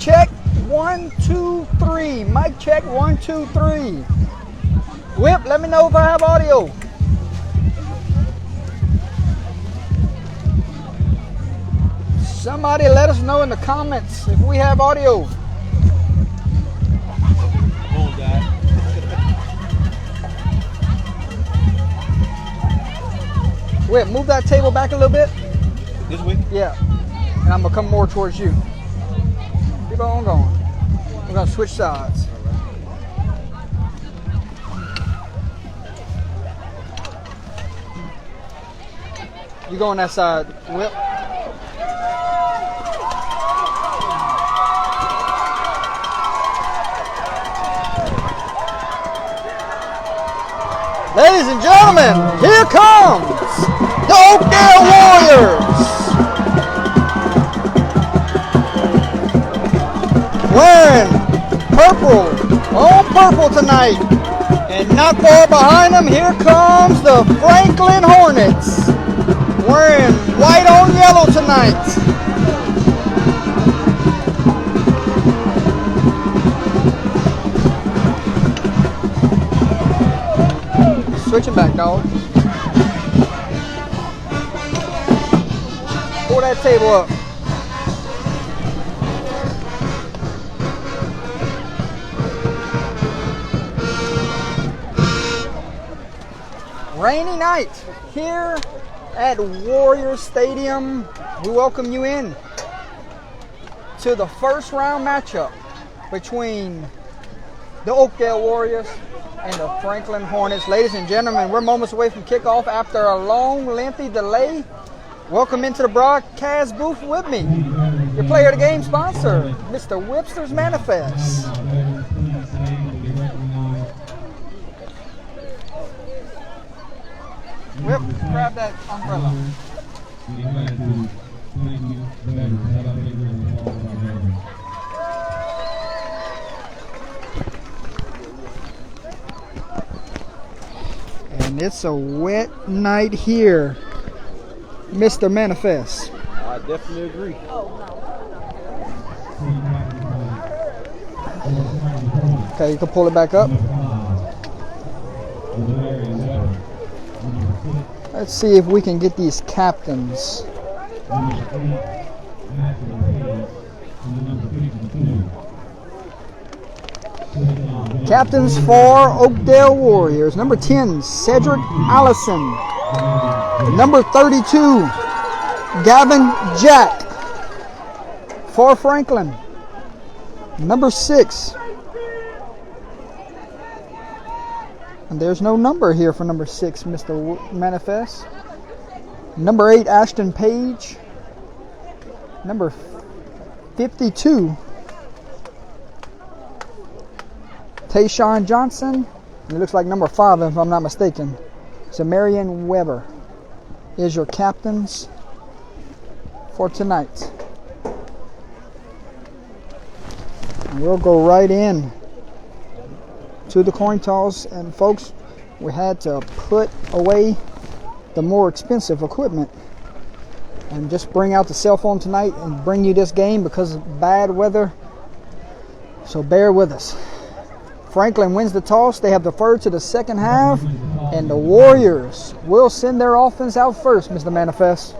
check 1, 2, 3. Mic check 1, 2, 3. Whip, let me know if I have audio. Somebody let us know in the comments if we have audio. Old guy. Whip, move that table back a little bit. This way? Yeah. And I'm going to come more towards you. Keep on going. We're going to switch sides. You go on that side, Whip. Ladies and gentlemen, here comes the Oakdale Warriors. Wearing purple, all purple tonight. And not far behind them, here comes the Franklin Hornets. Wearing white on yellow tonight. Switching back, dog. Pull that table up. Rainy night here at Warriors Stadium. We welcome you in to the first round matchup between the Oakdale Warriors and the Franklin Hornets. Ladies and gentlemen, we're moments away from kickoff after a long, lengthy delay. Welcome into the broadcast booth with me, your player of the game sponsor, Mr. Webster's Manifest. Whip, grab that umbrella. And it's a wet night here, Mr. Manifest. I definitely agree. Okay, you can pull it back up. Let's see if we can get these captains. Captains for Oakdale Warriors. Number 10, Cedric Allison. Number 32, Gavin Jack for Franklin. Number 6. And there's no number here for number 6, Mr. Manifest. Number 8, Ashton Page. Number 52, Tayshawn Johnson. It looks like number 5, if I'm not mistaken. So Marion Weber is your captains for tonight. And we'll go right in to the coin toss. And folks, we had to put away the more expensive equipment and just bring out the cell phone tonight and bring you this game because of bad weather. So bear with us. Franklin wins the toss. They have deferred to the second half, and the Warriors will send their offense out first, Mr. Manifest.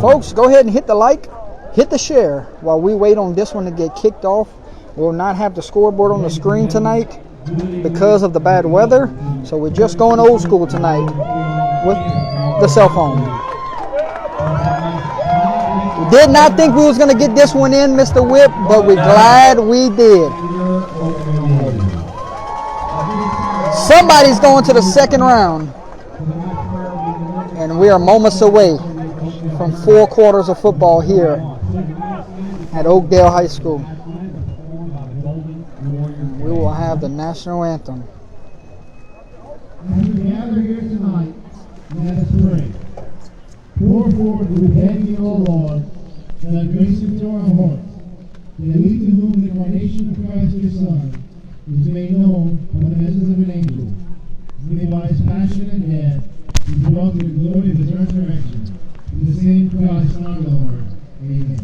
Folks, go ahead and hit the like, hit the share while we wait on this one to get kicked off. We'll not have the scoreboard on the screen tonight because of the bad weather, so we're just going old school tonight with the cell phone. We did not think we was going to get this one in, Mr. Whip, but we're glad we did. Somebody's going to the second round, and we are moments away from 4 quarters of football here at Oakdale High School. We will have the national anthem. As we gather here tonight, let us pray. Pour forth, we beg you, O Lord, thy grace into our hearts, that we to whom the incarnation of Christ your Son is made known by the message of an angel, may by his passion and death be brought to the glory of his resurrection, In the same Christ our Lord. Amen.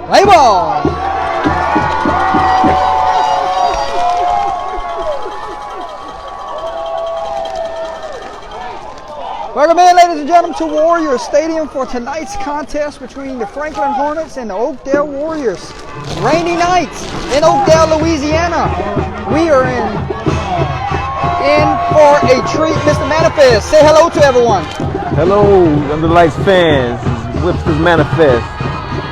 Play ball. Welcome in, ladies and gentlemen, to Warriors Stadium for tonight's contest between the Franklin Hornets and the Oakdale Warriors. Rainy night in Oakdale, Louisiana. We are in for a treat. Mr. Manifest, say hello to everyone. Hello, Under the Lights fans. Whipsters Manifest.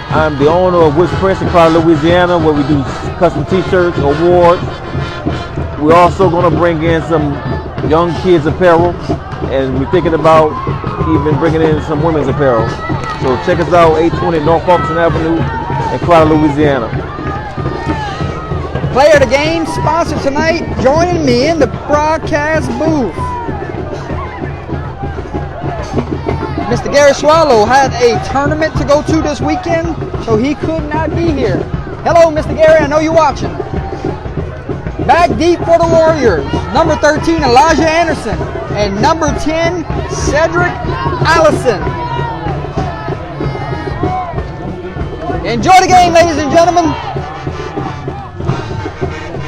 I'm the owner of Whips Prince in Crowder, Louisiana, where we do custom t-shirts, awards. We're also going to bring in some young kids apparel, and we're thinking about even bringing in some women's apparel. So check us out, 820 North Austin Avenue in Crowder, Louisiana. Player of the game, sponsored tonight, joining me in the broadcast booth. Mr. Gary Swallow had a tournament to go to this weekend, so he could not be here. Hello, Mr. Gary, I know you're watching. Back deep for the Warriors, number 13, Elijah Anderson, and number 10, Cedric Allison. Enjoy the game, ladies and gentlemen.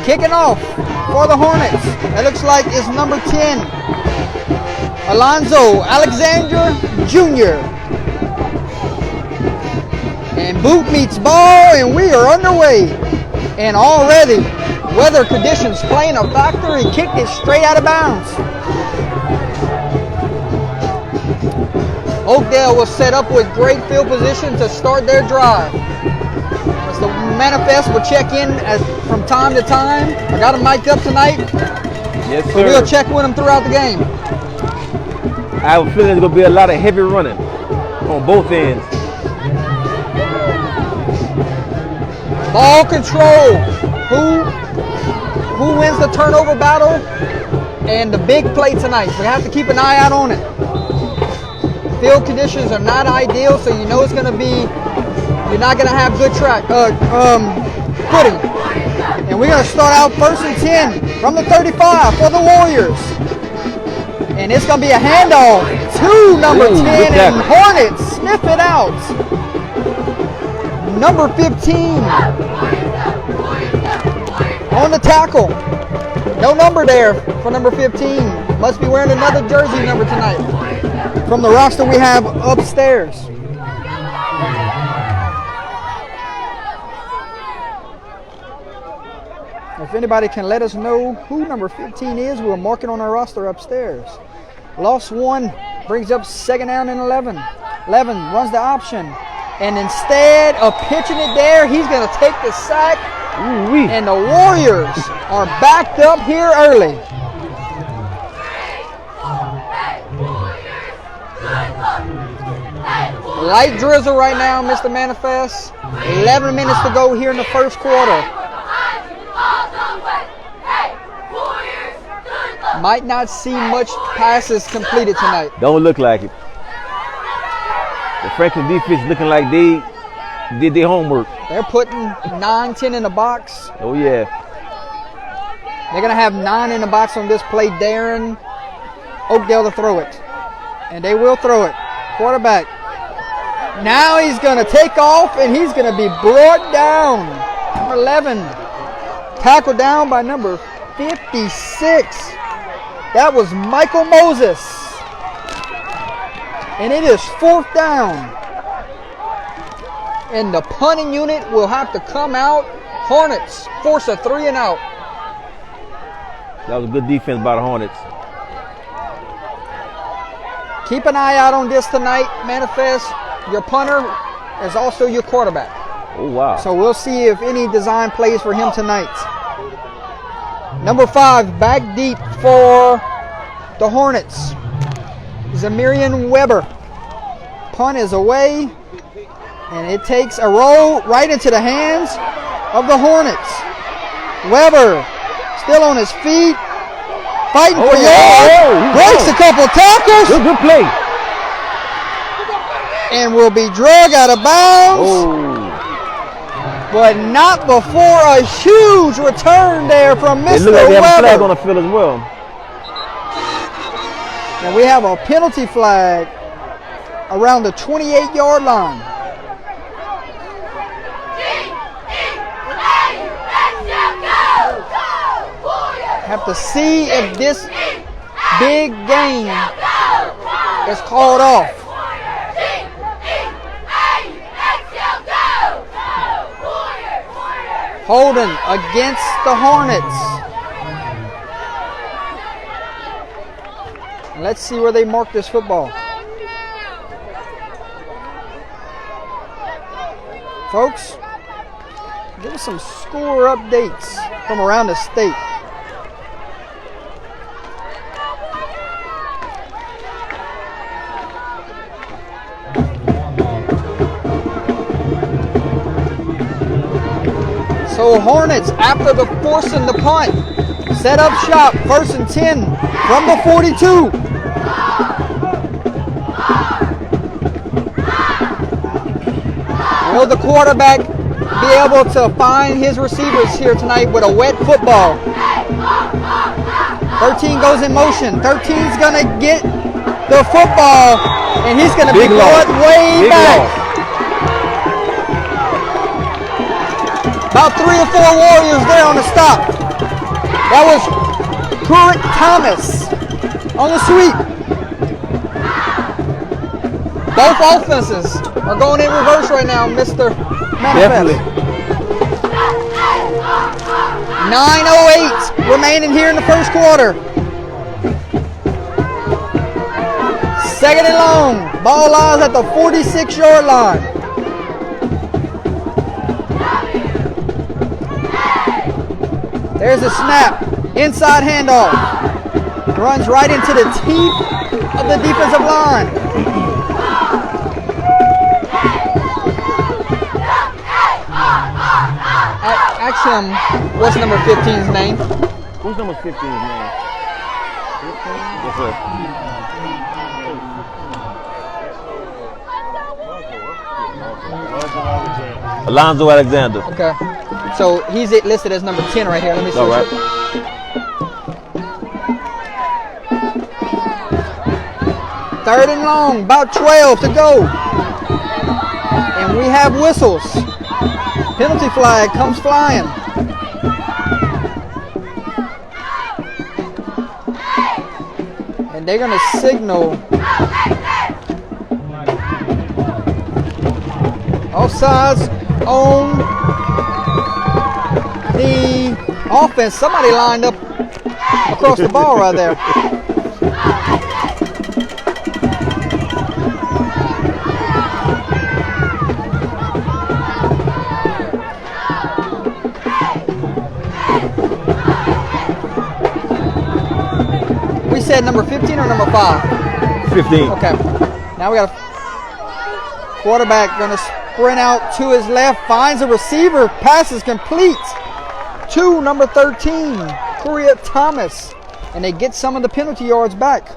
Kicking off for the Hornets, it looks like it's number 10, Alonzo Alexander Jr. And boot meets ball, and we are underway. And already, weather conditions playing a factor. He kicked it straight out of bounds. Oakdale was set up with great field position to start their drive. Mr. Manifest will check in from time to time. I got him mic'd up tonight. Yes, sir. So we'll check with him throughout the game. I have a feeling there's going to be a lot of heavy running on both ends. Ball control. Who wins the turnover battle and the big play tonight? We have to keep an eye out on it. Field conditions are not ideal, so you know it's going to be, you're not going to have good footing. And we're going to start out 1st and 10 from the 35 for the Warriors. And it's going to be a handoff to number 10, and Hornets sniff it out. Number 15 on the tackle. No number there for number 15. Must be wearing another jersey number tonight from the roster we have upstairs. If anybody can let us know who number 15 is, we'll mark it on our roster upstairs. Loss 1 brings up 2nd down and 11. 11 runs the option. And instead of pitching it there, he's going to take the sack. Ooh-wee. And the Warriors are backed up here early. Light drizzle right now, Mr. Manifest. 11 minutes to go here in the first quarter. Might not see much passes completed tonight. Don't look like it. The Franklin defense looking like they did their homework. They're putting 9, 10 in the box. Oh, yeah. They're going to have 9 in the box on this play, daring Oakdale to throw it. And they will throw it. Quarterback. Now he's going to take off, and he's going to be brought down. Number 11. Tackled down by number 56. That was Michael Moses. And it is 4th down. And the punting unit will have to come out. Hornets force a 3 and out. That was a good defense by the Hornets. Keep an eye out on this tonight, Manifest. Your punter is also your quarterback. Oh, wow. So we'll see if any design plays for him tonight. Number 5, back deep for the Hornets. Zamirian Weber. Punt is away. And it takes a roll right into the hands of the Hornets. Weber still on his feet. Fighting for yards. Breaks a couple tackles. Good play. And will be drug out of bounds. But not before a huge return there from Mr. It looked like they have a flag Weber. on the field as well. Now we have a penalty flag around the 28-yard line. Have to see if this big game is called off. Holding against the Hornets. Let's see where they mark this football. Folks, give us some score updates from around the state. So Hornets, after the forcing the punt, set up shop, 1st and 10 from the 42. Will the quarterback be able to find his receivers here tonight with a wet football? 13 goes in motion. 13's going to get the football, and he's going to be brought way back. About 3 or 4 Warriors there on the stop. That was Pruitt Thomas on the sweep. Both offenses are going in reverse right now, Mr. Manifest. 9:08 remaining here in the first quarter. 2nd and long. Ball lies at the 46-yard line. There's a snap. Inside handoff. Runs right into the teeth of the defensive line. Ask him what's number 15's name. What's number 15's name? 15? Yes, sir. Alonzo Alexander. Okay. So he's listed as number 10 right here. Let me see. All right. Third and long, about 12 to go. And we have whistles. Penalty flag comes flying. And they're going to signal offsides on the offense. Somebody lined up across the ball right there. We said number 15 or number 5? 15. Okay. Now we got a quarterback going to sprint out to his left, finds a receiver, pass is complete to number 13, Pruitt Thomas, and they get some of the penalty yards back.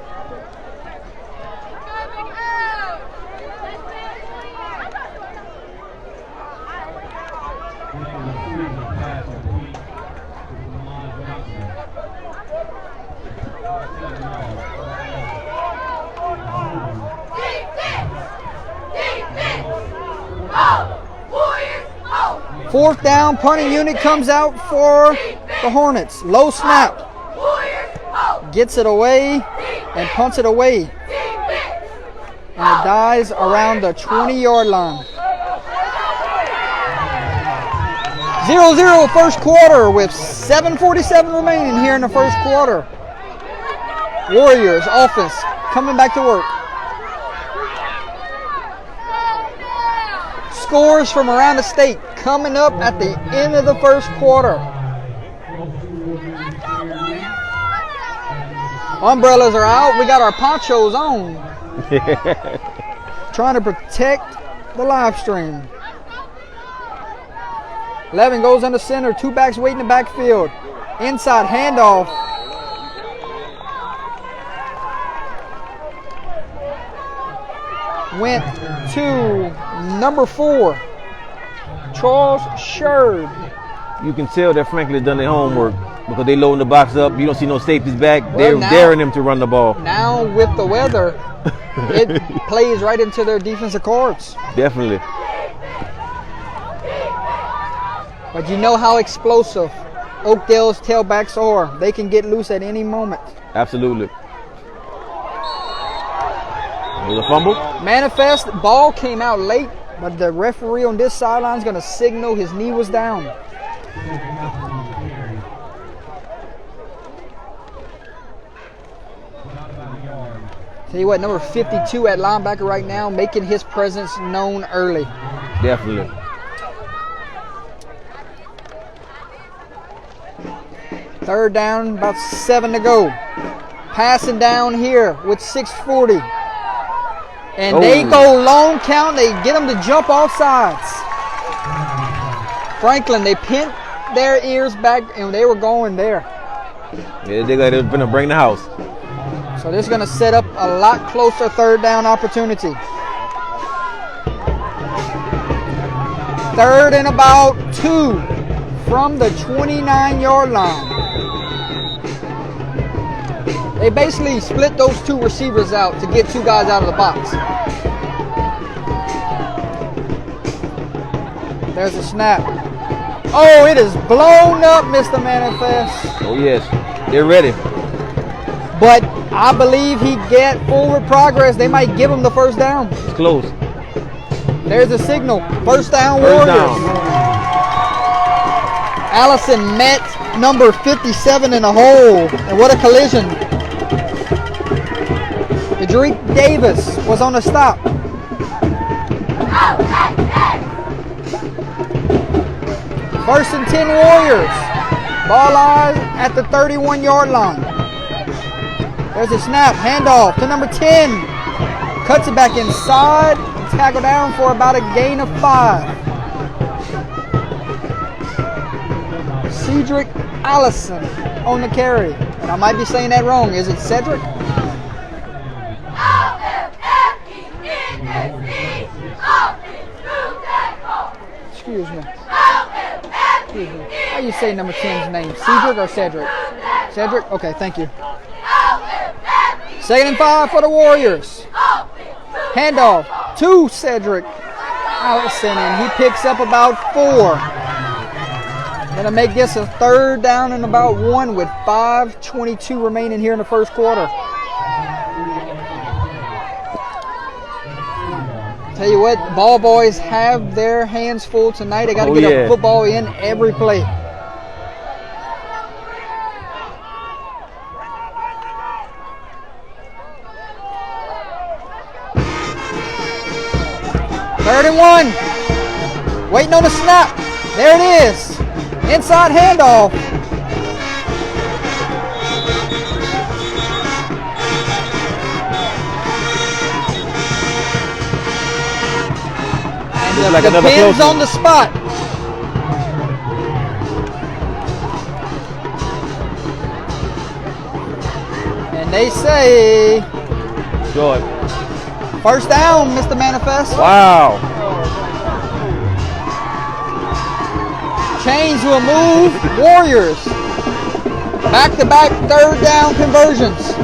4th down, punting unit comes out for the Hornets. Low snap. Gets it away and punts it away. And it dies around the 20-yard line. 0-0 first quarter with 7:47 remaining here in the first quarter. Warriors offense coming back to work. Scores from around the state coming up at the end of the first quarter. Umbrellas are out. We got our ponchos on. Trying to protect the live stream. 11 goes under center. 2 backs waiting in the backfield. Inside handoff. Went to number 4, Charles Sherd. You can tell that Franklin done their homework because they loading the box up. You don't see no safeties back. They're daring them to run the ball. Now with the weather, it plays right into their defensive cards. Definitely. But you know how explosive Oakdale's tailbacks are. They can get loose at any moment. Absolutely. There's a fumble. Manifest, ball came out late, but the referee on this sideline is going to signal his knee was down. Tell you what, number 52 at linebacker right now, making his presence known early. Definitely. Third down, about 7 to go. Passing down here with 6:40. And they go long count. They get them to jump off sides. Franklin, they pinned their ears back and they were going there. Yeah, they're going to bring the house. So this is going to set up a lot closer third down opportunity. 3rd and about 2 from the 29-yard line. They basically split those 2 receivers out to get 2 guys out of the box. There's a snap. Oh, it is blown up, Mr. Manifest. Oh, yes. They're ready. But I believe he get forward progress. They might give him the first down. It's close. There's a signal. First down, Warriors. Allison met number 57 in a hole. And what a collision. Drake Davis was on the stop. First and 10 Warriors. Ball lies at the 31-yard line. There's a snap. Handoff to number 10. Cuts it back inside. Tackle down for about a gain of 5. Cedric Allison on the carry. And I might be saying that wrong. Is it Cedric? Excuse me. How do you say number 10's name? Cedric or Cedric? Cedric? Okay, thank you. 2nd and 5 for the Warriors. Handoff to Cedric Allison, and he picks up about 4. Gonna make this a 3rd down and about 1 with 5:22 remaining here in the first quarter. Tell you what, ball boys have their hands full tonight. They got to get a football in every play. Third and 1. Waiting on the snap. There it is. Inside handoff. Like the pins on the spot. And they say, Joy. First down, Mr. Manifest. Wow. Change to a move. Warriors. Back-to-back 3rd down conversions.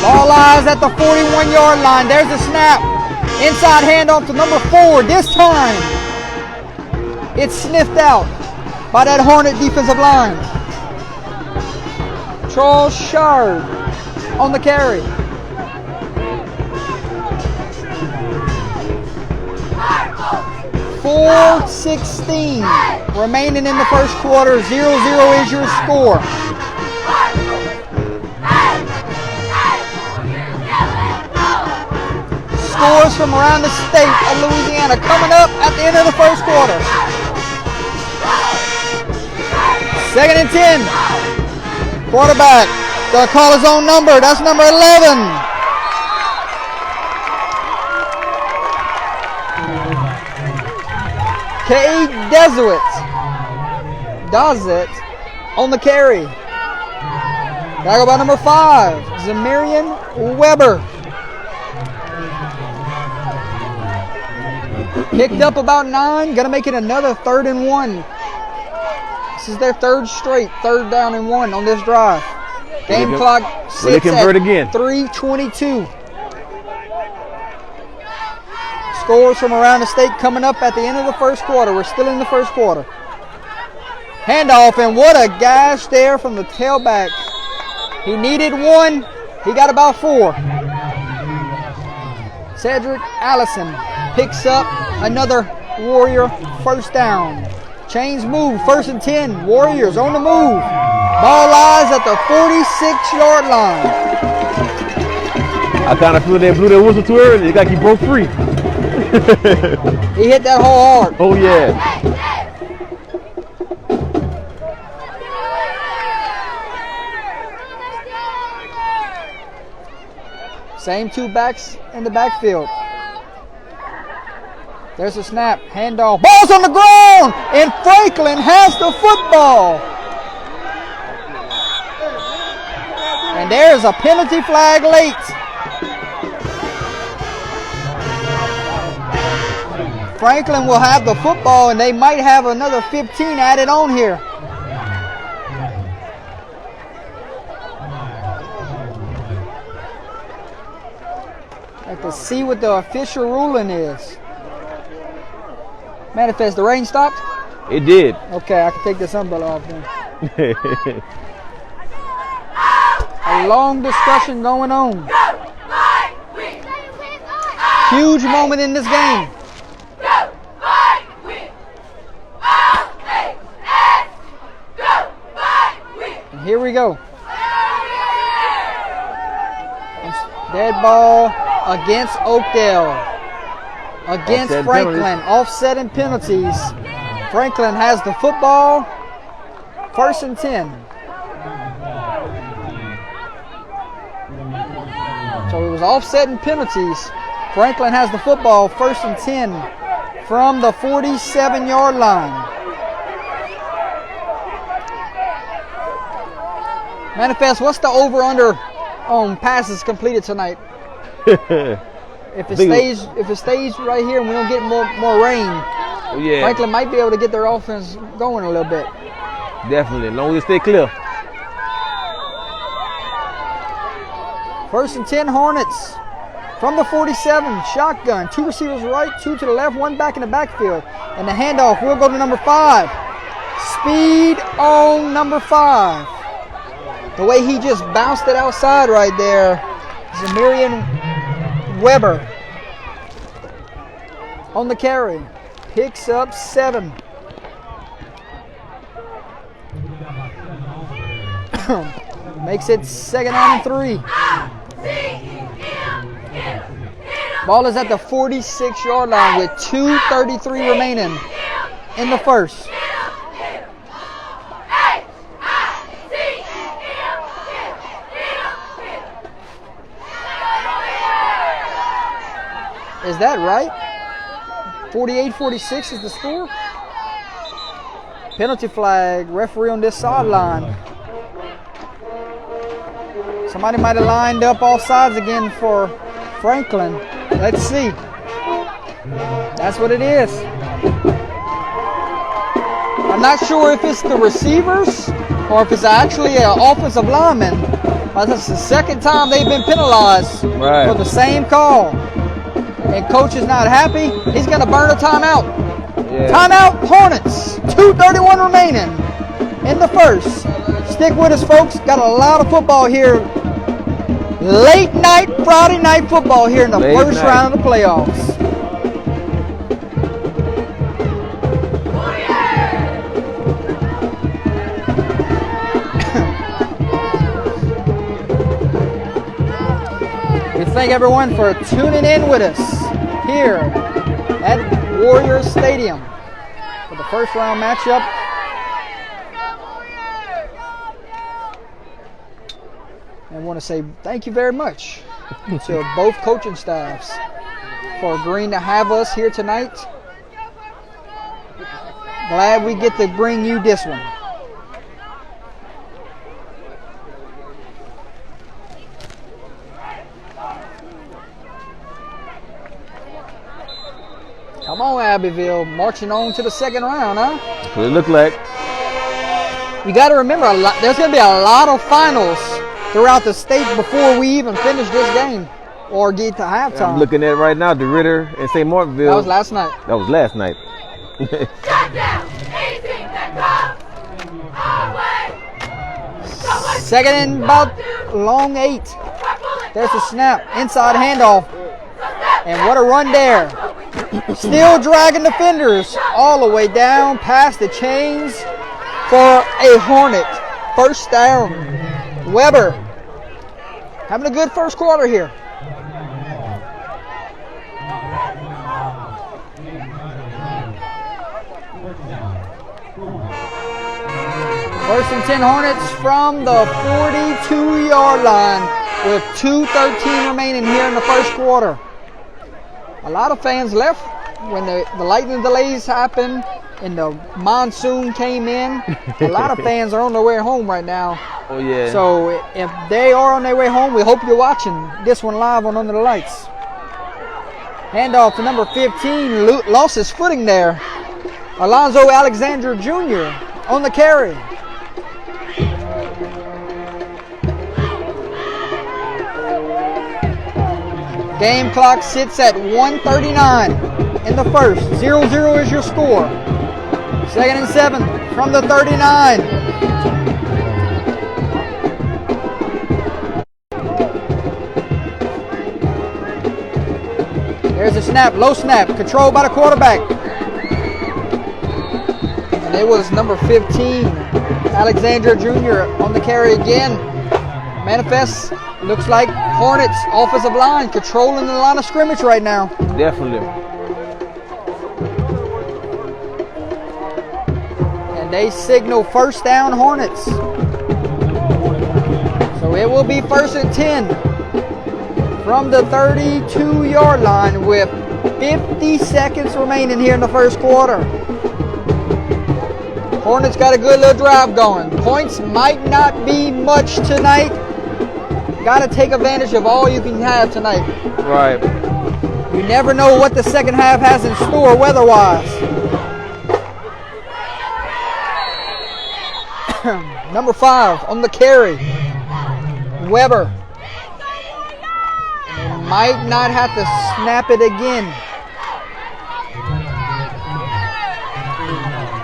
Ball lies at the 41-yard line. There's the snap. Inside handoff to number 4. This time, it's sniffed out by that Hornet defensive line. Charles Shard on the carry. .416 remaining in the first quarter. 0-0 is your score. Scores from around the state of Louisiana coming up at the end of the first quarter. 2nd and 10. Quarterback, gonna call his own number. That's number 11. K. Dozet on the carry. Gotta go by number 5, Zamarian Weber. Picked up about 9, gonna make it another 3rd and 1. This is their 3rd straight 3rd down and 1 on this drive. Game clock sits at 3:22. Scores from around the state coming up at the end of the first quarter. We're still in the first quarter. Handoff, and what a gash there from the tailback. He needed 1. He got about 4. Cedric Allison picks up another Warrior first down. Chains move, 1st and 10. Warriors on the move. Ball lies at the 46-yard line. I kind of feel they blew their whistle too early. It's like he broke free. He hit that hole hard. Oh, yeah. Same 2 backs in the backfield. There's a snap, handoff, ball's on the ground, and Franklin has the football. And there's a penalty flag late. Franklin will have the football, and they might have another 15 added on here. I can see what the official ruling is. Manifest, the rain stopped? It did. Okay, I can take this umbrella off then. A long discussion going on. Huge moment in this game. And here we go. Dead ball against Oakdale. Against Franklin. Offsetting penalties. Franklin has the football. 1st and 10. So it was offsetting penalties. Franklin has the football. 1st and 10 from the 47-yard line. Manifest, what's the over-under on passes completed tonight? If it stays right here and we don't get more rain, yeah, Franklin might be able to get their offense going a little bit. Definitely, as long as it stay clear. 1st and 10 Hornets from the 47, shotgun. 2 receivers right, 2 to the left, 1 back in the backfield. And the handoff will go to number 5. Speed on number 5. The way he just bounced it outside right there. Zamarian Weber on the carry. Picks up 7. Makes it 2nd down and 3. Ball is at the 46-yard line with 2:33 remaining in the first. Is that right? 48-46 is the score. Penalty flag, referee on this sideline. Somebody might have lined up all sides again for Franklin. Let's see. That's what it is. I'm not sure if it's the receivers or if it's actually an offensive lineman That's the second time they've been penalized for the same call. And coach is not happy. He's going to burn a timeout. Yeah. Timeout, Hornets. 2:31 remaining in the first. Stick with us, folks. Got a lot of football here. Late night, Friday night football here in the first round of the playoffs. We thank everyone for tuning in with us here at Warrior Stadium for the first round matchup. And I want to say thank you very much to both coaching staffs for agreeing to have us here tonight. Glad we get to bring you this one. Come on, Abbeville, marching on to the second round, huh? That's what it looked like. You got to remember, there's going to be a lot of finals throughout the state before we even finish this game or get to halftime. I'm looking at it right now, DeRitter and St. Martinville. That was last night. That was last night. Second and about long 8. There's the snap, inside handoff. And what a run there. Still dragging defenders all the way down past the chains for a Hornet. First down. Weber having a good first quarter here. First and 10 Hornets from the 42-yard line with 2:13 remaining here in the first quarter. A lot of fans left when the lightning delays happened and the monsoon came in. A lot of fans are on their way home right now. Oh, yeah. So if they are on their way home, we hope you're watching this one live on Under the Lights. Handoff to number 15, lost his footing there. Alonzo Alexander Jr. on the carry. Game clock sits at 1:39 in the first. 0-0 is your score. Second and 7 from the 39. There's a snap, low snap, controlled by the quarterback. And it was number 15, Alexander Jr. on the carry again. Manifest, looks like Hornets offensive line controlling the line of scrimmage right now. Definitely. And they signal first down Hornets. So it will be first and 10 from the 32-yard line with 50 seconds remaining here in the first quarter. Hornets got a good little drive going. Points might not be much tonight. Got to take advantage of all you can have tonight. Right. You never know what the second half has in store weather-wise. Number 5 on the carry. Weber. And might not have to snap it again.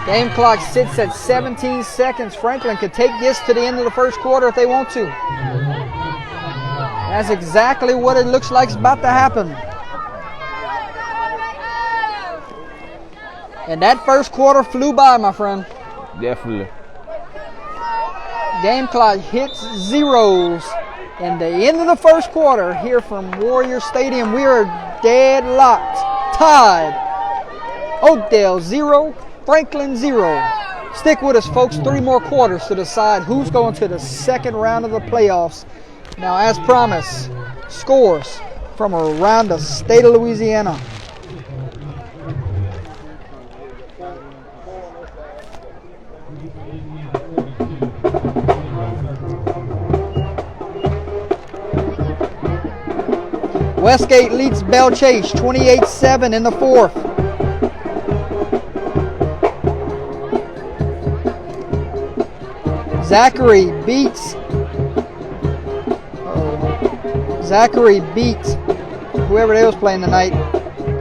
Game clock sits at 17 seconds. Franklin could take this to the end of the first quarter if they want to. That's exactly what it looks like is about to happen. And that first quarter flew by, my friend. Definitely. Game clock hits zeros. And the end of the first quarter here from Warrior Stadium, we are deadlocked, tied. Oakdale 0, Franklin 0. Stick with us, folks. 3 more quarters to decide who's going to the second round of the playoffs. Now, as promised, scores from around the state of Louisiana. Westgate leads Belle Chase 28-7 in the fourth. Zachary beats Zachary beat whoever they was playing tonight,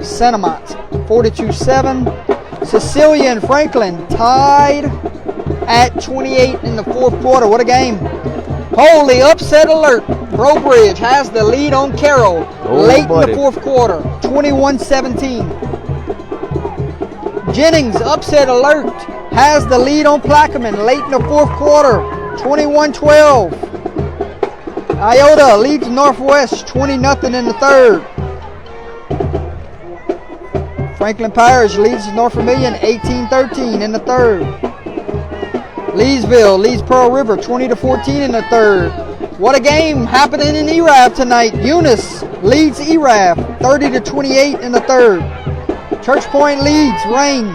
Sentimont, 42-7. Cecilia and Franklin tied at 28 in the fourth quarter. What a game. Holy upset alert. Breaux Bridge has the lead on Carroll late in the fourth quarter, 21-17. Jennings, upset alert, has the lead on Plaquemine late in the fourth quarter, 21-12. Iota leads Northwest 20-0 in the third. Franklin Parish leads North Vermilion 18-13 in the third. Leesville leads Pearl River 20-14 in the third. What a game happening in ERAF tonight. Eunice leads ERAF 30-28 in the third. Church Point leads Rain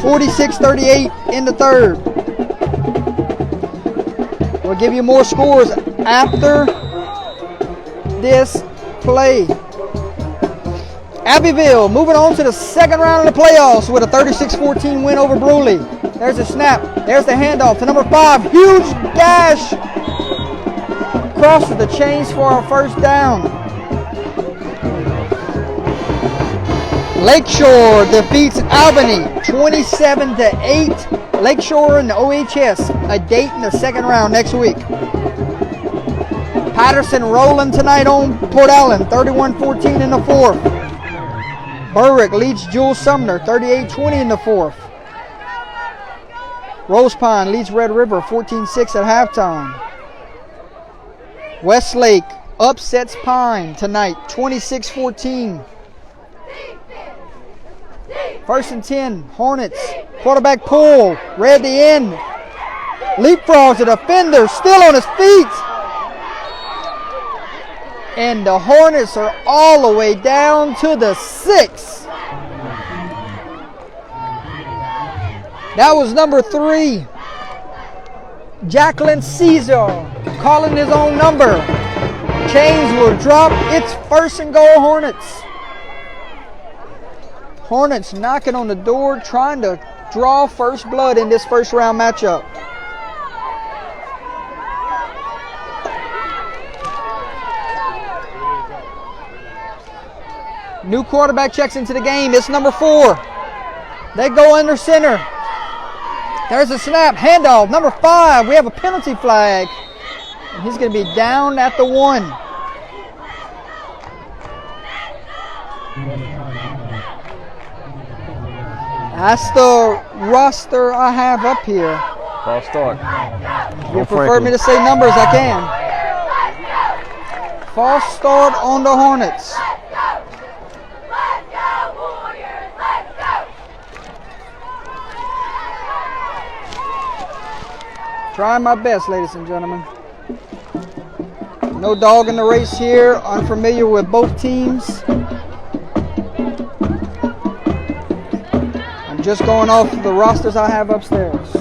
46-38 in the third. We'll give you more scores after this play. Abbeville moving on to the second round of the playoffs with a 36-14 win over Bruley. There's a snap. There's the handoff to number 5. Huge dash. Crosses the chains for our first down. Lakeshore defeats Albany 27-8. Lakeshore and the OHS, a date in the second round next week. Patterson rolling tonight on Port Allen, 31-14 in the fourth. Berwick leads Jules Sumner, 38-20 in the fourth. Rose Pine leads Red River, 14-6 at halftime. Westlake upsets Pine tonight, 26-14. First and 10, Hornets. Quarterback pull, read the end. Leapfrogs the defender, still on his feet. And the Hornets are all the way down to the 6. That was number 3. Jacqueline Caesar calling his own number. Chains will drop. It's first and goal Hornets. Hornets knocking on the door, trying to draw first blood in this first round matchup. New quarterback checks into the game. It's number 4. They go under center. There's a snap. Handoff. Number 5. We have a penalty flag. And he's going to be down at the 1. That's the roster I have up here. False start. If you prefer me to say numbers, I can. False start on the Hornets. Trying my best, ladies and gentlemen. No dog in the race here. Unfamiliar with both teams. I'm just going off the rosters I have upstairs.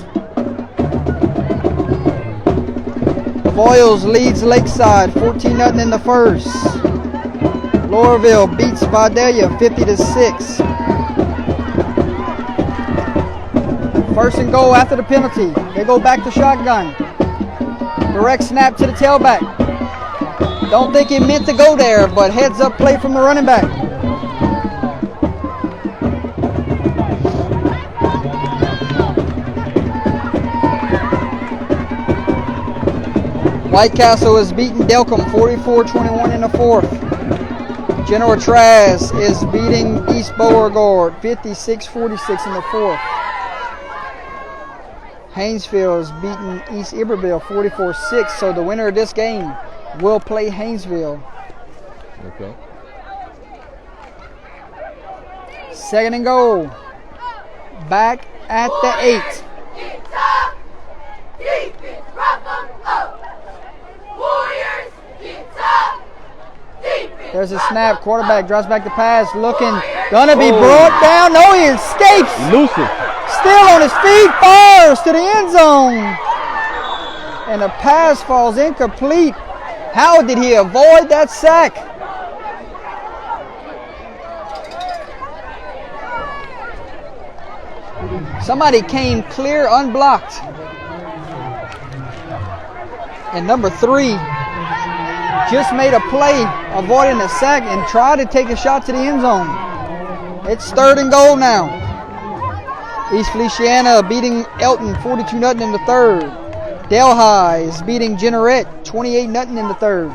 Boyles leads Lakeside 14-0 in the first. Laurelville beats Vidalia 50-6. First and goal after the penalty. They go back to shotgun. Direct snap to the tailback. Don't think he meant to go there, but heads up play from the running back. White Castle is beating Delcom 44-21 in the fourth. General Trask is beating East Beauregard 56-46 in the fourth. Haynesville is beating East Iberville 44-6, so the winner of this game will play Haynesville. Okay. Second and goal. Back at the 8. There's a snap. Quarterback drops back the pass. Looking. Gonna be brought down. No, he escapes. Elusive. Still on his feet. Fires to the end zone. And the pass falls incomplete. How did he avoid that sack? Somebody came clear unblocked. And number 3 just made a play avoiding a sack and tried to take a shot to the end zone. It's 3rd and goal now. East Feliciana beating Elton 42-0 in the 3rd. Delhi is beating Jeanerette 28-0 in the 3rd.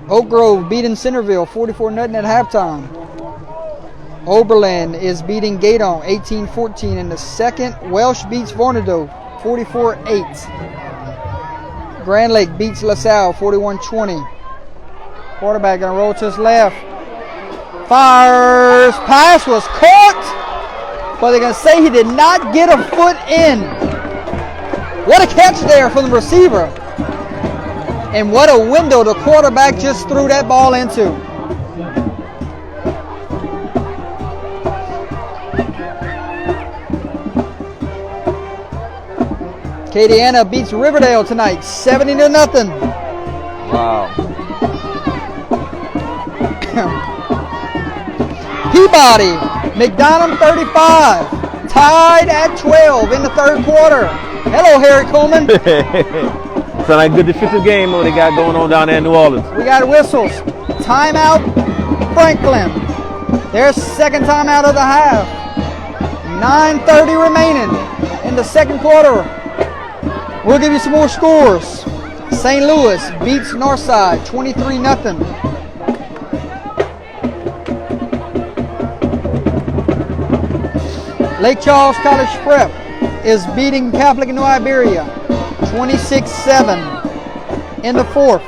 Oak Grove beating Centerville 44-0 at halftime. Oberlin is beating Gaydon 18-14 in the 2nd. Welsh beats Vornado 44-8. Grand Lake beats LaSalle 41-20. Quarterback gonna roll to his left. Fires. Pass was caught, but they're gonna say he did not get a foot in. What a catch there from the receiver. And what a window the quarterback just threw that ball into. Acadiana beats Riverdale tonight, 70-0. Wow. Peabody, McDonald 35, tied at 12 in the 3rd quarter. Hello, Harry Coleman. Sound like a good defensive game what they got going on down there in New Orleans. We got whistles. Timeout, Franklin. Their 2nd timeout of the half. 9:30 remaining in the 2nd quarter. We'll give you some more scores. St. Louis beats Northside 23-0. Lake Charles College Prep is beating Catholic New Iberia 26-7 in the 4th.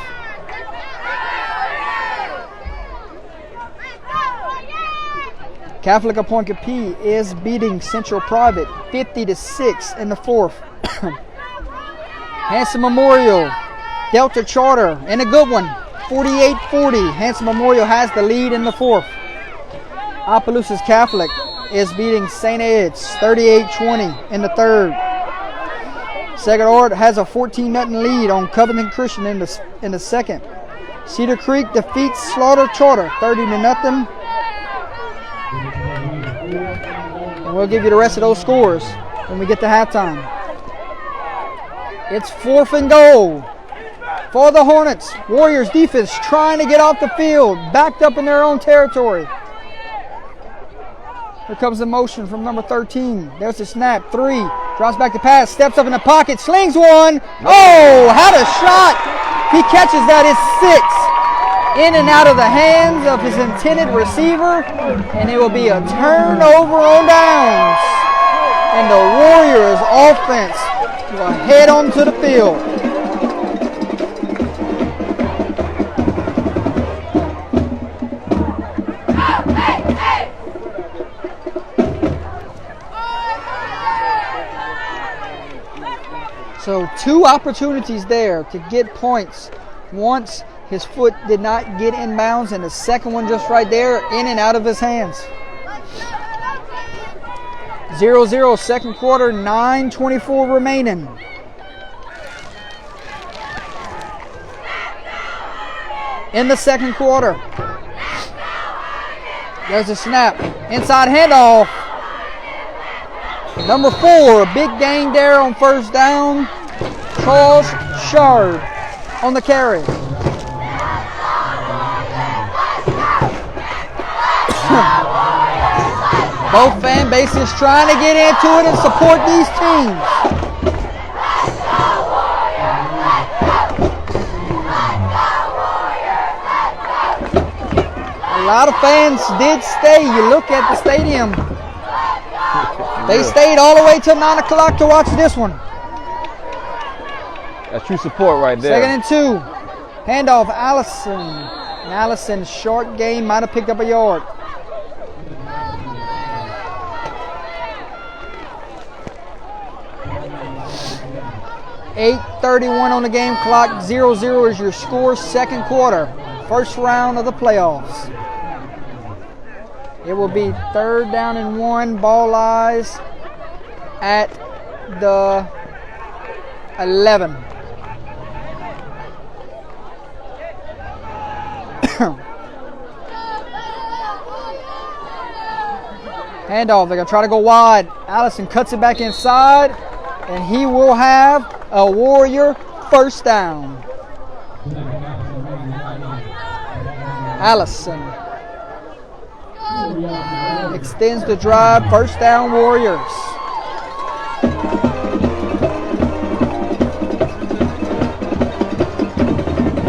Catholic Appointed-P is beating Central Private 50-6 in the 4th. Hanson Memorial, Delta Charter, and a good one, 48-40. Hanson Memorial has the lead in the 4th. Opelousas Catholic is beating St. Ed's 38-20 in the 3rd. Sacred Heart has a 14-0 lead on Covington Christian in the 2nd. Cedar Creek defeats Slaughter Charter 30-0. And we'll give you the rest of those scores when we get to halftime. It's 4th and goal for the Hornets. Warriors defense trying to get off the field, backed up in their own territory. Here comes the motion from number 13. There's the snap. 3. Drops back to pass. Steps up in the pocket. Slings one. Oh, had a shot. He catches that. It's 6. In and out of the hands of his intended receiver. And it will be a turnover on downs. And the Warriors offense will head onto the field. So 2 opportunities there to get points. Once his foot did not get in bounds, and the second one just right there, in and out of his hands. 0-0 second quarter, 9:24 remaining. In the second quarter. There's a snap. Inside handoff. Number 4, big gain there on first down. Charles Shard on the carry. Both fan bases trying to get into it and support these teams. A lot of fans did stay. You look at the stadium. They stayed all the way till 9 o'clock to watch this one. That's true support right there. 2nd and 2. Handoff, Allison. And Allison, short game, might have picked up a yard. .8:31 on the game clock. 0-0 is your score. Second quarter. First round of the playoffs. It will be 3rd down and 1. Ball lies at the 11. Handoff. They're going to try to go wide. Allison cuts it back inside, and he will have a Warrior first down. Allison extends the drive. First down, Warriors.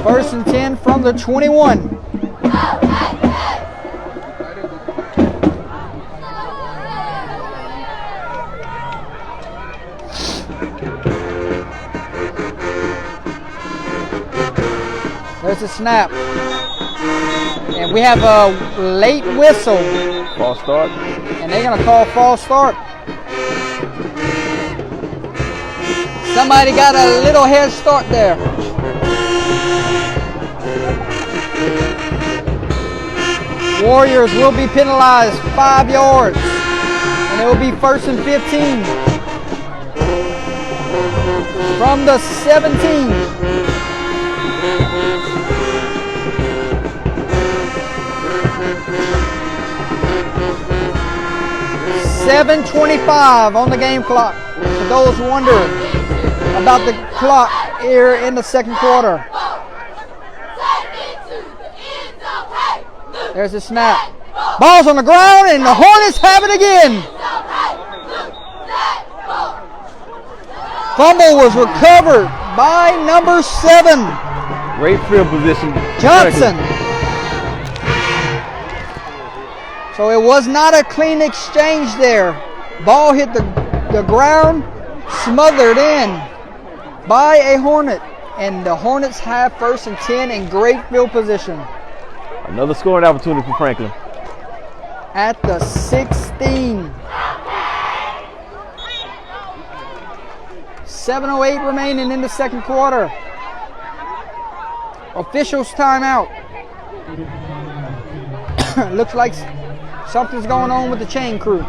First and 10 from the 21. There's a snap. And we have a late whistle. False start. And they're going to call false start. Somebody got a little head start there. Warriors will be penalized 5 yards. And it will be first and 15. From the 17. 7:25 on the game clock. For those wondering about the clock here in the second quarter. There's a snap. Ball's on the ground and the Hornets have it again. Fumble was recovered by number 7. Great field position. Johnson. So it was not a clean exchange there. Ball hit the ground, smothered in by a Hornet. And the Hornets have first and 10 in great field position. Another scoring opportunity for Franklin. At the 16. 7:08 remaining in the second quarter. Officials timeout. Looks like something's going on with the chain crew.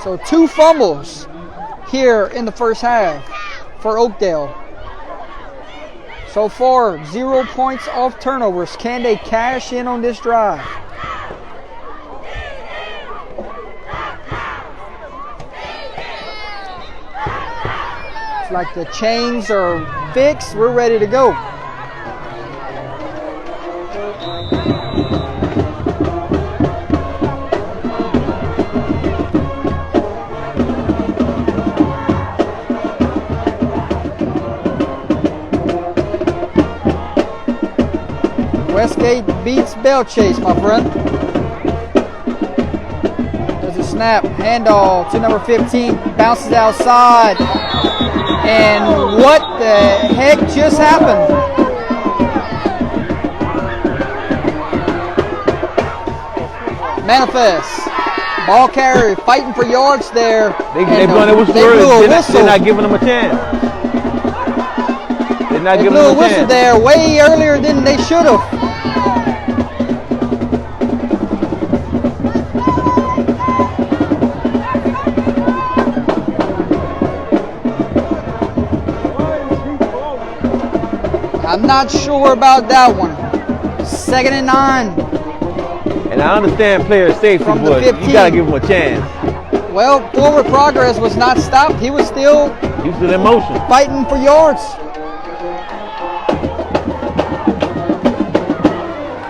So 2 fumbles here in the first half for Oakdale. So far, 0 points off turnovers. Can they cash in on this drive? It's like the chains are fixed. We're ready to go. Westgate beats Bell Chase, my friend. There's a snap. Handoff to number 15. Bounces outside. And what the heck just happened? Manifest. Ball carrier fighting for yards there. They blew a whistle early. They're not giving them a chance. They're not giving them a whistle chance. there way earlier than they should have. I'm not sure about that one. 2nd and 9. And I understand player safety, From the but 15. you gotta give him a chance. Well, forward progress was not stopped. He was still in motion. Fighting for yards.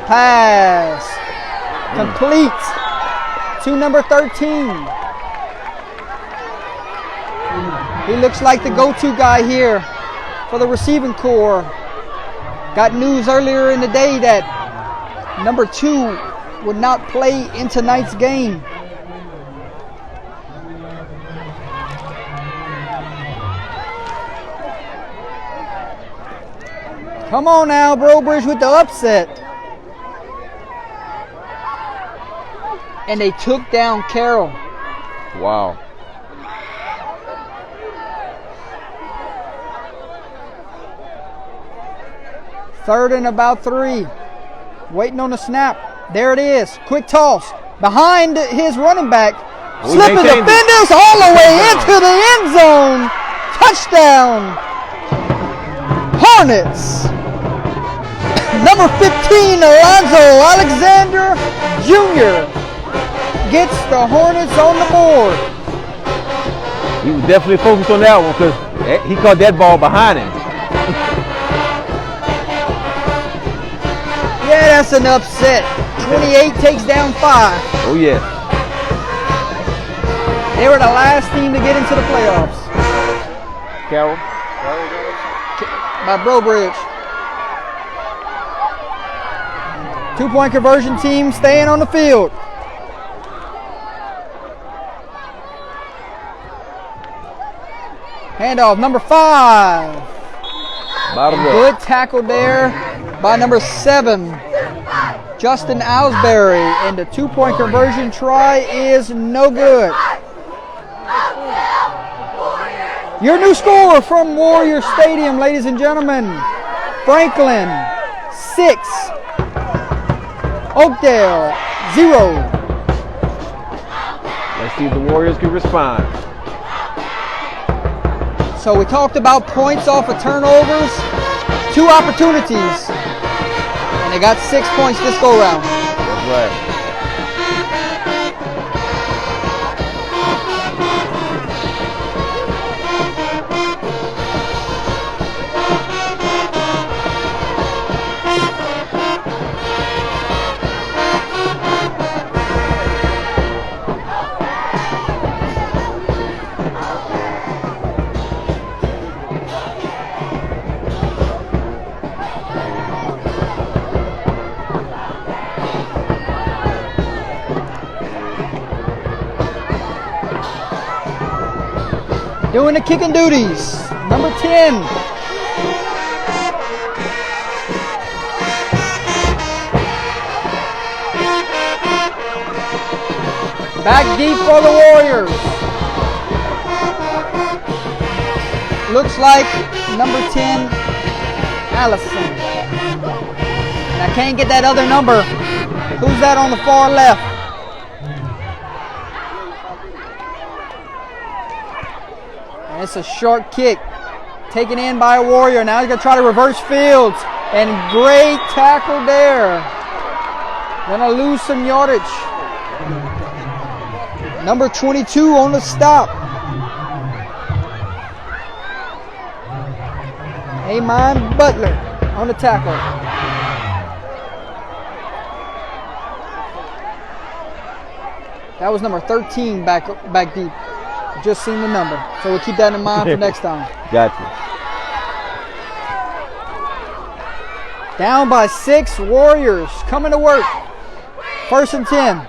Pass. Complete to number 13. He looks like the go-to guy here for the receiving corps. Got news earlier in the day that number 2 would not play in tonight's game. Come on now, Brobridge with the upset. And they took down Carroll. Wow. Third and about 3. Waiting on the snap. There it is. Quick toss. Behind his running back. Slipping defenders all the way into the end zone. Touchdown. Hornets. Number 15, Alonzo Alexander Jr. gets the Hornets on the board. He was definitely focused on that one because he caught that ball behind him. that's an upset. 28 takes down 5. Oh, yeah. They were the last team to get into the playoffs. Carroll. By Brobridge. 2-point conversion team staying on the field. Handoff, number 5. Bottom up. Good tackle there by number 7, Justin Owsbury. And the 2-point conversion try is no good. Your new score from Warrior Stadium, ladies and gentlemen. Franklin, 6. Oakdale, 0. Let's see if the Warriors can respond. So we talked about points off of turnovers, 2 opportunities, and they got 6 points this go round. That's right. Doing the kicking duties, number 10. Back deep for the Warriors. Looks like number 10, Allison. And I can't get that other number. Who's that on the far left? And it's a short kick. Taken in by a Warrior. Now he's going to try to reverse fields. And great tackle there. Going to lose some yardage. Number 22 on the stop. Amon Butler on the tackle. That was number 13 back deep. Just seen the number. So we'll keep that in mind for next time. Gotcha. Down by 6, Warriors coming to work. 1st and 10.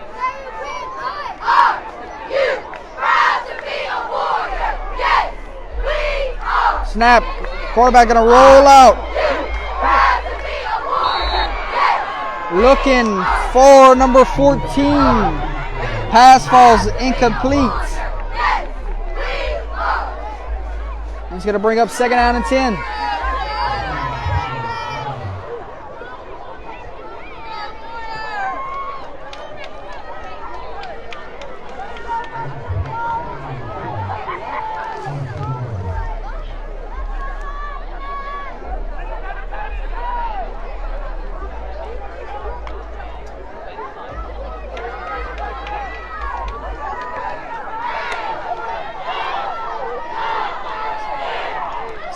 Snap. Quarterback gonna roll out. Looking for number 14. Pass falls incomplete. He's gonna bring up 2nd down and 10.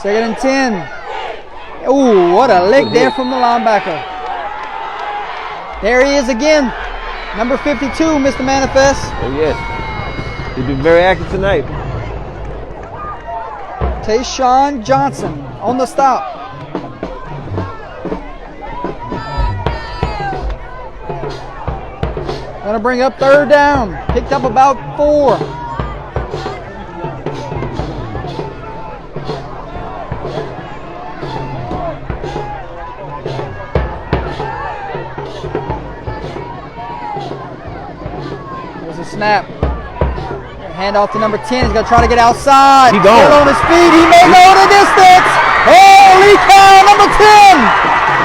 Second and 10. Ooh, what a lick there from the linebacker. There he is again. Number 52, Mr. Manifest. Oh, yes. He's been very active tonight. Tayshawn Johnson on the stop. Gonna bring up 3rd down. Picked up about 4. Snap. Hand off to number 10. He's going to try to get outside. He gone. Still on his feet. He may go the distance. Holy cow, number 10.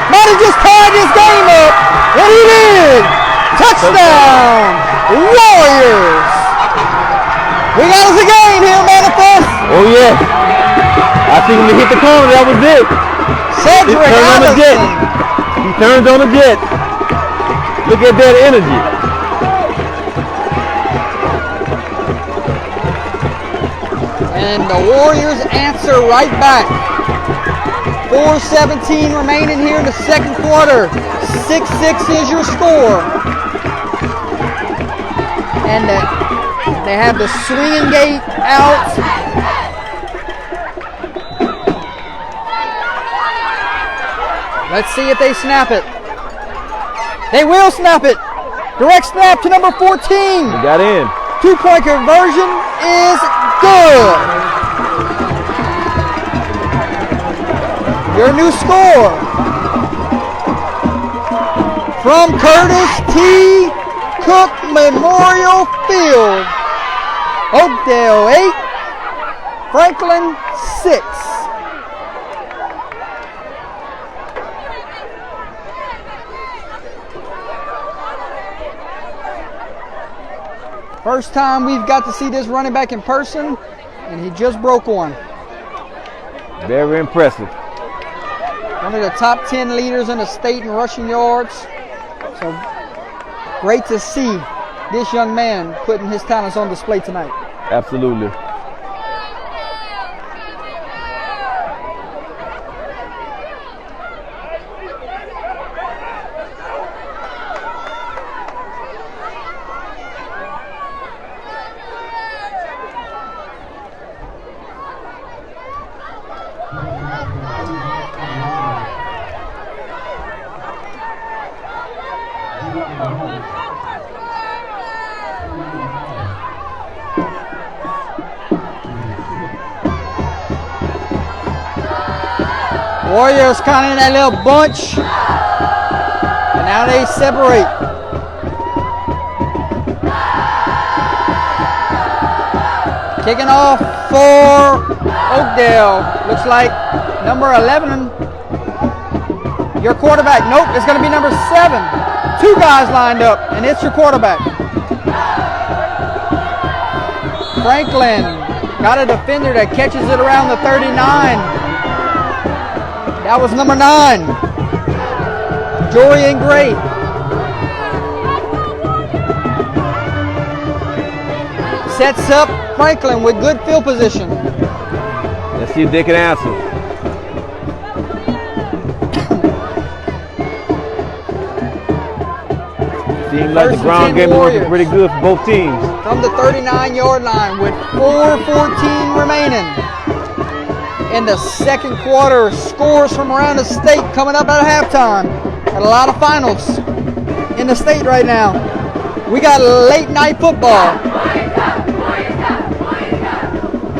Might have just tied this game up. And he did. Touchdown. Warriors. We got us a game here, Manifest. Oh, yeah. I think when he hit the corner, that was it. Cedric He turned on the jet. He turns on the jet. Look at that energy. And the Warriors answer right back. 4:17 remaining here in the 2nd quarter. 6-6 is your score. And they have the swinging gate out. Let's see if they snap it. They will snap it. Direct snap to number 14. They got in. 2-point conversion is good. Your new score from Curtis T. Cook Memorial Field. Oakdale 8, Franklin 6. First time we've got to see this running back in person, and he just broke one. Very impressive. One of the top 10 leaders in the state in rushing yards. So great to see this young man putting his talents on display tonight. Absolutely. Warriors kind of in that little bunch, and now they separate. Kicking off for Oakdale. Looks like number 11, your quarterback. Nope, it's going to be number 7. 2 guys lined up, and it's your quarterback. Franklin got a defender that catches it around the 39. That was number 9, Jorian Gray. Sets up Franklin with good field position. Let's see if they can answer. Seems like the ground game is working pretty good for both teams. From the 39-yard line with 4:14 remaining. In the second quarter, scores from around the state coming up at halftime. Got a lot of finals in the state right now. We got late night football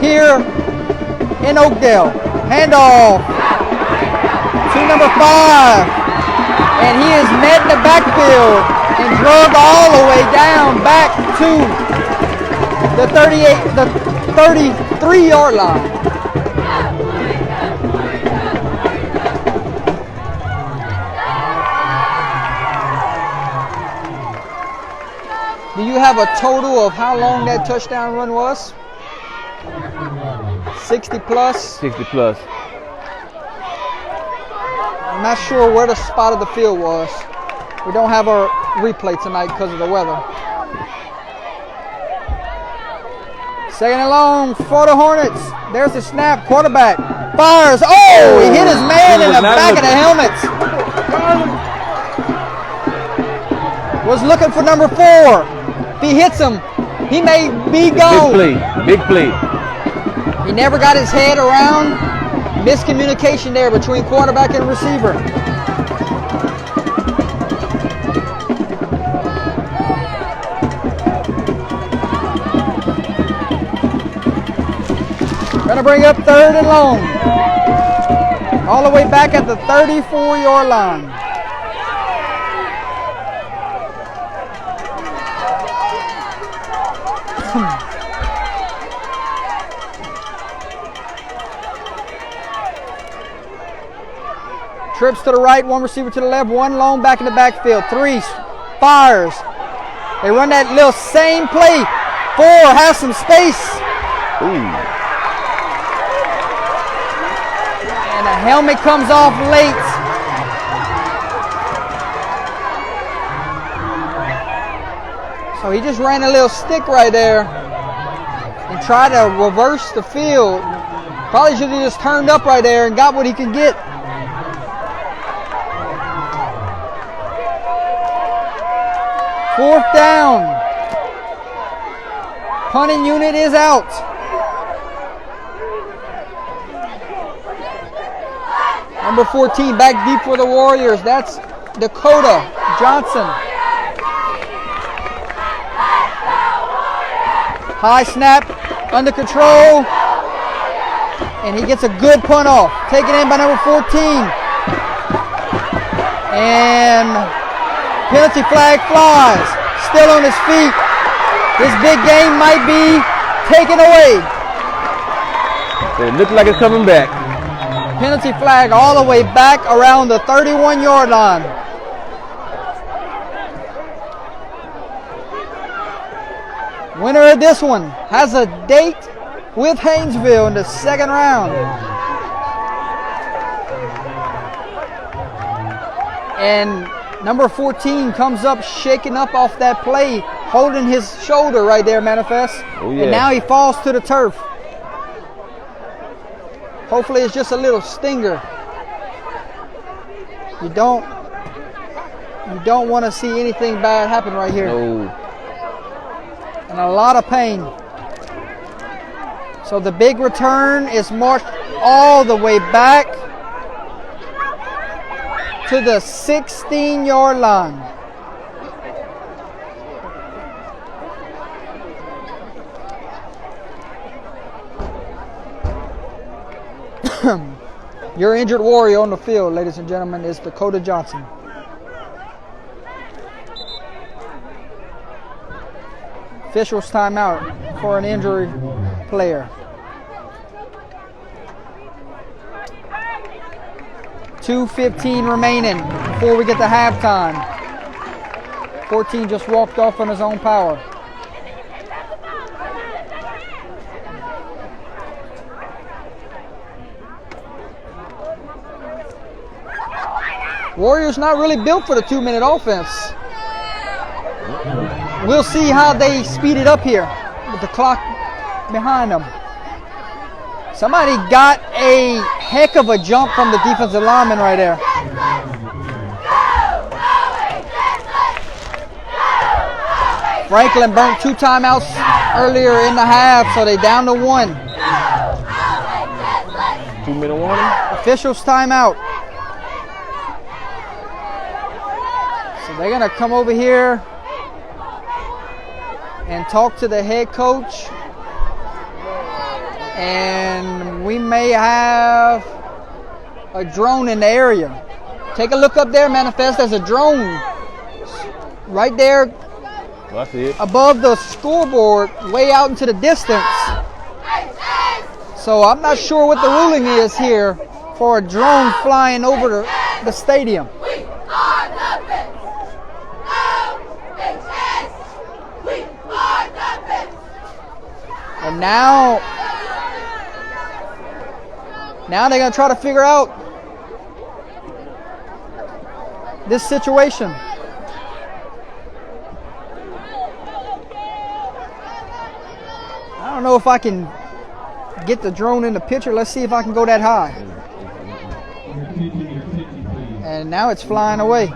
here in Oakdale. Handoff to number 5. And he is met in the backfield and drug all the way down back to the 33-yard line. Do you have a total of how long that touchdown run was? 60 plus? 60 plus. I'm not sure where the spot of the field was. We don't have a replay tonight because of the weather. Second and long for the Hornets. There's the snap. Quarterback fires. Oh, he hit his man in the back of the helmet. Was looking for number 4. If he hits him, he may be gone. Big play. He never got his head around. Miscommunication there between quarterback and receiver. Gonna bring up 3rd and long. All the way back at the 34-yard line. Trips to the right, 1 receiver to the left, 1 long back in the backfield. 3 fires. They run that little same play. 4 has some space. Ooh. And the helmet comes off late. So he just ran a little stick right there and tried to reverse the field. Probably should have just turned up right there and got what he could get. 4th down. Punting unit is out. Number 14 back deep for the Warriors. That's Dakota Johnson. High snap, under control, and he gets a good punt off. Taken in by number 14. And penalty flag flies. Still on his feet. This big game might be taken away. It looks like it's coming back. Penalty flag all the way back around the 31-yard line. Winner of this one has a date with Haynesville in the 2nd round. And number 14 comes up shaking up off that play, holding his shoulder right there, Manifest. Oh, yeah. And now he falls to the turf. Hopefully it's just a little stinger. You don't want to see anything bad happen right here. No. And a lot of pain. So the big return is marched all the way back to the 16-yard line. Your injured Warrior on the field, ladies and gentlemen, is Dakota Johnson. Officials timeout for an injury player. 2:15 remaining before we get to halftime. 14 just walked off on his own power. Warriors not really built for the 2-minute offense. We'll see how they speed it up here with the clock behind them. Somebody got a heck of a jump from the defensive lineman right there. Franklin burnt 2 timeouts earlier in the half, so they down to 1. 2-minute warning. Officials timeout. So they're going to come over here and talk to the head coach. And we may have a drone in the area. Take a look up there, Manifest. There's a drone right there I see it. above the scoreboard, way out into the distance. So I'm not sure what the ruling is here for a drone flying over the stadium. And now they're going to try to figure out this situation. I don't know if I can get the drone in the picture. Let's see if I can go that high. And now it's flying away.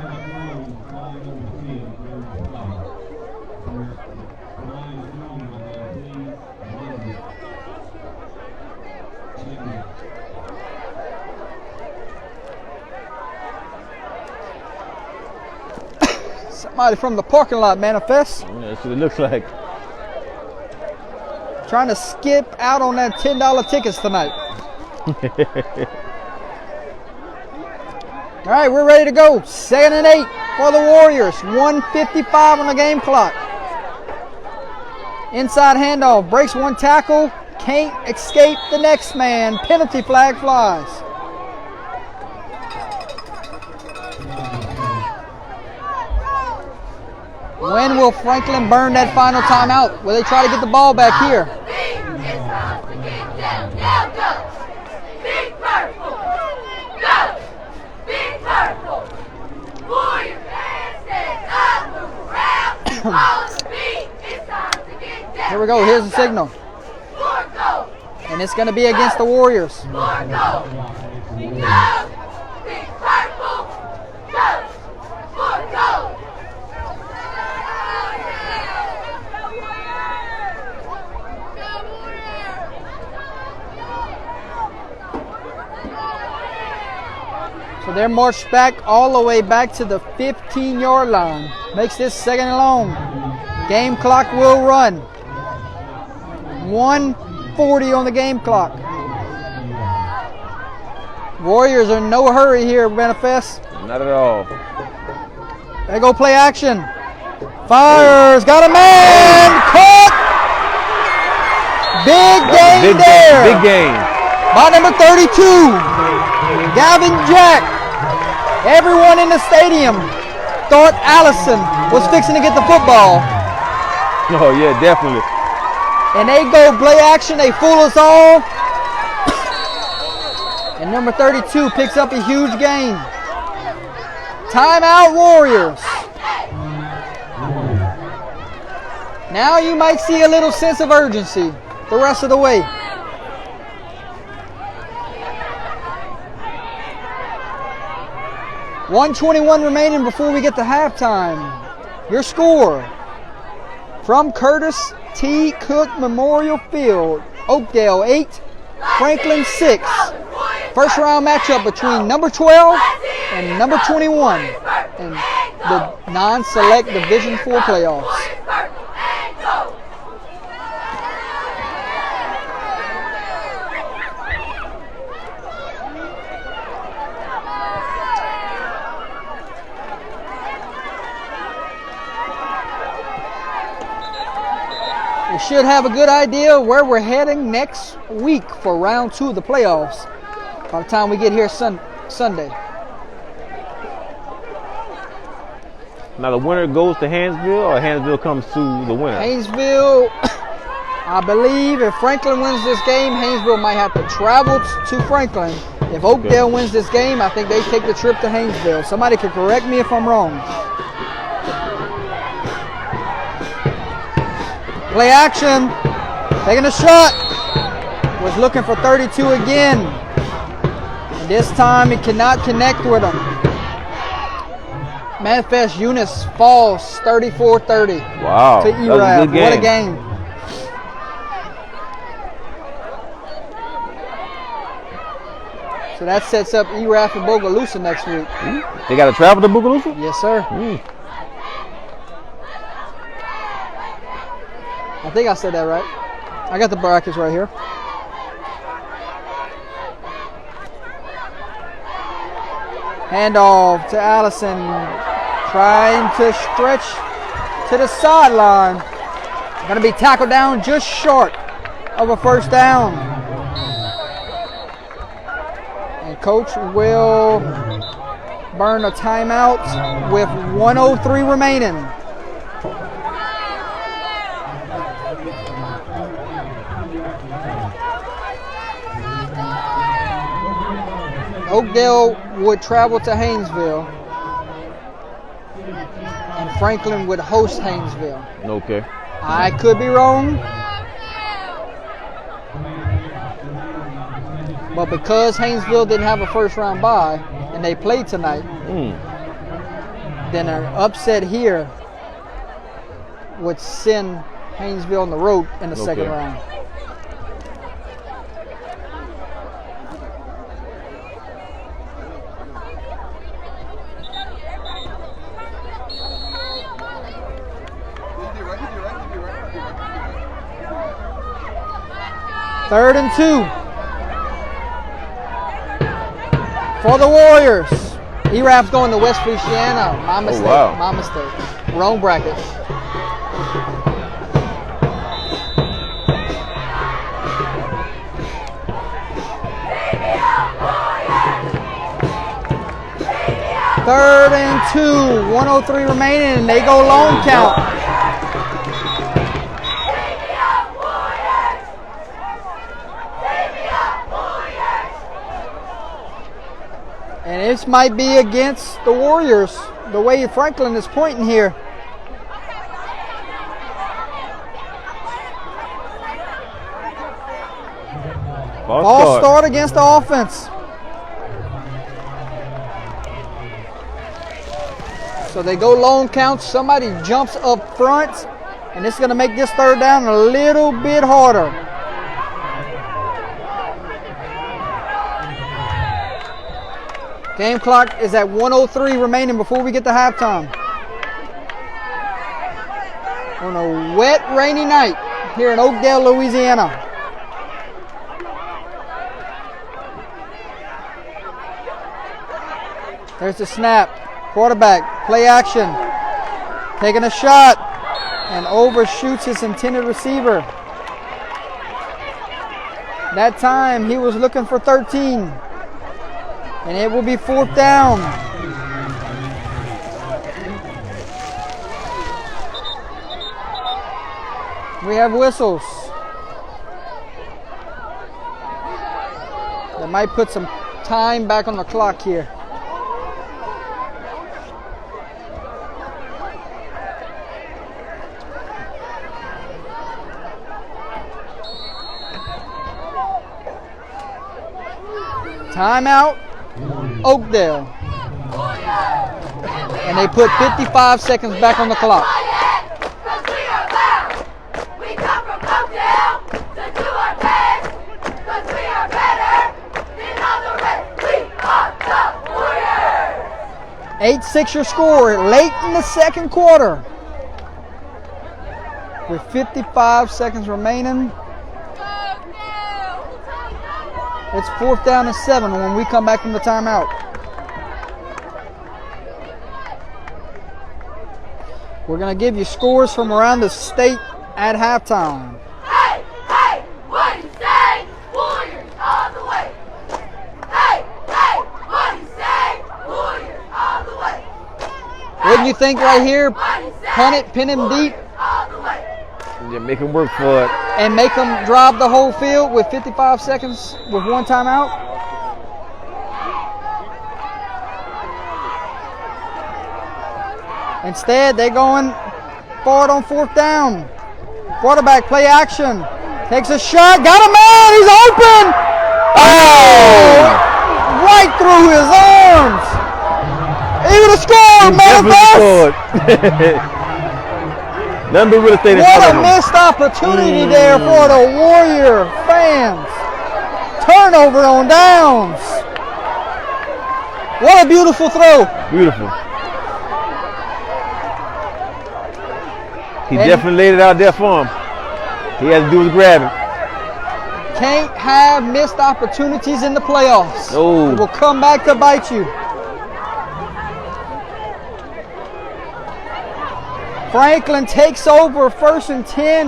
Somebody from the parking lot, Manifest. Yeah, that's what it looks like. Trying to skip out on that $10 tickets tonight. All right, we're ready to go. 2nd and 8 for the Warriors. 1:55 on the game clock. Inside handoff. Breaks 1 tackle. Can't escape the next man. Penalty flag flies. When will Franklin burn that final timeout? Will they try to get the ball back here? Here we go. Here's the signal. And it's going to be against the Warriors. So they're marched back all the way back to the 15-yard line. Makes this 2nd and long. Game clock will run. 1:40 on the game clock. Warriors are in no hurry here, Manifest. Not at all. They go play action. Fires, got a man, caught. Big game there. Big game. By number 32, Gavin Jack. Everyone in the stadium thought Allison was fixing to get the football. Oh yeah, definitely. And they go play action, they fool us all. And number 32 picks up a huge gain. Timeout, Warriors. Now you might see a little sense of urgency the rest of the way. $1:21 remaining before we get to halftime. Your score from Curtis T. Cook Memorial Field, Oakdale 8, Franklin 6. First round matchup between number 12 and number 21 in the non-select Division IV playoffs. We should have a good idea where we're heading next week for round 2 of the playoffs by the time we get here Sunday. Now the winner goes to Haynesville, or Haynesville comes to the winner? Haynesville, I believe if Franklin wins this game, Haynesville might have to travel to Franklin. If Oakdale wins this game, I think they take the trip to Haynesville. Somebody could correct me if I'm wrong. Play action, taking a shot, was looking for 32 again. And this time he cannot connect with him. Manifest Eunice falls 34-30 Wow, to that was a Erab. good game. What a game. So that sets up Erab and Bogalusa next week. They got to travel to Bogalusa? Yes, sir. I think I said that right. I got the brackets right here. Handoff to Allison, trying to stretch to the sideline. Going to be tackled down just short of a first down. And coach will burn a timeout with 1:03 remaining. Oakdale would travel to Haynesville, and Franklin would host Haynesville. Okay. I could be wrong, but because Haynesville didn't have a first round bye and they played tonight, then an upset here would send Haynesville on the road in the second round. Third and 2 for the Warriors. Erab's going to West Feliciana. My mistake. wow. My mistake. Wrong bracket. Third and 2, 1:03 remaining, and they go long count. And this might be against the Warriors, the way Franklin is pointing here. False start against the offense. So they go long count. Somebody jumps up front, and it's going to make this third down a little bit harder. Game clock is at 1:03 remaining before we get to halftime. On a wet, rainy night here in Oakdale, Louisiana. There's the snap. Quarterback, play action. Taking a shot and overshoots his intended receiver. That time he was looking for 13. And it will be 4th down. We have whistles. That might put some time back on the clock here. Timeout, Oakdale. And they put 55 seconds back on the clock. We come from Oakdale to do our best, 'cause we are better than all the rest. We are the Warriors. 8-6 your score late in the second quarter. With 55 seconds remaining. It's 4th down and 7 when we come back from the timeout. We're going to give you scores from around the state at halftime. Hey, hey, what do you say? Warriors all the way. Hey, hey, what do you say? Warriors all the way. Wouldn't you think right here, What do you say? punt it, pin him deep, All the way. Yeah, make him work for it. and make them drive the whole field with 55 seconds with one timeout? Instead, they're going forward on 4th down. Quarterback, play action. Takes a shot, got a man, he's open! Oh! Right through his arms! Even a score, Definitely man! scored. Nothing but real estate in What front a of him. missed opportunity there for the Warrior fans. Turnover on downs. What a beautiful throw. Beautiful. He And- definitely laid it out there for him. He had to do was grab it. Can't have missed opportunities in the playoffs. No. It will come back to bite you. Franklin takes over 1st and 10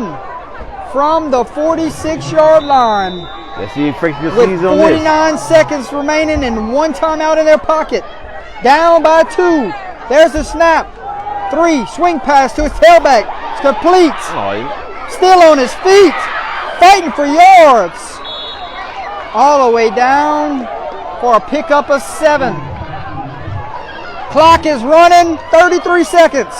from the 46-yard line Let's see if Frank can with seize on this. 49 seconds remaining and one timeout in their pocket. Down by 2. There's the snap. 3, swing pass to his tailback. It's complete. Oh, Still on his feet. Fighting for yards. All the way down for a pickup of 7. Clock is running, 33 seconds.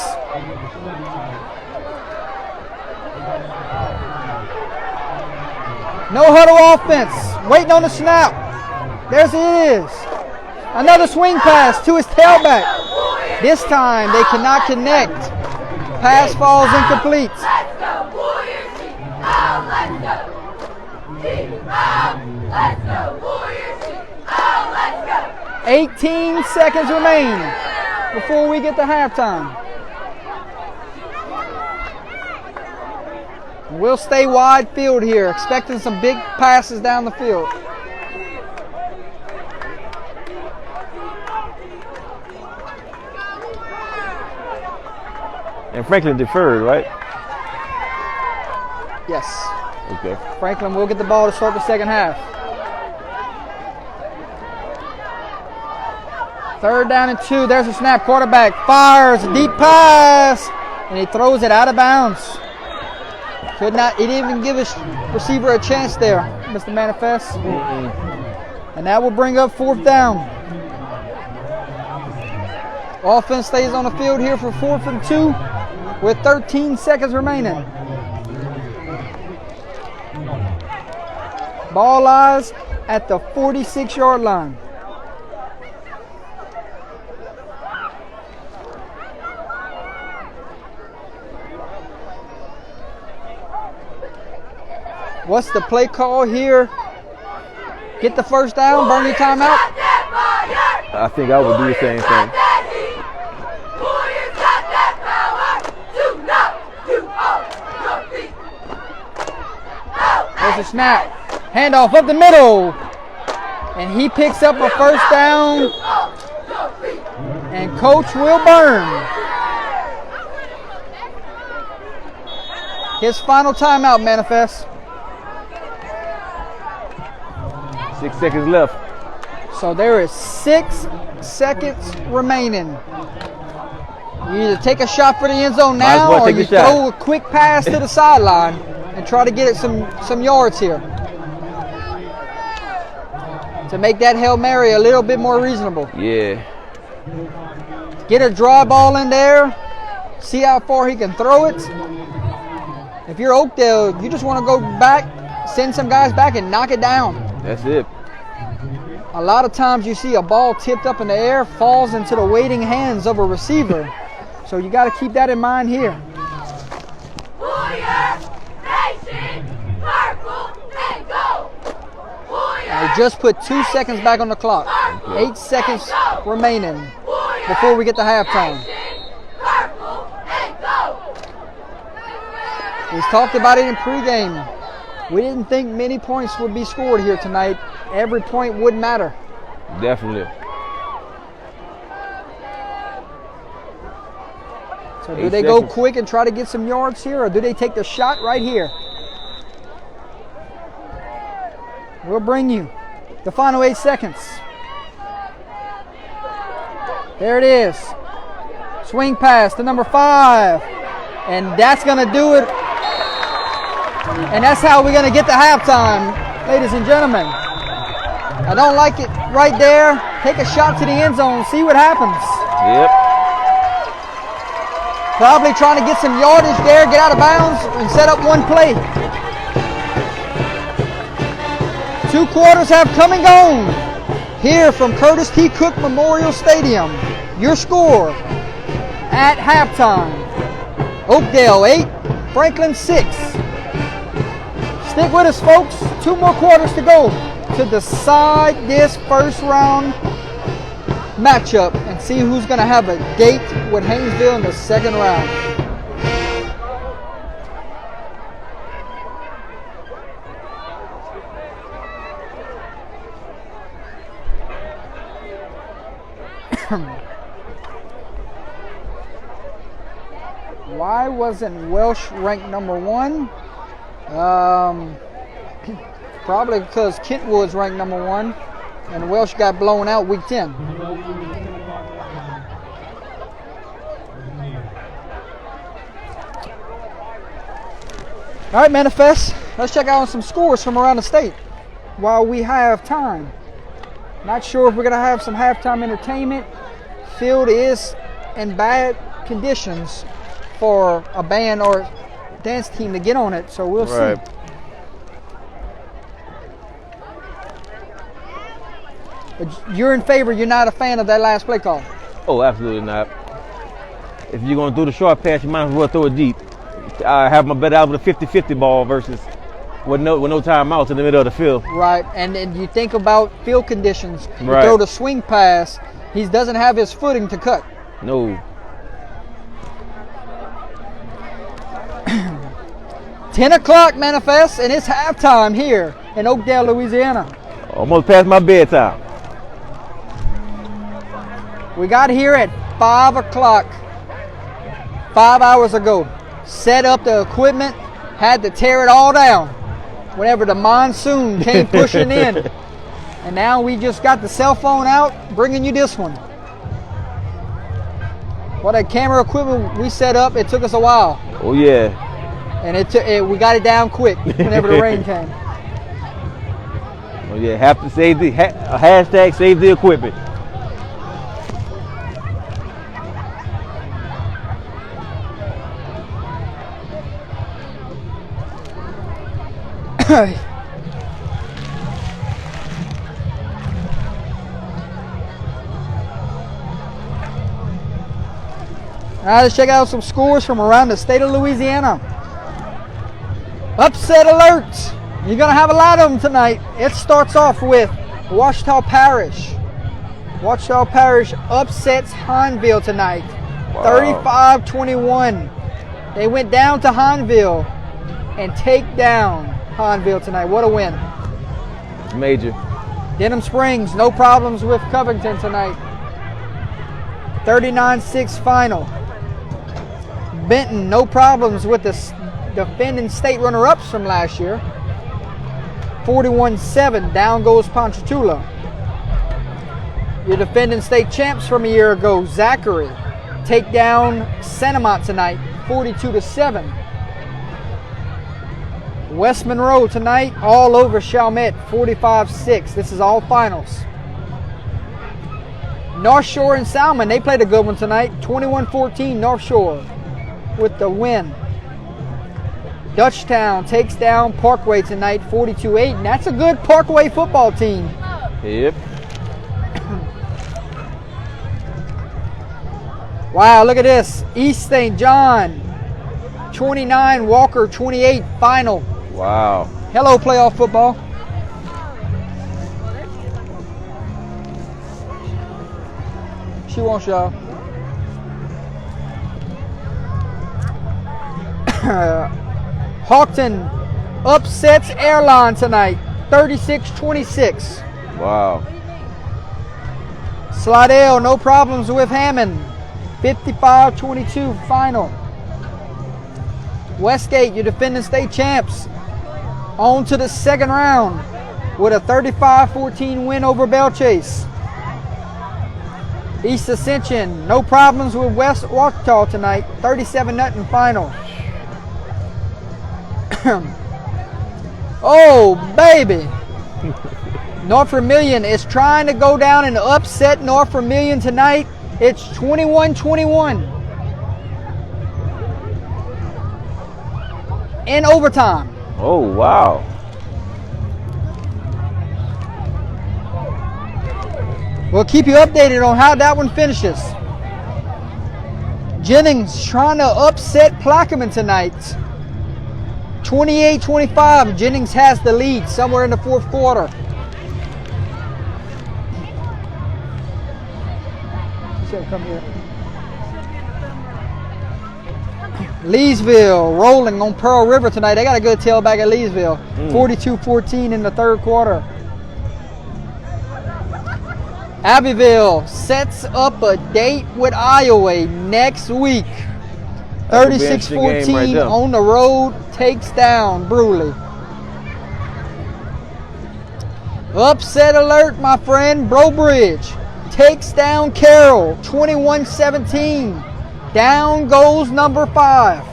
No huddle offense. Waiting on the snap. There's it is. Another swing pass to his tailback. This time they cannot connect. Pass falls incomplete. Let's go, Warriors. Oh, let's go. Let's go, Warriors. Oh, let's go. 18 seconds remain before we get to halftime. We'll stay wide field here, expecting some big passes down the field. And Franklin deferred, right? Yes. Okay. Franklin will get the ball to start the second half. 3rd down and 2. There's a snap. Quarterback fires a deep pass, and he throws it out of bounds. Could not. He didn't even give his receiver a chance there, Mr. Manifest. And that will bring up 4th down. Offense stays on the field here for 4th and 2 with 13 seconds remaining. Ball lies at the 46-yard line. What's the play call here? Get the first down, burn your timeout. Got that fire. I think I would do the same thing. Warriors got that power to knock you off your feet. There's a snap. Handoff up the middle. And he picks up a first down. And Coach will burn. His final timeout, Manifest. 6 seconds left. So there is 6 seconds remaining. You either take a shot for the end zone Might as now, well or take a you shot. throw a quick pass to the sideline and try to get it some yards here to make that Hail Mary a little bit more reasonable. Yeah. Get a dry ball in there, see how far he can throw it. If you're Oakdale, you just want to go back, send some guys back and knock it down. That's it. A lot of times you see a ball tipped up in the air, falls into the waiting hands of a receiver. So you got to keep that in mind here. Warrior Nation, purple and gold. They just put 2 seconds back on the clock. 8 seconds remaining before we get to halftime. Purple and gold. We talked about it in pregame. We didn't think many points would be scored here tonight. Every point would matter. Definitely. So do 8 they go seconds. quick and try to get some yards here, or do they take the shot right here? We'll bring you the final 8 seconds. There it is. Swing pass to number 5. And that's going to do it. And that's how we're going to get to halftime, ladies and gentlemen. I don't like it right there. Take a shot to the end zone, see what happens. Yep. Probably trying to get some yardage there, get out of bounds, and set up one play. 2 quarters have come and gone here from Curtis T. Cook Memorial Stadium. Your score at halftime: Oakdale 8, Franklin 6. Stick with us, folks. 2 more quarters to go to decide this first round matchup and see who's going to have a date with Haynesville in the second round. Why wasn't Welsh ranked number 1? Probably because Kentwood's ranked number 1 and Welsh got blown out week 10. All right, Manifest. Let's check out some scores from around the state while we have time. Not sure if we're going to have some halftime entertainment. Field is in bad conditions for a band or dance team to get on it, so we'll see. But you're in favor, you're not a fan of that last play call? Oh, absolutely not. If you're going to do the short pass, you might as well throw it deep. I have my bet out with a 50-50 ball versus with no timeouts in the middle of the field. Right, and you think about field conditions. You Right. throw the swing pass, he doesn't have his footing to cut. No. 10 o'clock, Manifest, and it's halftime here in Oakdale, Louisiana. Almost past my bedtime. We got here at 5 o'clock, 5 hours ago. Set up the equipment, had to tear it all down whenever the monsoon came pushing in. And now we just got the cell phone out, bringing you this one. What that camera equipment we set up, it took us a while. Oh, yeah. And we got it down quick whenever the rain came. Oh, yeah. Have to save the hashtag save the equipment. All right, let's check out some scores from around the state of Louisiana. Upset alert. You're going to have a lot of them tonight. It starts off with Ouachita Parish Ouachita Parish upsets Hineville tonight, Wow. 35-21. They went down to Hineville and take down Hineville tonight. What a win. Major. Denham Springs, no problems with Covington tonight. 39-6 final. Benton, no problems with the defending state runner-ups from last year. 41-7, down goes Ponchatoula. Your defending state champs from a year ago, Zachary, take down Sentimont tonight, 42-7. West Monroe tonight, all over Chalmette, 45-6. This is all finals. North Shore and Salmon, they played a good one tonight, 21-14, North Shore with the win. Dutchtown takes down Parkway tonight, 42-8, and that's a good Parkway football team. Yep. Wow, look at this. East St. John, 29, Walker, 28, final. Wow. Hello, playoff football. She won't show. Hawkton upsets Airline tonight, 36-26. Wow. Slidell, no problems with Hammond, 55-22 final. Westgate, your defending state champs, on to the second round with a 35-14 win over Bellchase. East Ascension, no problems with West Ouachita tonight, 37-0 final. Oh, baby. North Vermilion is trying to go down and upset North Vermilion tonight. It's 21-21. In overtime. Oh, wow. We'll keep you updated on how that one finishes. Jennings trying to upset Plaquemine tonight. 28-25. Jennings has the lead somewhere in the fourth quarter. Come here. Leesville rolling on Pearl River tonight. They got a good tailback at Leesville. 42-14 in the third quarter. Abbeville sets up a date with Iowa next week. 36-14 on the road, takes down Bruley. Upset alert, my friend. Brobridge takes down Carroll, 21-17. Down goes number 5.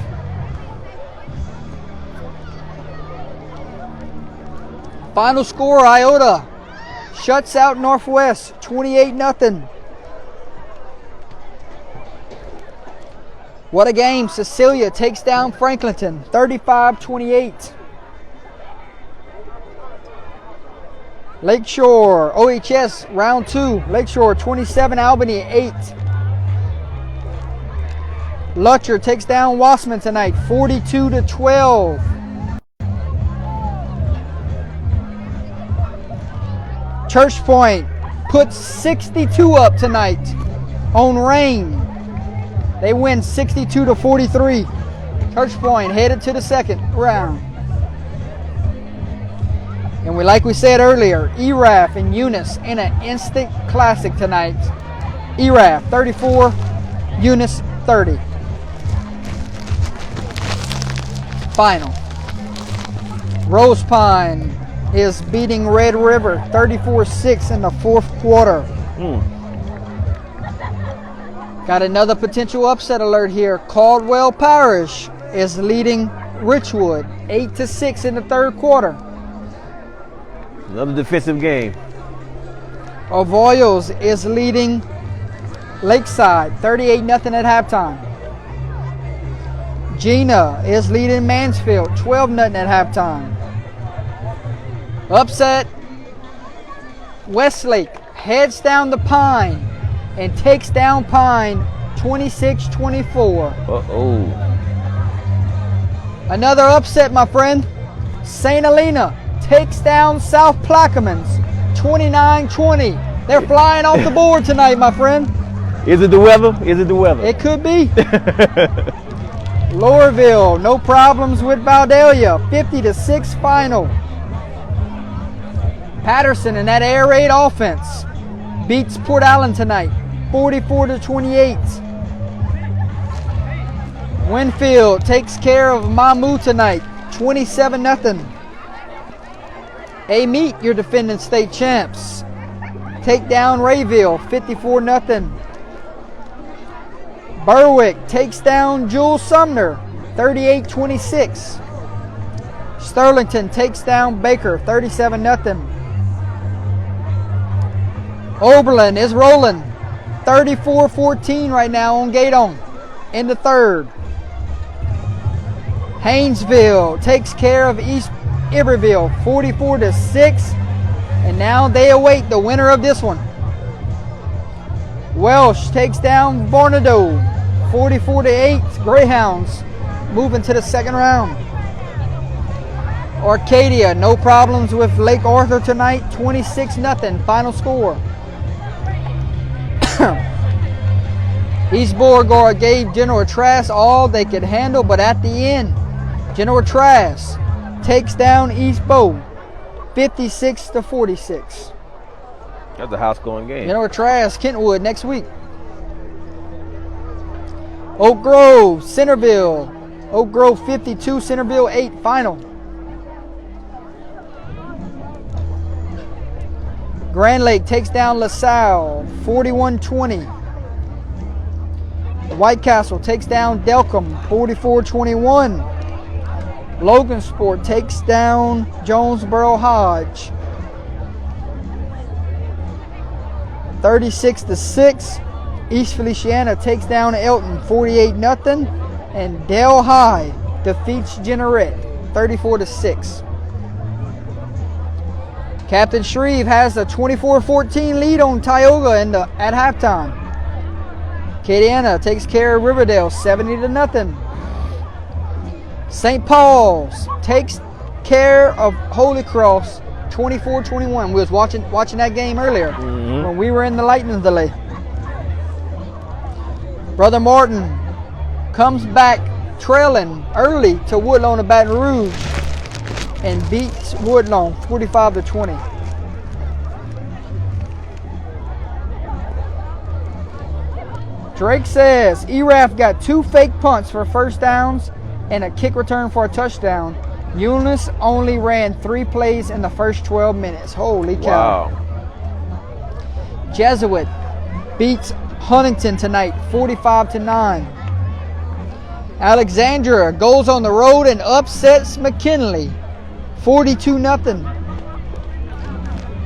Final score, Iota shuts out Northwest, 28-0. What a game. Cecilia takes down Franklinton, 35-28. Lakeshore, OHS, round 2. Lakeshore, 27, Albany, 8. Lutcher takes down Wassman tonight, 42-12. Church Point puts 62 up tonight on Rain. They win 62-43. Church Point headed to the second round. And like we said earlier, ERAF and Eunice in an instant classic tonight. ERAF 34, Eunice 30. Final. Rose Pine is beating Red River 34-6 in the fourth quarter. Got another potential upset alert here. Caldwell Parish is leading Richwood 8-6 in the third quarter. Another defensive game. Avoyles is leading Lakeside 38-0 at halftime. Gina is leading Mansfield 12-0 at halftime. Upset, Westlake heads down the Pine and takes down Pine 26-24. Uh-oh. Another upset, my friend. St. Helena takes down South Plaquemines 29-20. They're flying off the board tonight, my friend. Is it the weather? Is it the weather? It could be. Lowerville, no problems with Valdelia. 50-6 final. Patterson and that air raid offense beats Port Allen tonight, 44-28. Winfield takes care of Mamu tonight, 27-0. Meet your defending state champs. Take down Rayville, 54-0. Berwick takes down Jules Sumner, 38-26. Sterlington takes down Baker, 37-0. Oberlin is rolling, 34-14 right now on Gaydon in the third. Haynesville takes care of East Iberville, 44-6, and now they await the winner of this one. Welsh takes down Vornado, 44-8. Greyhounds moving to the second round. Arcadia, no problems with Lake Arthur tonight, 26-0 final score. East Beauregard gave General Trask all they could handle, but at the end, General Trask takes down East Bow, 56-46. That's a house-going game. General Trask, Kentwood next week. Oak Grove, Centerville. Oak Grove 52, Centerville 8 final. Grand Lake takes down LaSalle, 41-20. White Castle takes down Delcom, 44-21. Logansport takes down Jonesboro Hodge, 36-6. East Feliciana takes down Elton, 48-0. And Del High defeats Jeanerette, 34-6. Captain Shreve has a 24-14 lead on Tioga at halftime. Acadiana takes care of Riverdale, 70-0. St. Paul's takes care of Holy Cross, 24-21. We was watching that game earlier when we were in the lightning delay. Brother Martin comes back trailing early to Woodlawn of Baton Rouge and beats Woodlawn 45-20. Drake says ERAF got 2 fake punts for first downs and a kick return for a touchdown. Eunice only ran 3 plays in the first 12 minutes. Holy cow. Wow. Jesuit beats Huntington tonight, 45-9. Alexandria goes on the road and upsets McKinley, 42-0.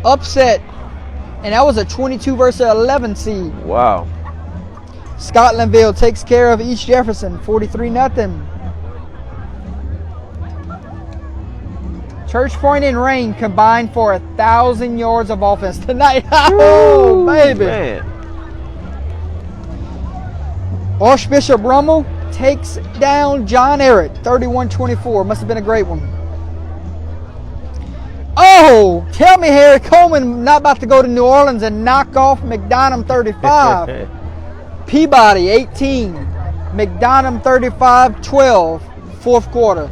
Upset, and that was a 22 versus 11 seed. Wow. Scotlandville takes care of East Jefferson, 43-0. Church Point and Rain combined for 1,000 yards of offense tonight. Oh, baby. Man. Archbishop Rummel takes down John Ehret, 31-24. Must have been a great one. Oh, tell me Harry Coleman not about to go to New Orleans and knock off McDonough 35. Peabody 18. McDonough 35-12. Fourth quarter.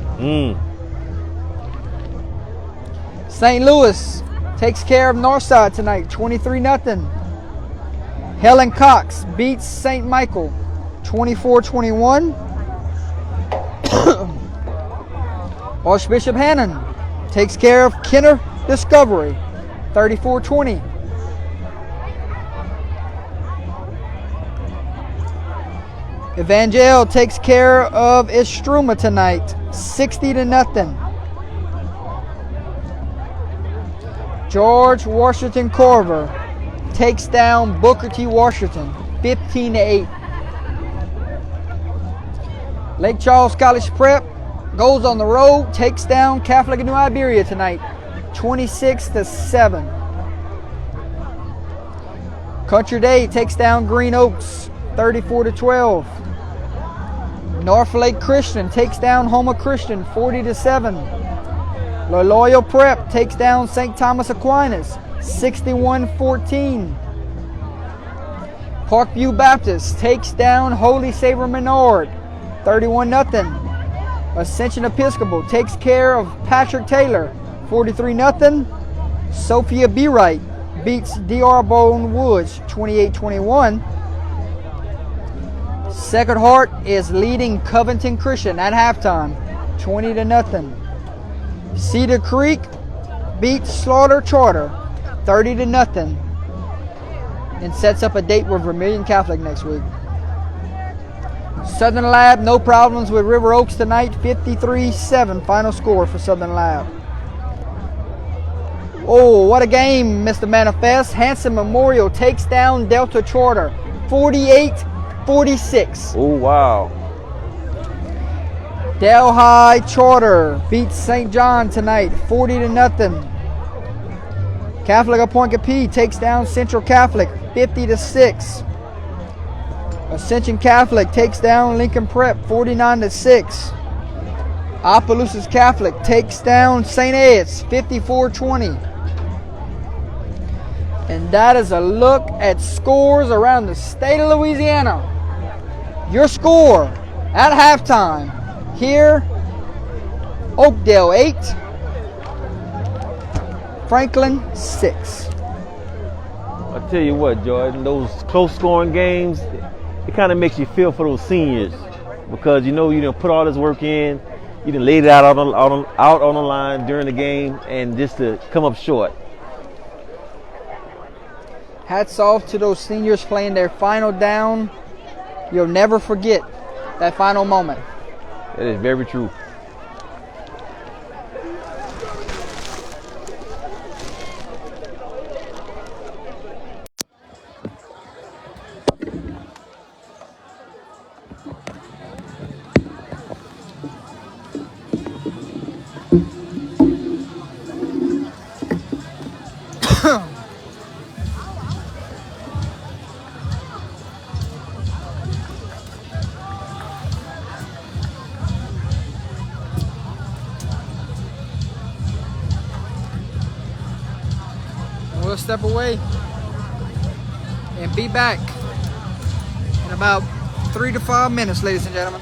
St. Louis takes care of Northside tonight, 23-0. Helen Cox beats St. Michael, 24-21. Archbishop Hannon takes care of Kenner Discovery, 34-20. Evangel takes care of Estruma tonight, 60-0. George Washington Corver takes down Booker T. Washington, 15-8. Lake Charles College Prep goes on the road, takes down Catholic of New Iberia tonight, 26-7. Country Day takes down Green Oaks, 34-12. North Lake Christian takes down Houma Christian, 40-7. Loyola Prep takes down St. Thomas Aquinas, 61-14. Parkview Baptist takes down Holy Savior Menard, 31-0. Ascension Episcopal takes care of Patrick Taylor, 43-0. Sophia B. Wright beats D.R. Bone Woods, 28-21. Sacred Heart is leading Covington Christian at halftime, 20-0. Cedar Creek beats Slaughter Charter, 30-0. And sets up a date with Vermilion Catholic next week. Southern Lab, no problems with River Oaks tonight, 53-7 final score for Southern Lab. Oh, what a game, Mr. Manifest. Hanson Memorial takes down Delta Charter, 48-46. Oh, wow. Delhi Charter beats St. John tonight, 40-0. Catholic Appointed takes down Central Catholic, 50-6. Ascension Catholic takes down Lincoln Prep, 49-6. Opelousas Catholic takes down St. Ed's, 54-20. And that is a look at scores around the state of Louisiana. Your score at halftime here: Oakdale 8, Franklin 6. I tell you what, Jordan, those close scoring games, it kind of makes you feel for those seniors, because you done put all this work in, you done laid it out on the line during the game, and just to come up short. Hats off to those seniors playing their final down. You'll never forget that final moment. That is very true. We'll step away and be back in about 3 to 5 minutes, ladies and gentlemen.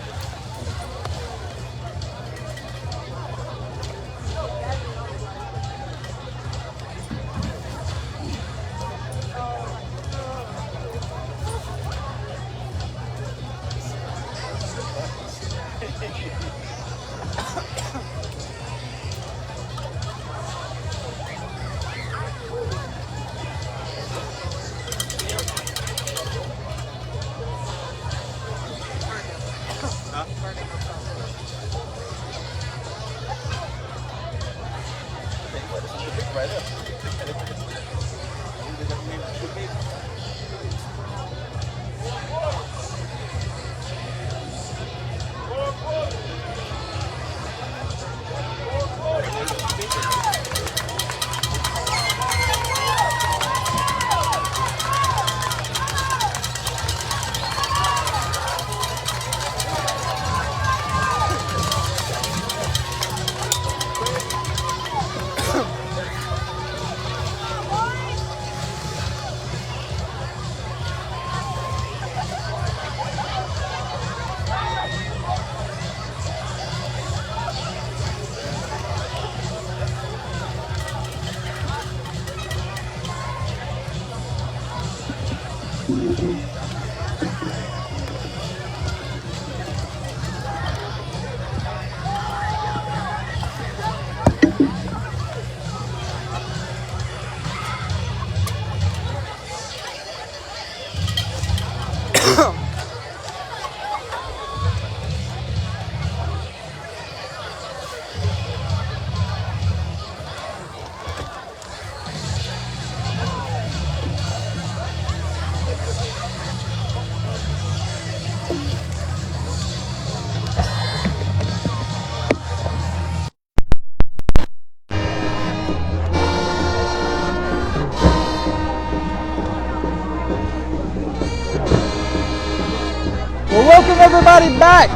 Well, welcome everybody back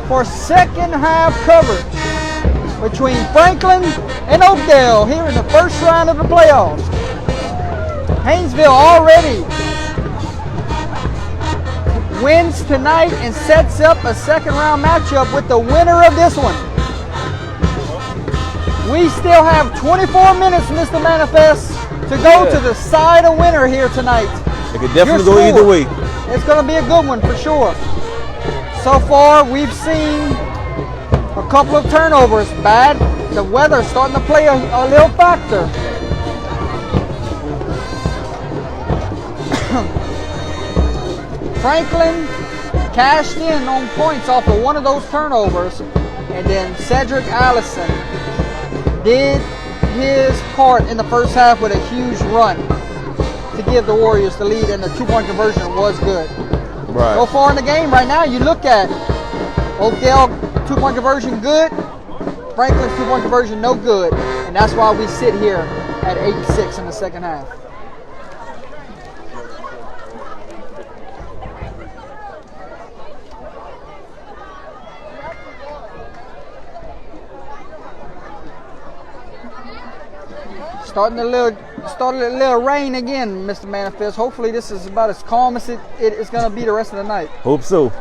for second half coverage between Franklin and Oakdale here in the first round of the playoffs. Haynesville already wins tonight and sets up a second round matchup with the winner of this one. We still have 24 minutes, Mr. Manifest, to go to decide a winner here tonight. It could definitely go either way. It's going to be a good one for sure. So far, we've seen a couple of turnovers. Bad. The weather's starting to play a little factor. Franklin cashed in on points off of one of those turnovers, and then Cedric Allison did his part in the first half with a huge run to give the Warriors the lead, and the two-point conversion was good. Right. So far in the game right now, you look at Oakdale two-point conversion good, Franklin's two-point conversion no good, and that's why we sit here at 8-6 in the second half. Starting a little rain again, Mr. Manifest. Hopefully this is about as calm as it's going to be the rest of the night. Hope so.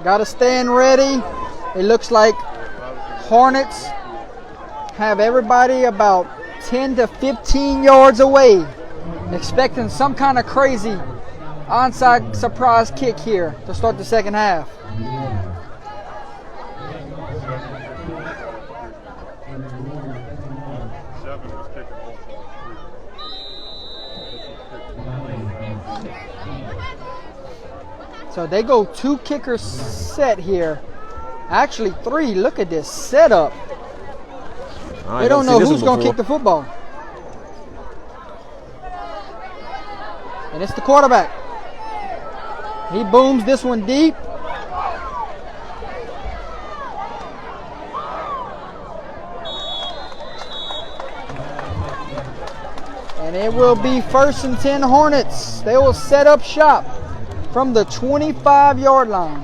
Got to stand ready. It looks like Hornets have everybody about 10 to 15 yards away, expecting some kind of crazy onside surprise kick here to start the second half. So they go two kickers set here. Actually three. Look at this setup. They don't know who's going to kick the football. And it's the quarterback. He booms this one deep. And it will be 1st and 10 Hornets. They will set up shop from the 25-yard line.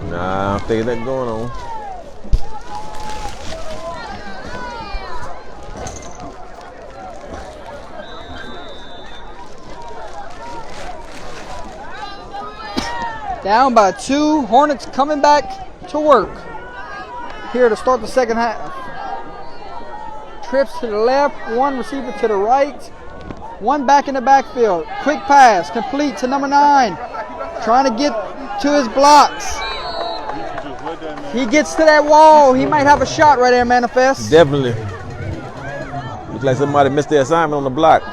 Nah, I don't think that's going on. Down by 2. Hornets coming back to work here to start the second half. Trips to the left, one receiver to the right, one back in the backfield. Quick pass, complete to number 9. Trying to get to his blocks. He gets to that wall. He might have a shot right there, Manifest. Definitely. Looks like somebody missed their assignment on the block.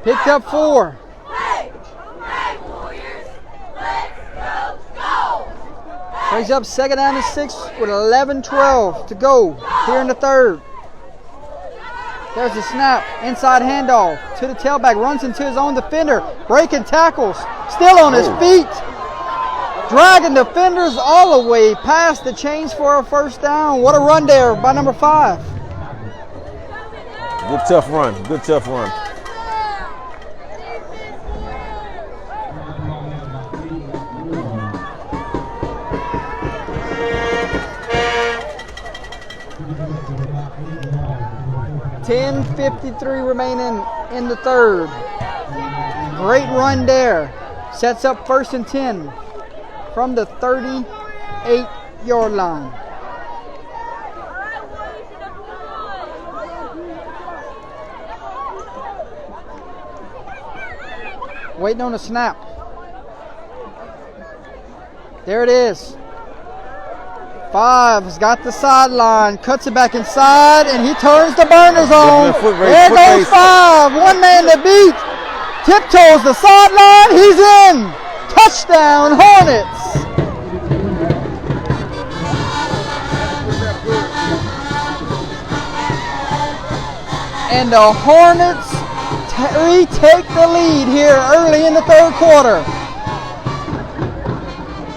Picked up 4. Brings up second down and 6 with 11-12 to go here in the third. There's the snap, inside handoff to the tailback, runs into his own defender, breaking tackles, still on his feet, dragging defenders all the way past the chains for a first down. What a run there by number 5. Good tough run, good tough run. .53 remaining in the third. Great run there. Sets up 1st and 10 from the 38-yard line. Waiting on the snap. There it is. 5 has got the sideline, cuts it back inside, and he turns the burners on. There goes 5. One man to beat. Tiptoes the sideline. He's in. Touchdown, Hornets. And the Hornets retake the lead here early in the third quarter.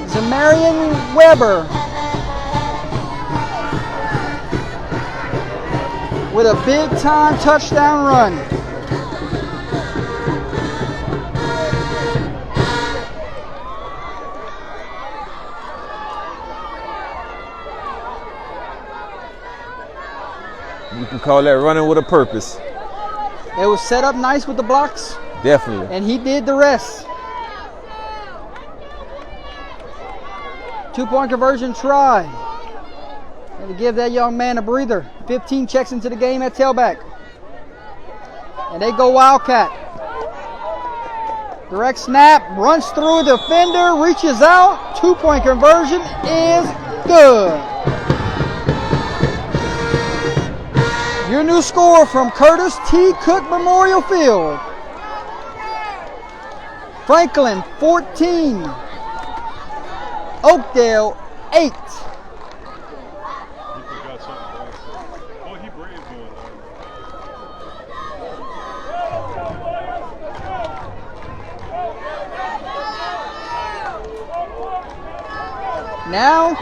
Zamarian Weber with a big-time touchdown run. You can call that running with a purpose. It was set up nice with the blocks, Definitely. and he did the rest. 2-point conversion try. And to give that young man a breather. 15 checks into the game at tailback. And they go Wildcat. Direct snap, runs through the defender, reaches out. 2-point conversion is good. Your new score from Curtis T. Cook Memorial Field. Franklin 14. Oakdale 8. Now,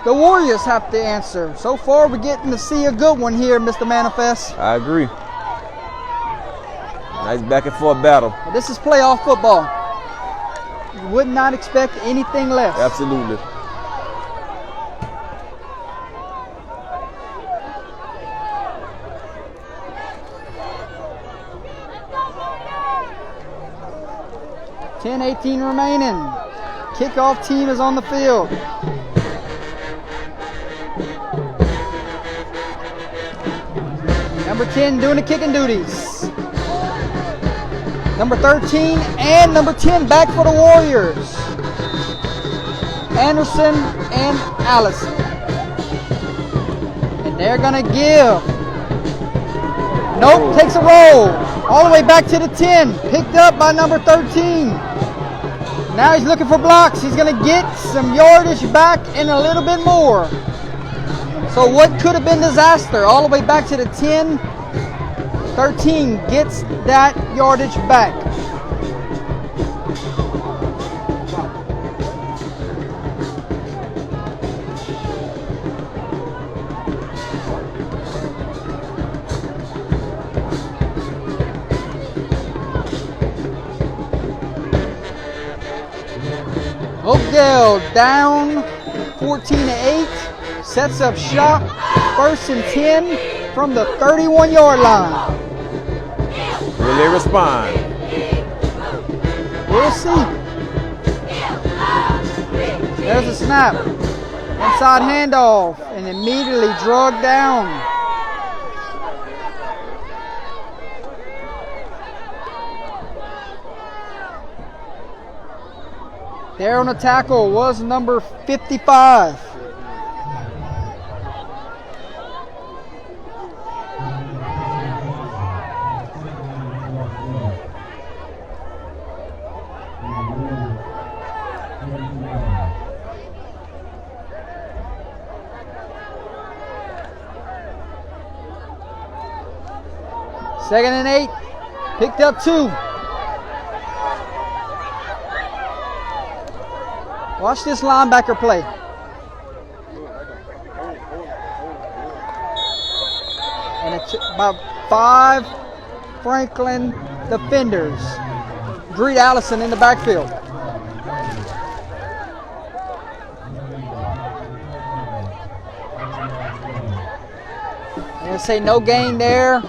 the Warriors have to answer. So far, we're getting to see a good one here, Mr. Manifest. I agree. Nice back and forth battle. This is playoff football. You would not expect anything less. Absolutely. $10:18 remaining. Kickoff team is on the field. Number 10 doing the kicking duties. Number 13 and number 10 back for the Warriors. Anderson and Allison. And they're gonna give. Nope, takes a roll. All the way back to the 10. Picked up by number 13. Now he's looking for blocks. He's gonna get some yardage back and a little bit more. So what could have been disaster, all the way back to the 10. 13 gets that yardage back. Oakdale down 14-8, sets up shop, 1st and 10 from the 31-yard line. Will they respond? We'll see. There's a snap. Inside handoff and immediately drugged down. There on the tackle was number 55. Second and 8, picked up 2. Watch this linebacker play. And it's about 5 Franklin defenders. Greet Allison in the backfield. And say no gain there.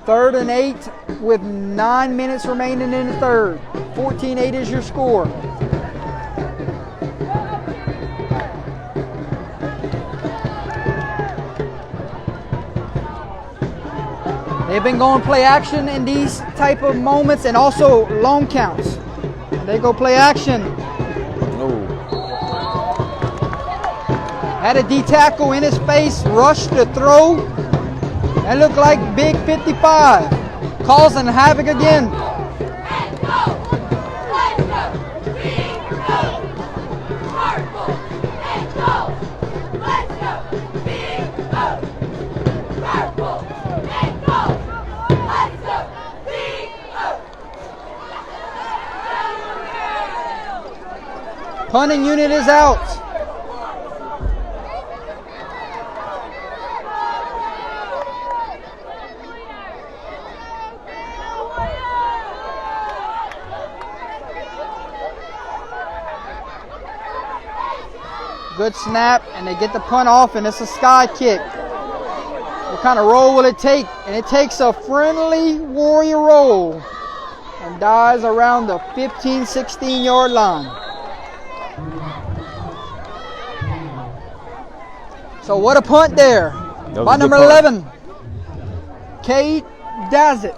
3rd and 8 with 9 minutes remaining in the third. 14-8 is your score. They've been going play action in these type of moments and also long counts. They go play action. No. Had a D tackle in his face, rushed to throw. That looked like big 55. Causing havoc again. Punting unit is out. Good snap, and they get the punt off, and it's a sky kick. What kind of roll will it take? And it takes a friendly Warrior roll and dies around the 15, 16 yard line. So what a punt there by number 11, Kate Dazzett.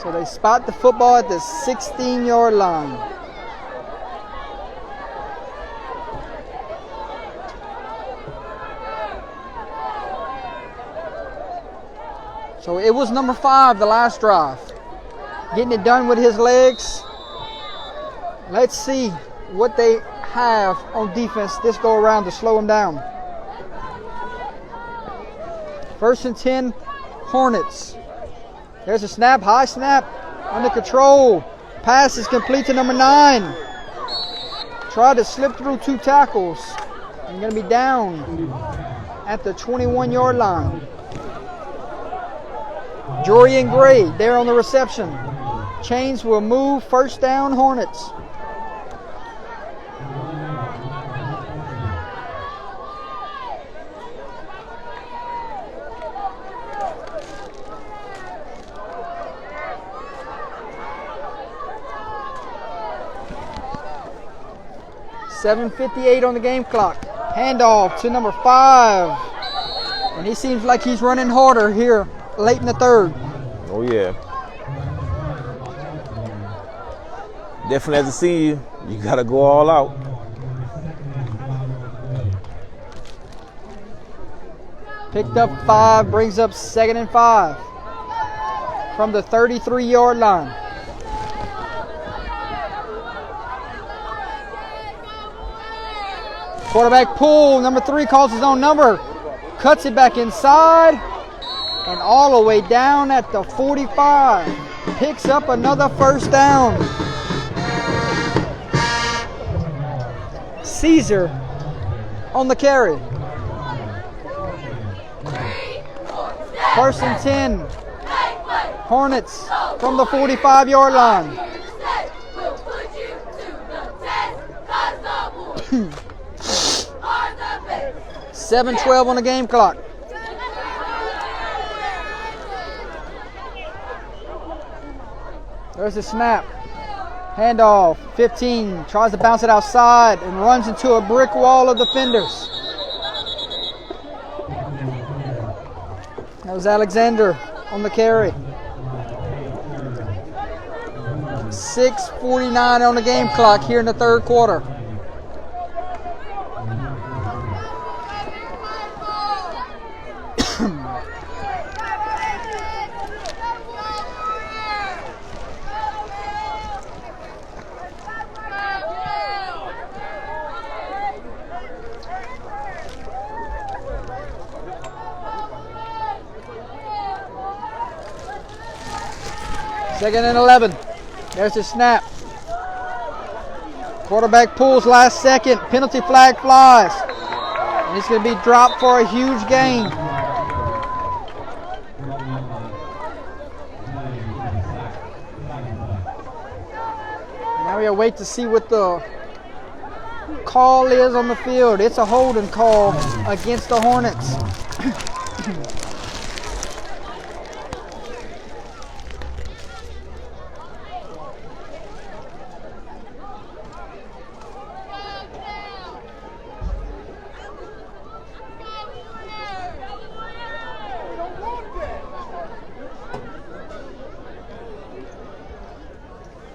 So they spot the football at the 16-yard line. So it was number 5, the last drive. Getting it done with his legs. Let's see what they have on defense this go around to slow them down. 1st and 10, Hornets. There's a snap, high snap, under control. Pass is complete to number 9. Tried to slip through 2 tackles. And going to be down at the 21-yard line. Jory and Gray there on the reception. Chains will move, 1st down, Hornets. .7:58 on the game clock. Handoff to number 5. And he seems like he's running harder here late in the 3rd. Oh, yeah. Definitely as a senior, you got to go all out. Picked up 5, brings up 2nd and 5 from the 33-yard line. Quarterback pull, number 3 calls his own number, cuts it back inside, and all the way down at the 45. Picks up another 1st down. Caesar on the carry. 1st and 10. Hornets from the 45-yard line. 7:12 on the game clock. There's the snap. Handoff. 15 tries to bounce it outside and runs into a brick wall of defenders. That was Alexander on the carry. 6:49 on the game clock here in the 3rd quarter. Second and 11. There's the snap. Quarterback pulls last second. Penalty flag flies. And it's going to be dropped for a huge gain. Now we wait to see what the call is on the field. It's a holding call against the Hornets.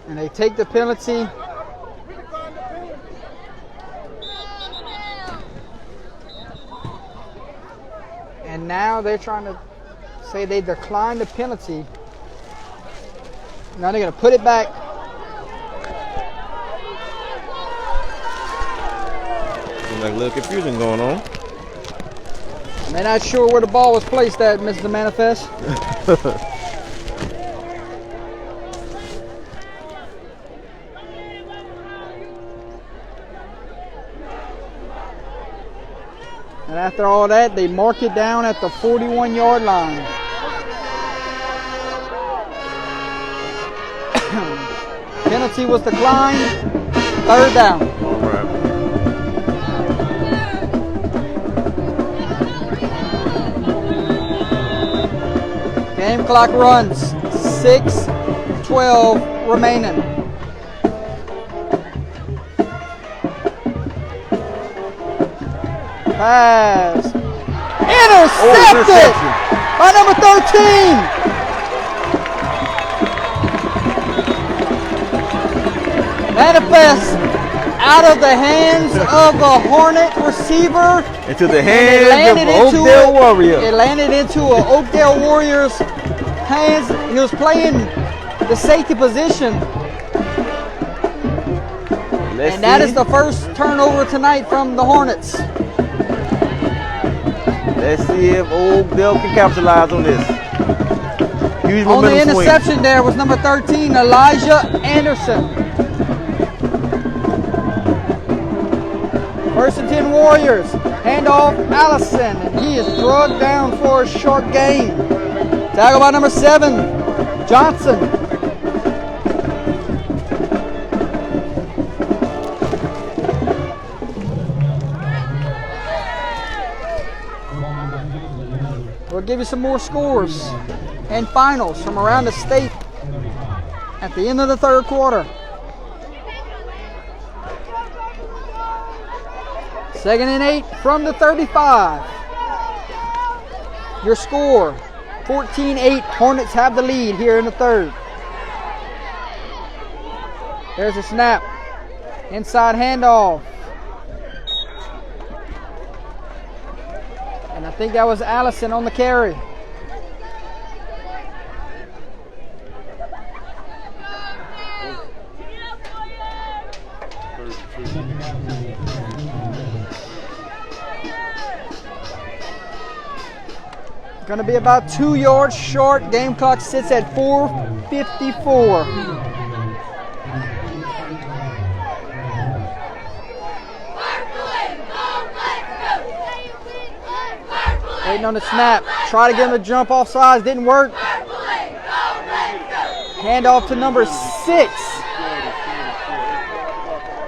And they take the penalty. And now they're trying to say they declined the penalty. Now they're going to put it back. Seems like a little confusion going on. They're not sure where the ball was placed at, Mr. Manifest. And after all that, they mark it down at the 41-yard line. Penalty was declined. 3rd down. All right. Game clock runs. 6:12 remaining. Pass. Intercepted by number 13. Manifest out of the hands of a Hornet receiver. Into the And hands of an Oakdale Warrior. It landed into an Oakdale Warriors hands. He was playing the safety position. Let's And that see. is the first turnover tonight from the Hornets. Let's see if Oakdale can capitalize on this. Huge On the momentum swing. interception there was number 13, Elijah Anderson. 1st and 10 Warriors. Handoff Allison, and he is drugged down for a short gain. Tackle by number 7, Johnson. We'll give you some more scores and finals from around the state at the end of the 3rd quarter. 2nd and 8 from the 35. Your score, 14-8. Hornets have the lead here in the 3rd. There's a snap. Inside handoff. And I think that was Allison on the carry. Going to be about 2 yards short. Game clock sits at 4:54. Waiting on the snap. Try to get him to jump off sides. Didn't work. Hand off to number 6.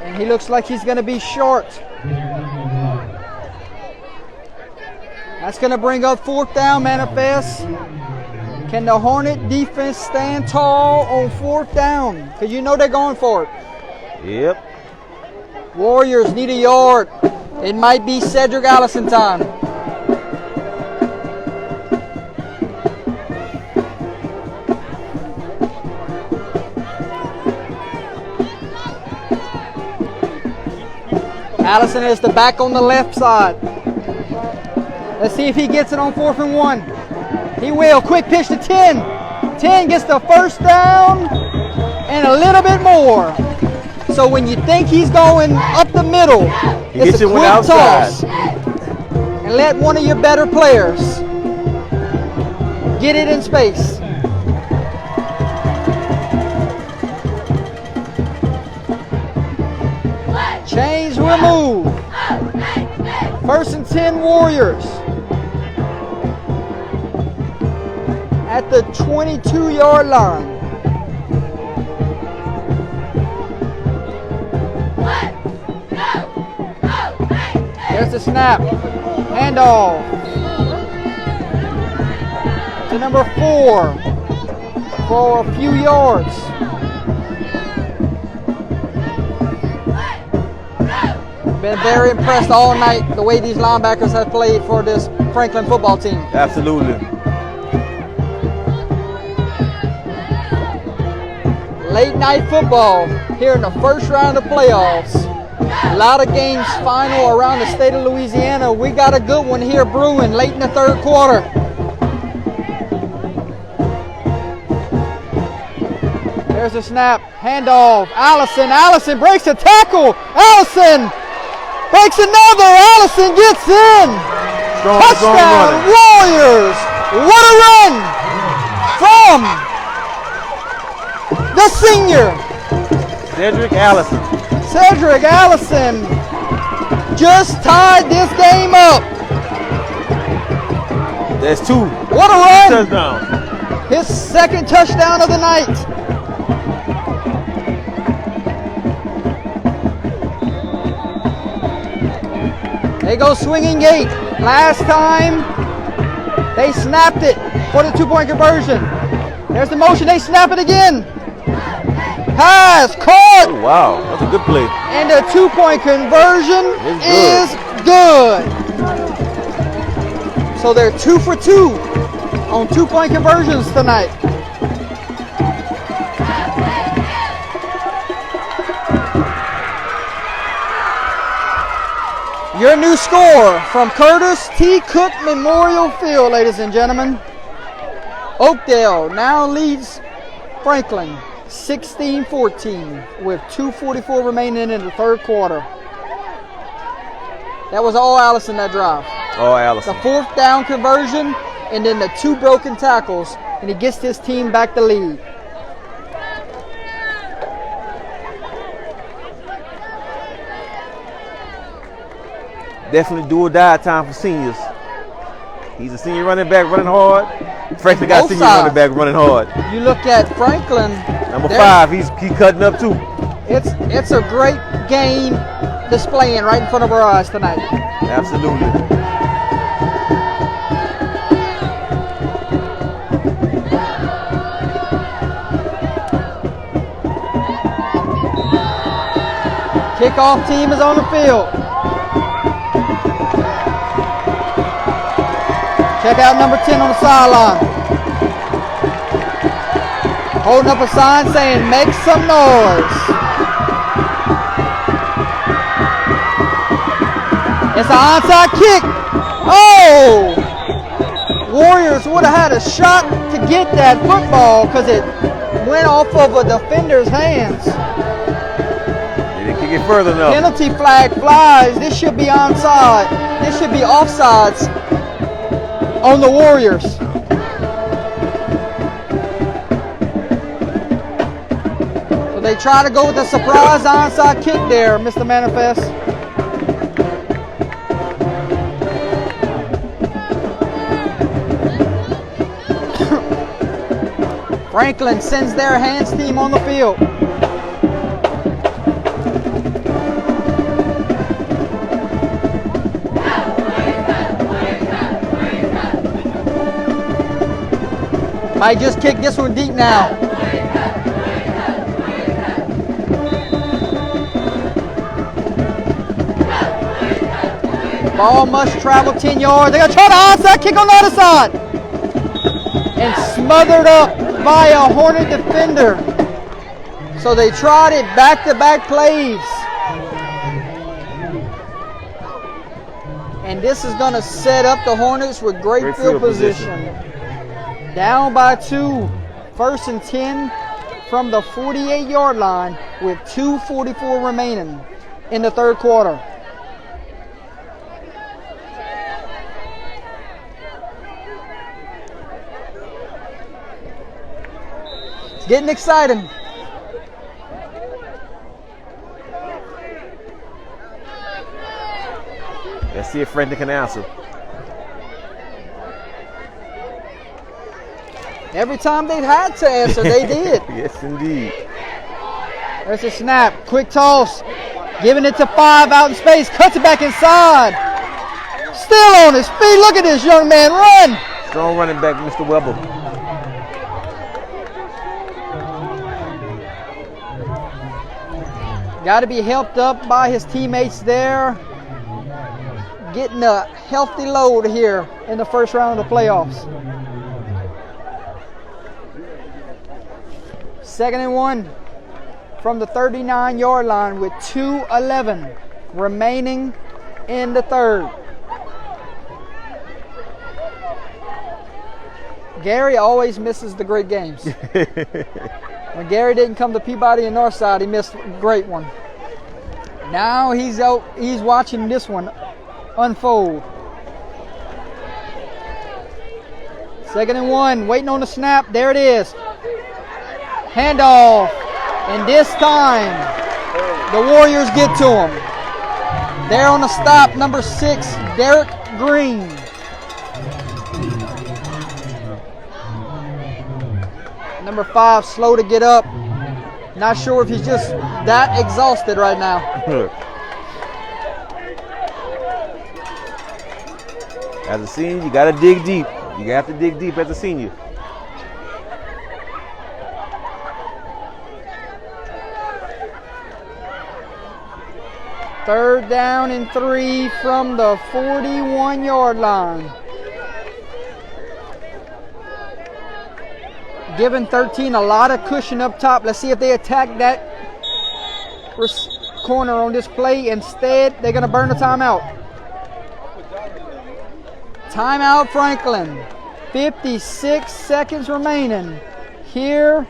And he looks like he's going to be short. That's going to bring up 4th down, Manifest. Can the Hornet defense stand tall on 4th down? Because you know they're going for it. Yep. Warriors need a yard. It might be Cedric Allison time. Allison is the back on the left side. Let's see if he gets it on 4th and 1. He will. Quick pitch to 10. 10 gets the 1st down and a little bit more. So when you think he's going up the middle, it's a quick toss. And let one of your better players get it in space. Chains removed. 1st and 10 Warriors. At the 22-yard line. There's the snap. Handoff to number 4 for a few yards. Been very impressed all night the way these linebackers have played for this Franklin football team. Absolutely. Late night football here in the 1st round of playoffs. A lot of games final around the state of Louisiana. We got a good one here brewing late in the 3rd quarter. There's a snap. Handoff. Allison. Allison breaks the tackle. Allison breaks another. Allison gets in. Touchdown Warriors. What a run from the senior. Cedric Allison. Cedric Allison just tied this game up That's 2. What a run! Touchdown. His second touchdown of the night. They go swinging gate. Last time they snapped it for the 2-point conversion. There's the motion. They snap it again. Pass caught. Oh, wow, that's a good play. And the 2-point conversion It's is good. So they're 2 for 2 on 2-point conversions tonight. Your new score from Curtis T. Cook Memorial Field, ladies and gentlemen. Oakdale now leads Franklin 16-14 with 2:44 remaining in the third quarter. That was all Allison that drive. Oh, Allison. The 4th down conversion and then the 2 broken tackles, and he gets his team back to lead. Definitely do or die time for seniors. He's a senior running back running hard. Franklin got a Both senior sides. running back running hard. You look at Franklin. Number they're- 5, he's cutting up too. It's a great game displaying right in front of our eyes tonight. Absolutely. Kickoff team is on the field. Check out number 10 on the sideline. Holding up a sign saying, "Make some noise." It's an onside kick. Oh! Warriors would have had a shot to get that football because it went off of a defender's hands. They didn't kick it further enough. Penalty flag flies. This should be onside. This should be offsides on the Warriors. So they try to go with a surprise onside kick there, Mr. Manifest. Franklin sends their hands team on the field. Might just kick this one deep now. Ball must travel 10 yards. They're going to try the onside kick on the other side. And smothered up by a Hornet defender. So they tried it back-to-back plays. And this is going to set up the Hornets with great field position. Down by 2, 1st and 10 from the 48-yard line with 2:44 remaining in the third quarter. It's getting exciting. Let's see if Franklin can answer. Every time they've had to answer, they did. Yes, indeed. There's a snap. Quick toss. Giving it to 5 out in space. Cuts it back inside. Still on his feet. Look at this young man run. Strong running back, Mr. Weber. Got to be helped up by his teammates there. Getting a healthy load here in the first round of the playoffs. 2nd and 1 from the 39-yard line with 2:11 remaining in the third. Gary always misses the great games. When Gary didn't come to Peabody and Northside, he missed a great one. Now he's watching this one unfold. 2nd and 1, waiting on the snap. There it is. Handoff, and this time the Warriors get to him. There on the stop, number 6, Derek Green. Number 5, slow to get up. Not sure if he's just that exhausted right now. As a senior, you got to dig deep. You have to dig deep as a senior. Third down and 3 from the 41-yard line. Giving 13 a lot of cushion up top. Let's see if they attack that corner on this play. Instead, they're going to burn the timeout. Timeout, Franklin. 56 seconds remaining here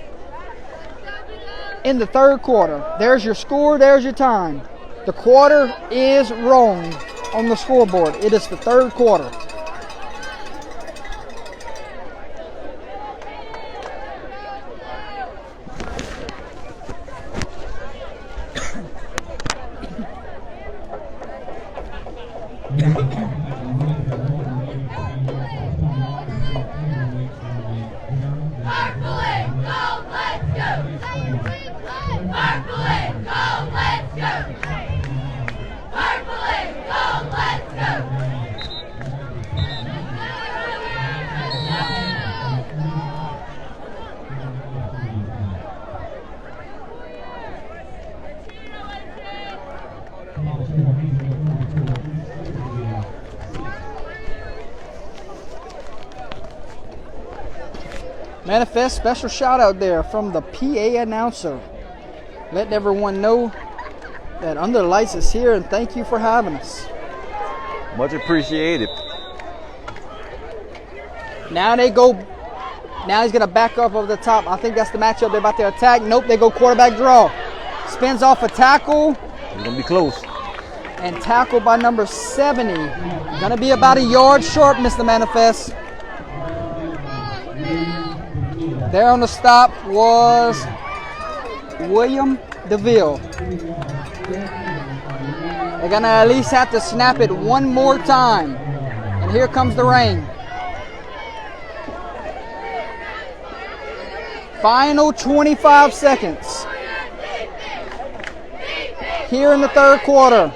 in the third quarter. There's your score. There's your time. The quarter is wrong on the scoreboard. It is the third quarter. Manifest special shout out there from the PA announcer. Letting everyone know that Under the Lights is here, and thank you for having us. Much appreciated. Now they go. Now he's going to back up over the top. I think that's the matchup they're about to attack. Nope, they go quarterback draw. Spins off a tackle. It's going to be close. And tackled by number 70. Going to be about a yard short, Mr. Manifest. There on the stop was William DeVille. They're going to at least have to snap it one more time. And here comes the rain. Final 25 seconds. Here in the third quarter.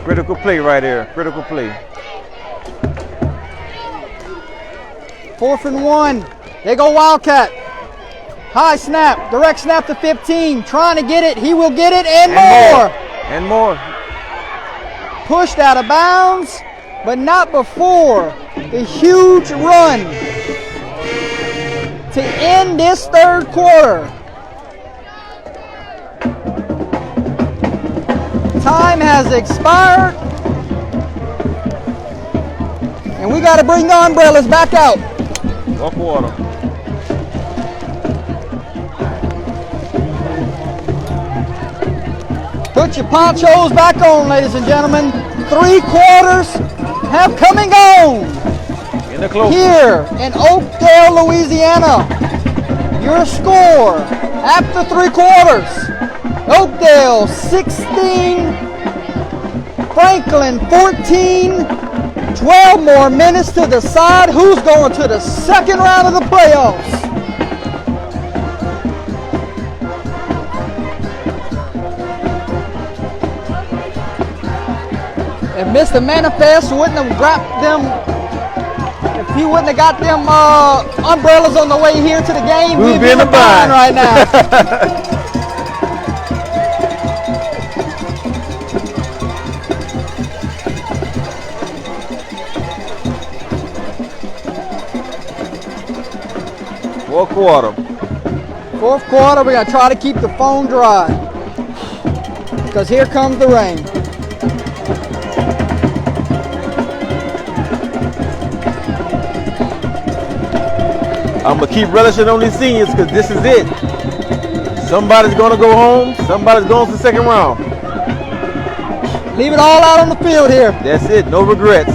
Critical play right there. Critical play. 4th and 1. They go Wildcat. High snap. Direct snap to 15. Trying to get it. He will get it and more. And more. Pushed out of bounds, but not before the huge run to end this third quarter. Time has expired, and we got to bring the umbrellas back out. Walk water. Put your ponchos back on, ladies and gentlemen. 3 quarters have come and gone. In the close. Here in Oakdale, Louisiana. Your score after 3 quarters. Oakdale 16, Franklin 14, 12 more minutes to decide who's going to the second round of the playoffs. If Mr. Manifest wouldn't have grabbed them, if he wouldn't have got them umbrellas on the way here to the game, we'd be in the bind right now. Fourth quarter, we're going to try to keep the phone dry because here comes the rain. I'm going to keep relishing on these seniors because this is it. Somebody's going to go home. Somebody's going to the second round. Leave it all out on the field here. That's it. No regrets.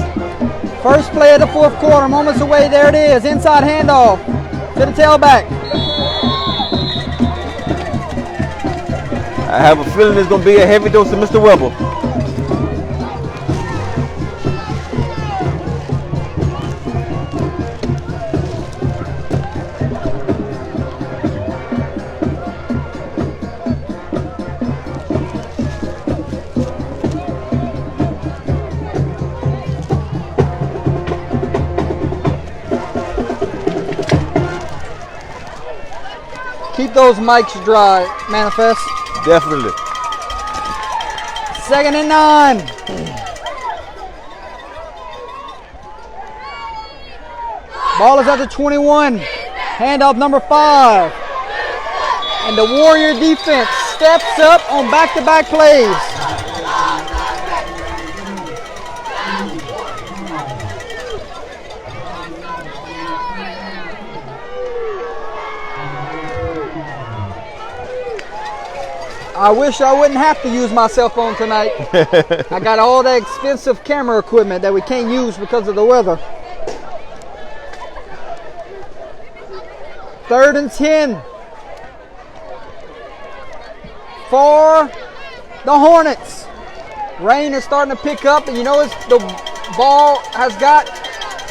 First play of the fourth quarter. Moments away. There it is. Inside handoff to the tailback. I have a feeling it's going to be a heavy dose of Mr. Weber. Keep those mics dry, Manifest. Definitely. 2nd and 9. Ball is at the 21. Handoff number 5. And the Warrior defense steps up on back-to-back plays. I wish I wouldn't have to use my cell phone tonight. I got all that expensive camera equipment that we can't use because of the weather. 3rd and 10 for the Hornets. Rain is starting to pick up, and you notice the ball has got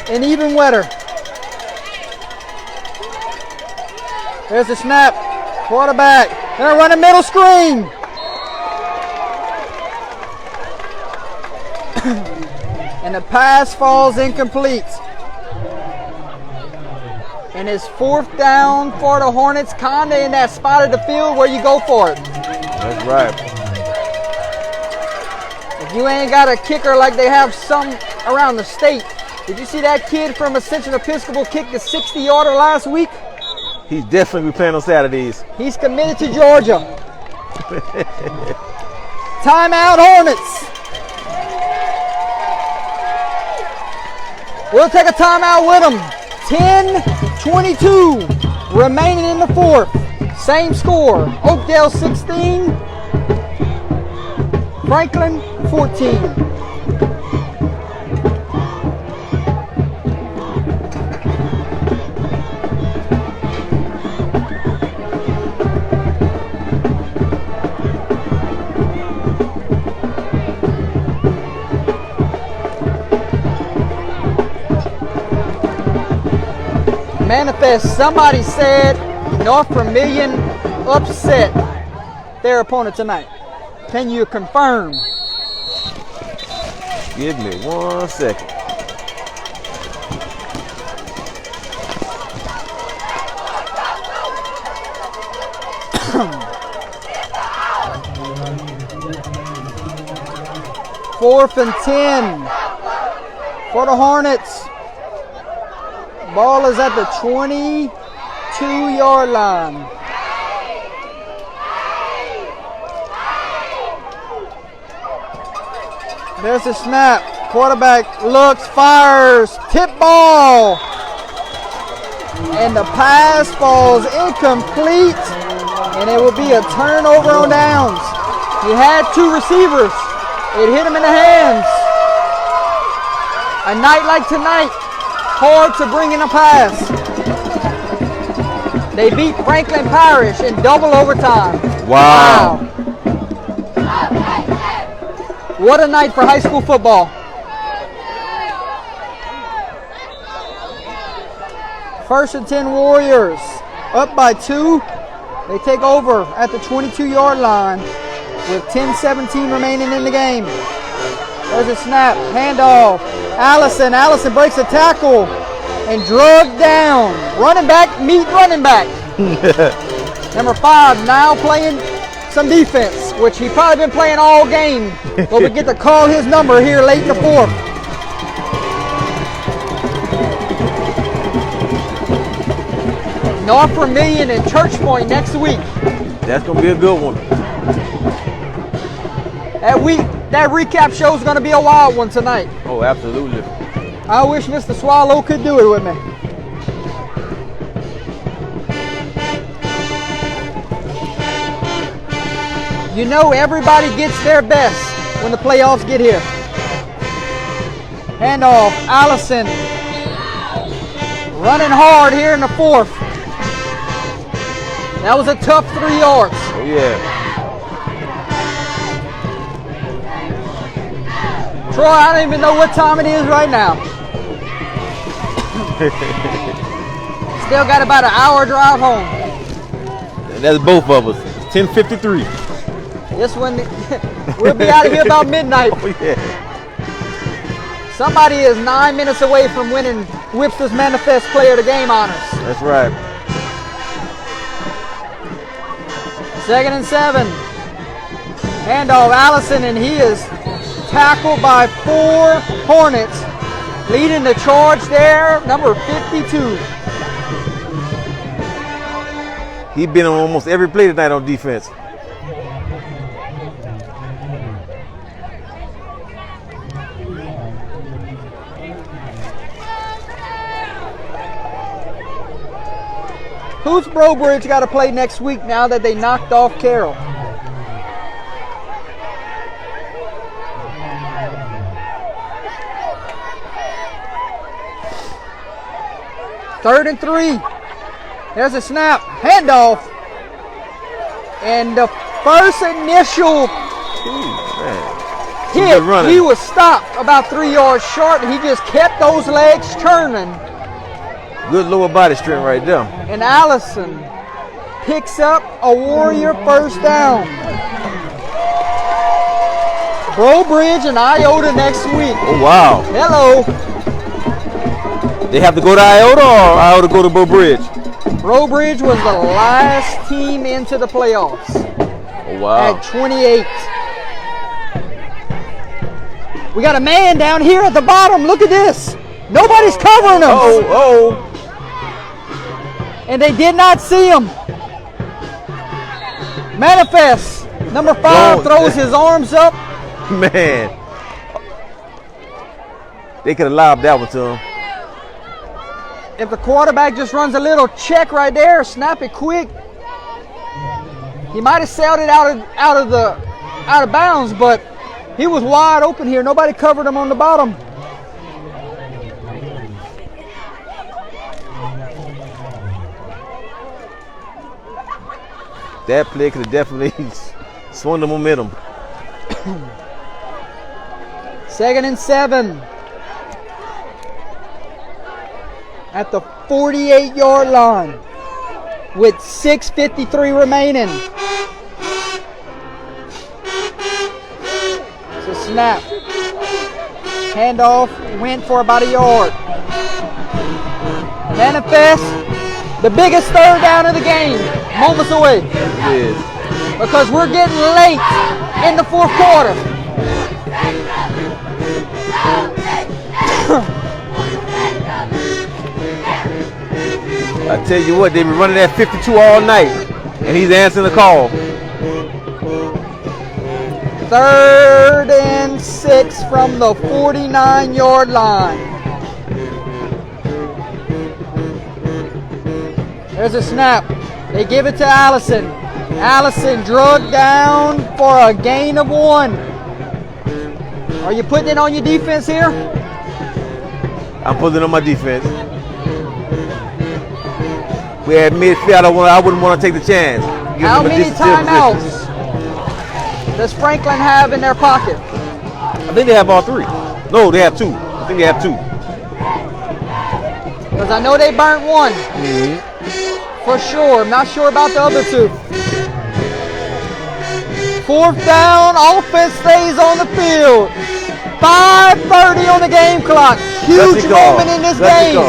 an even wetter. There's the snap. Quarterback. They're running middle screen. And the pass falls incomplete. And it's 4th down for the Hornets, kinda in that spot of the field where you go for it. That's right. If you ain't got a kicker like they have some around the state. Did you see that kid from Ascension Episcopal kick the 60-yarder last week? He's definitely playing on Saturdays. He's committed to Georgia. Timeout, Hornets. We'll take a timeout with them. 10-22 remaining in the 4th. Same score. Oakdale 16, Franklin 14. Manifest, somebody said North Vermilion upset their opponent tonight. Can you confirm? Give me 1 second. Fourth and 10 for the Hornets. Ball is at the 22-yard line. There's a snap. Quarterback looks, fires, tip ball. And the pass falls incomplete. And it will be a turnover on downs. He had 2 receivers. It hit him in the hands. A night like tonight, hard to bring in a pass. They beat Franklin Parish in double overtime. Wow. What a night for high school football. First and 10 Warriors, up by 2. They take over at the 22-yard line with 10-17 remaining in the game. There's a snap, handoff. Allison breaks a tackle and drugged down. Running back, meet running back. Number 5 now playing some defense, which he probably been playing all game. But we get to call his number here late in the 4th. North Vermilion and Church Point next week. That's going to be a good one. That recap show is going to be a wild one tonight. Oh, absolutely. I wish Mr. Swallow could do it with me. You know everybody gets their best when the playoffs get here. Handoff, Allison. Running hard here in the 4th. That was a tough 3 yards. Oh, yeah. Troy, I don't even know what time it is right now. Still got about an hour drive home. And that's both of us. It's 10:53. This one, we'll be out of here about midnight. Oh, yeah. Somebody is 9 minutes away from winning Webster's Manifest Player of the Game honors. That's right. 2nd and 7. Handoff Allison, and he is tackled by 4 Hornets. Leading the charge there, number 52. He's been on almost every play tonight on defense. Who's Brobridge got to play next week now that they knocked off Carroll? Third and 3. There's a snap. Handoff. And the first initial hit, he was stopped about 3 yards short, and he just kept those legs turning. Good lower body strength right there. And Allison picks up a Warrior first down. Brobridge and Iota next week. Oh, wow. Hello. They have to go to Iota or Iota go to Brobridge? Brobridge was the last team into the playoffs. Oh, wow. At 28. We got a man down here at the bottom. Look at this. Nobody's covering him. Oh. And they did not see him. Manifest. Number 5 throws his arms up. Man. They could have lobbed that one to him. If the quarterback just runs a little check right there, snap it quick, he might have sailed it out of bounds, but he was wide open here. Nobody covered him on the bottom. That play could have definitely swung the momentum. 2nd and 7. At the 48-yard line with 6:53 remaining. It's a snap. Handoff went for about a yard. Manifest, the biggest third down of the game, moments away. It is. Because we're getting late in the 4th quarter. I tell you what, they've been running that 52 all night, and he's answering the call. 3rd and 6 from the 49-yard line. There's a snap. They give it to Allison. Allison drugged down for a gain of 1. Are you putting it on your defense here? I'm putting it on my defense. We had midfield. I wouldn't want to take the chance. How many timeouts does Franklin have in their pocket? I think they have all 3. No, they have 2. I think they have 2. Because I know they burnt 1. For sure. I'm not sure about the other 2. 4th down. Offense stays on the field. 5:30 on the game clock. Huge moment in this game.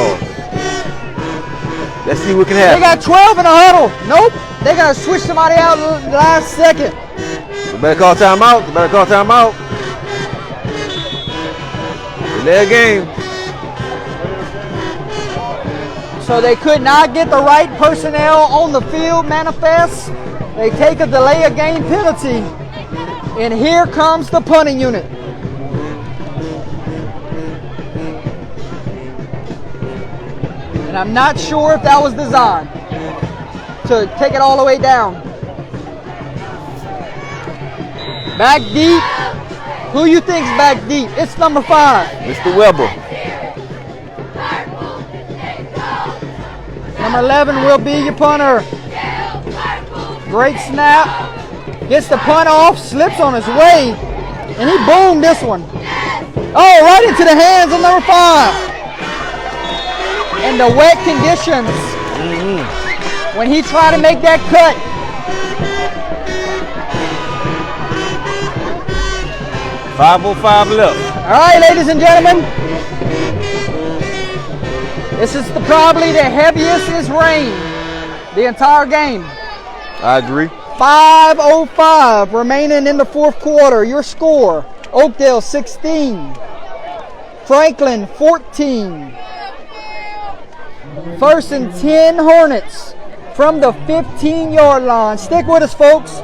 Let's see what can happen. They got 12 in a huddle. Nope. They got to switch somebody out the last second. They better call timeout. Delay a game. So they could not get the right personnel on the field. Manifest. They take a delay of game penalty. And here comes the punting unit. And I'm not sure if that was designed to take it all the way down. Back deep. Who you think's back deep? It's number 5. Mr. Weber. Number 11 will be your punter. Great snap. Gets the punt off, slips on his way, and he boomed this one. Oh, right into the hands of number 5. And the wet conditions when he tried to make that cut. .505 left. All right, ladies and gentlemen. This is probably the heaviest it's rained the entire game. I agree. 5:05 remaining in the fourth quarter. Your score, Oakdale 16, Franklin 14. First and 10 Hornets from the 15-yard line. Stick with us, folks.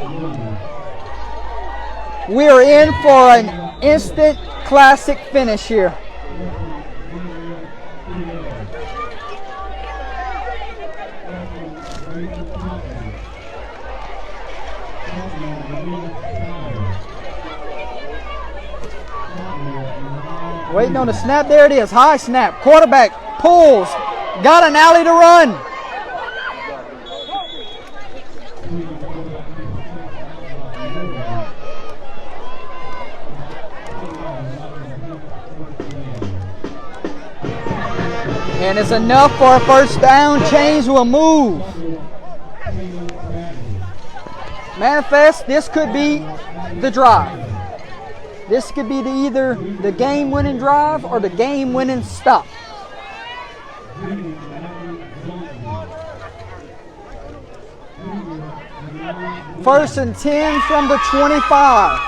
We are in for an instant classic finish here. Waiting on the snap. There it is. High snap. Quarterback pulls. Got an alley to run. And it's enough for a first down. Chains will move. Manifest, this could be the drive. This could be either the game-winning drive or the game-winning stop. First and 10 from the 25.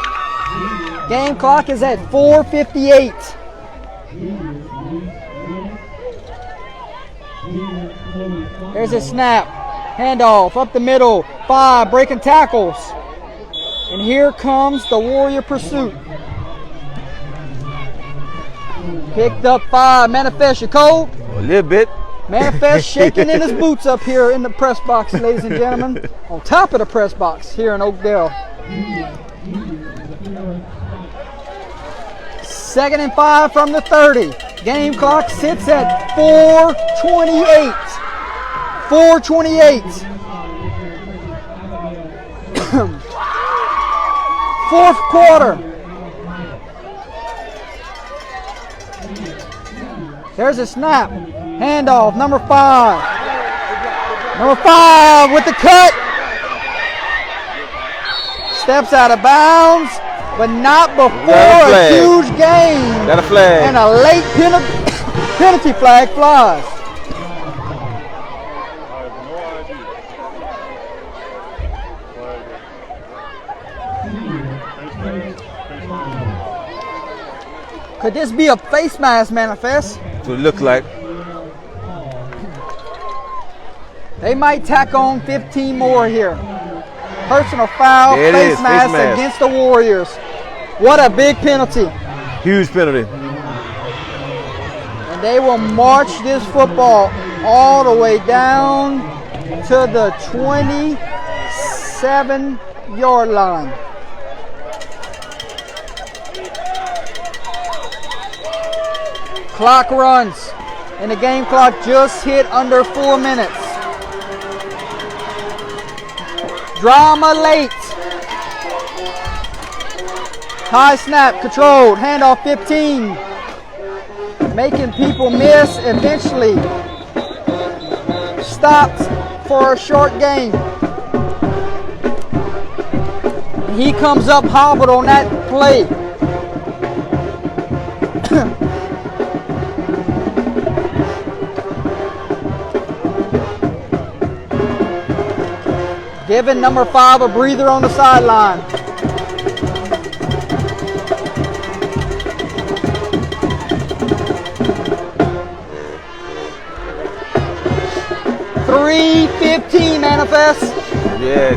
Game clock is at 4:58. There's a snap. Handoff up the middle. 5 breaking tackles. And here comes the Warrior pursuit. Picked up 5. Manifest, you cold? A little bit. Manifest shaking in his boots up here in the press box, ladies and gentlemen. On top of the press box here in Oakdale. 2nd and 5 from the 30. Game clock sits at 4:28. 4:28. Fourth quarter. There's a snap. Handoff, number 5. Number 5 with the cut. Steps out of bounds, but not before a huge gain. Got a flag. And a late penalty flag flies. Could this be a face mask, Manifest? That's what it looks like. They might tack on 15 more here. Personal foul, There it face is, mask face mask. against the Warriors. What a big penalty. Huge penalty. And they will march this football all the way down to the 27-yard line. Clock runs, and the game clock just hit under 4 minutes. Drama late. High snap, controlled, handoff 15. Making people miss, eventually stopped for a short game. He comes up hobbled on that play. Giving number 5 a breather on the sideline. .3:15 Manifest. Yeah.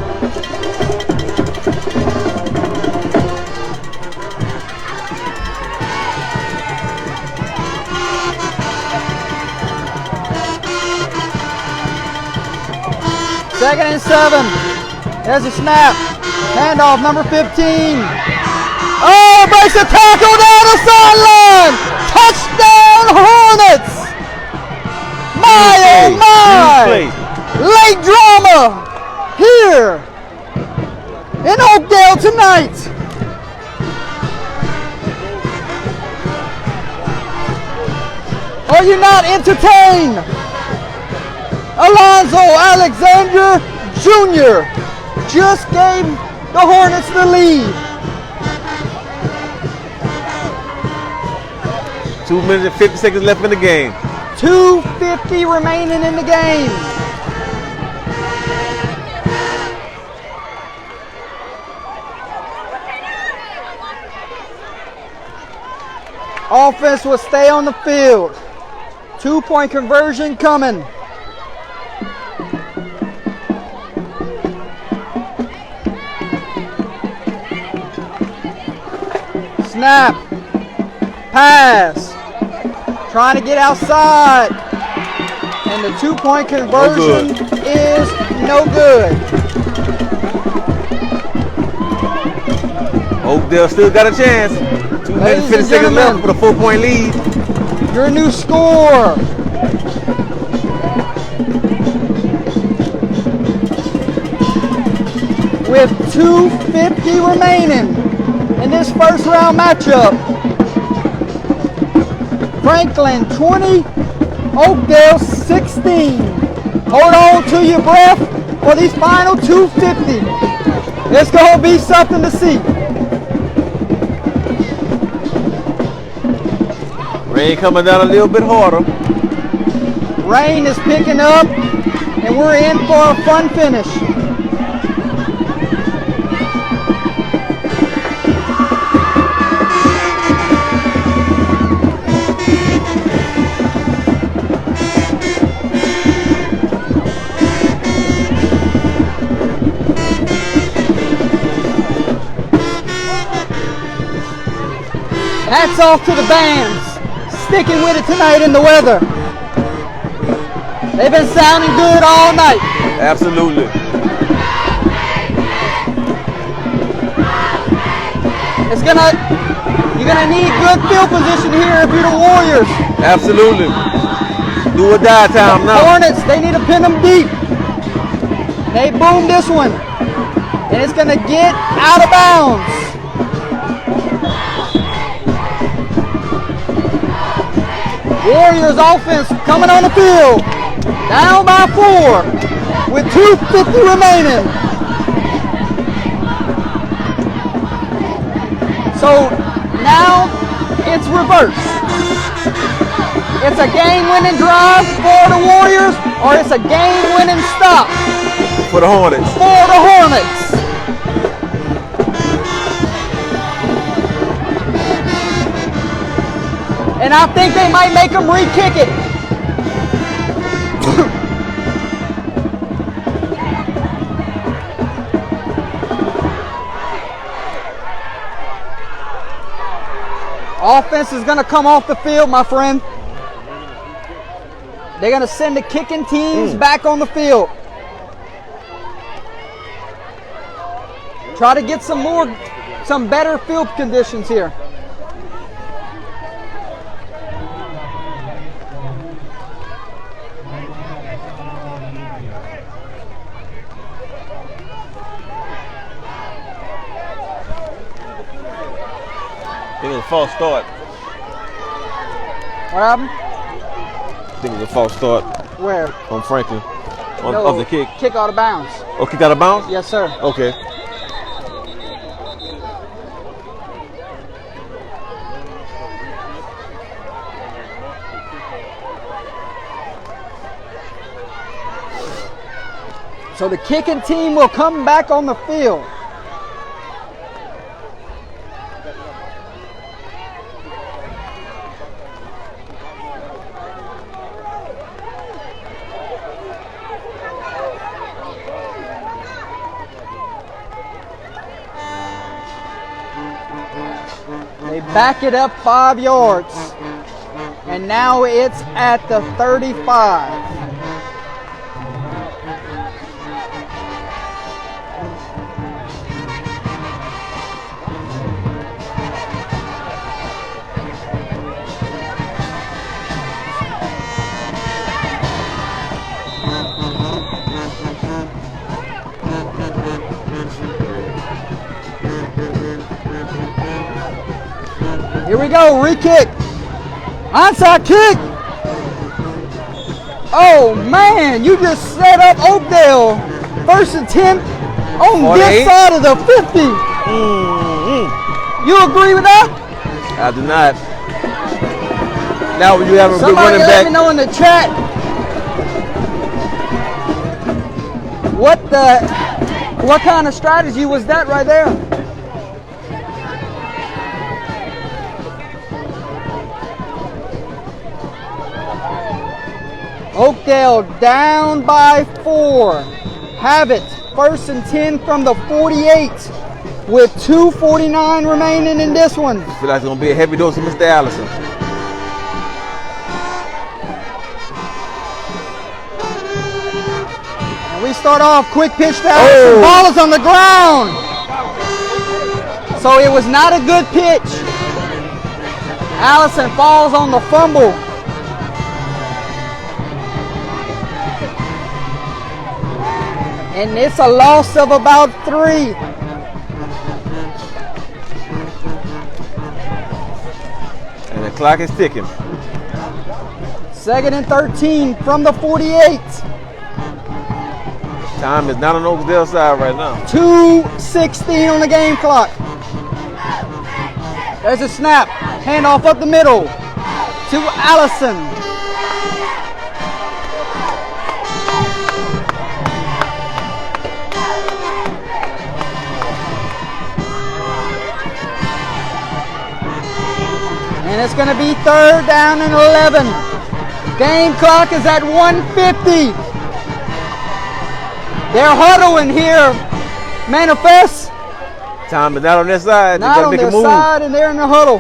Second and 7. There's a snap. Handoff, number 15. Oh, breaks a tackle down the sideline. Touchdown Hornets. My oh my. Late drama here in Oakdale tonight. Are you not entertained? Alonzo Alexander Jr. just gave the Hornets the lead. 2 minutes and 50 seconds left in the game. 2:50 remaining in the game. Offense will stay on the field. 2-point conversion coming. Snap. Pass. Trying to get outside. And the 2-point conversion is no good. Oakdale still got a chance. 2 minutes, 50 seconds left for the 4-point lead. Your new score. With 2:50 remaining in this first round matchup. Franklin 20, Oakdale 16. Hold on to your breath for these final 2:50. It's going to be something to see. Rain coming down a little bit harder. Rain is picking up, and we're in for a fun finish. Hats off to the bands, sticking with it tonight in the weather. They've been sounding good all night. Absolutely. You're gonna need good field position here if you're the Warriors. Absolutely. Do or die time now. Hornets, they need to pin them deep. They boomed this one, and it's gonna get out of bounds. Warriors offense coming on the field, down by 4 with 2:50 remaining. So now it's reversed. It's a game-winning drive for the Warriors, or it's a game-winning stop For the Hornets. for the Hornets. And I think they might make them re-kick it. Offense is going to come off the field, my friend. They're going to send the kicking teams back on the field. Try to get some better field conditions here. I think it was a false start. What happened? I think it was a false start Where? on Franklin. No, Of the kick. Kick out of bounds. Oh, kick out of bounds? Yes, sir. Okay. So the kicking team will come back on the field. They back it up 5 yards. And now it's at the 35. Here we go, re-kick. Onside kick. Oh man, you just set up Oakdale. 1st and 10 on this side of the 50. You agree with that? I do not. Now you have a good Somebody running let back. me know in the chat what kind of strategy was that right there? Oakdale down by 4. Have it. 1st and 10 from the 48 with 2:49 remaining in this one. I feel like it's going to be a heavy dose of Mr. Allison. And we start off quick pitch to Allison. Ball is on the ground. So it was not a good pitch. Allison falls on the fumble. And it's a loss of about 3. And the clock is ticking. 2nd and 13 from the 48. Time is not on Oakdale's side right now. 2:16 on the game clock. There's a snap. Handoff up the middle to Allison. And it's going to be 3rd down and 11. Game clock is at 1:50. They're huddling here. Manifest. Time is not on their side. Not on their side, and they're in the huddle.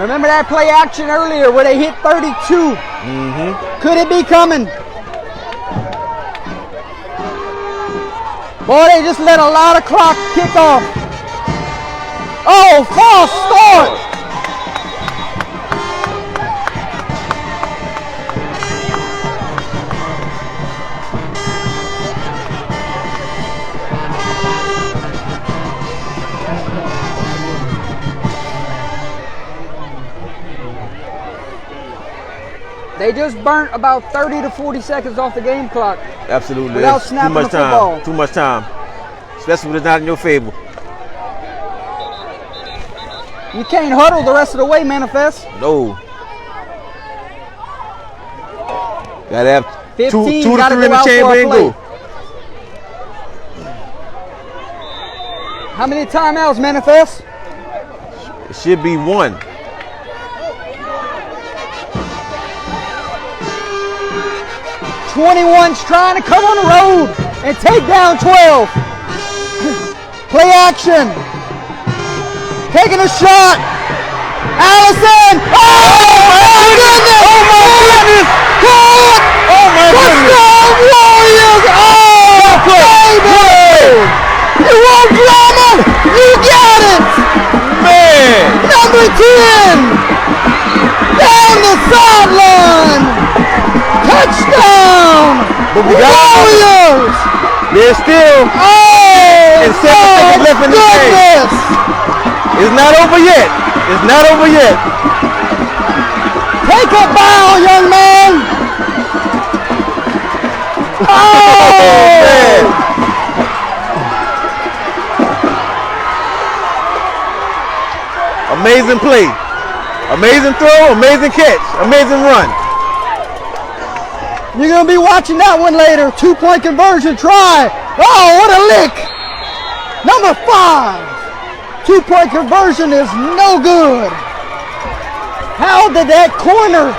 Remember that play action earlier where they hit 32? Could it be coming? Boy, they just let a lot of clock kick off. Oh, false start. They just burnt about 30 to 40 seconds off the game clock. Absolutely. Without That's snapping too much the time. football. Too much time. Especially when it's not in your favor. You can't huddle the rest of the way, Manifest. No. Gotta have 15, two to gotta 3 in go the out chamber for a and play. go. How many timeouts, Manifest? It should be 1. '21's trying to come on the road and take down 12. Play action. Taking a shot. Allison. Oh my goodness. Oh my goodness. Caught. Oh my goodness. Touchdown Warriors. Oh baby. You want drama? You got it. Man. Number 10. Down the sideline. Touchdown! But we got Warriors! There's still Oh, 7 seconds left in the game. goodness! It's not over yet. It's not over yet. Take a bow, young man! Oh! Amazing play. Amazing throw, amazing catch, amazing run. You're going to be watching that one later. 2-point conversion try. Oh, what a lick. Number 5. 2-point conversion is no good. How did that corner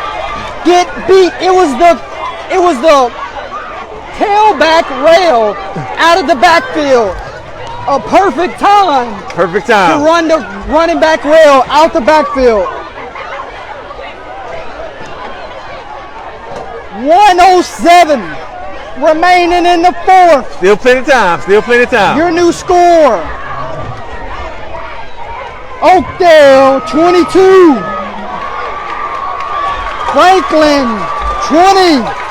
get beat? It was the tailback rail out of the backfield. A perfect time. Perfect To time. run the running back rail out the backfield. 1:07 remaining in the 4th. Still plenty of time. Still plenty of time. Your new score. Oakdale 22. Franklin 20.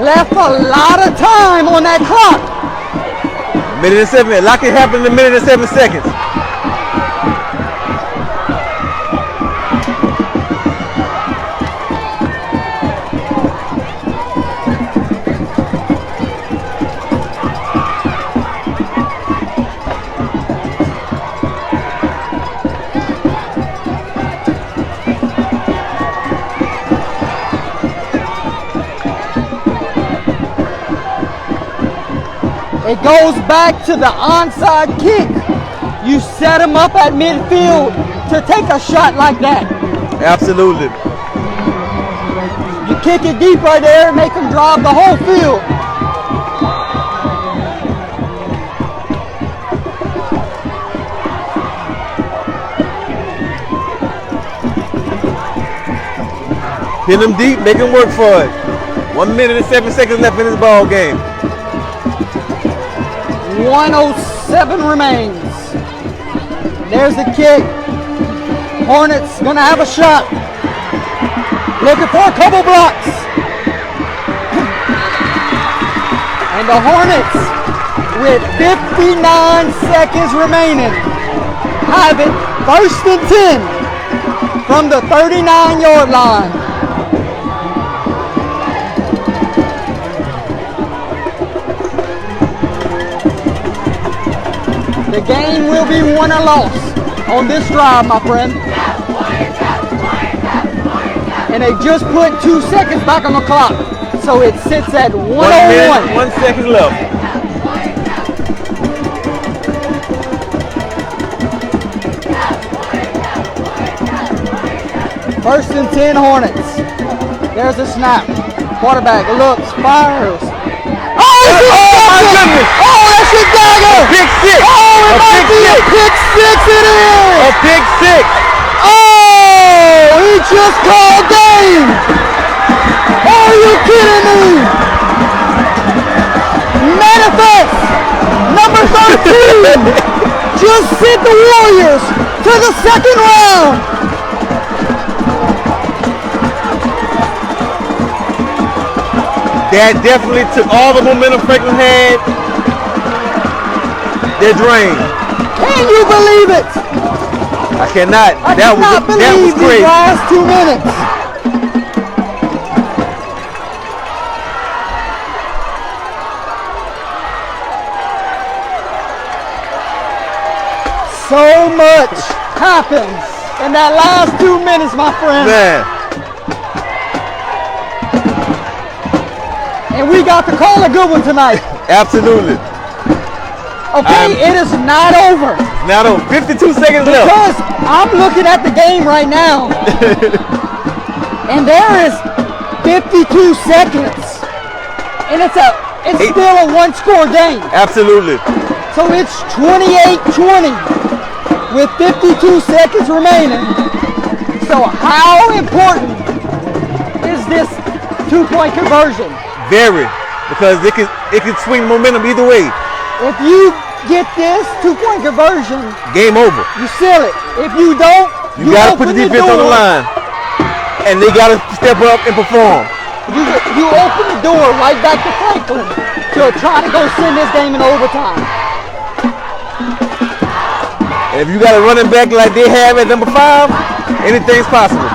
Left a lot of time on that clock. A minute and 7 minutes. Like it happened in a minute and 7 seconds. It goes back to the onside kick. You set them up at midfield to take a shot like that. Absolutely. You kick it deep right there and make them drive the whole field. Hit them deep, make them work for it. 1 minute and 7 seconds left in this ball game. 1:07 remains. There's the kick. Hornets gonna have a shot. Looking for a couple blocks. And the Hornets, with 59 seconds remaining, have it 1st and 10 from the 39-yard line. The game will be won or lost on this drive, my friend. And they just put 2 seconds back on the clock. So it sits at 1:01. 1 minute, 1 second left. First and 10 Hornets. There's a snap. Quarterback looks, fires. Oh my goodness! Oh, that's a dagger! Pick six! Oh, it might be a pick six, it is! A pick six! Oh, he just called game! Are you kidding me? Manifest, number 13, just sent the Warriors to the 2nd round. That definitely took all the momentum Franklin had. They're drained. Can you believe it? I cannot. I cannot believe these crazy. last 2 minutes. So much happens in that last 2 minutes, my friend. Man. And we got to call a good one tonight. Absolutely. Okay, it is not over. Now, 52 seconds left. Because I'm looking at the game right now. And there is 52 seconds. And it's still a 1-score game. Absolutely. So it's 28-20 with 52 seconds remaining. So how important is this 2-point conversion? Very. Because it can swing momentum either way. If you get this 2-point conversion, game over. You seal it. If you don't, you gotta put the defense on the line. And they gotta step up and perform. You open the door right back to Franklin to try to go send this game in overtime. And if you got a running back like they have at number 5, anything's possible.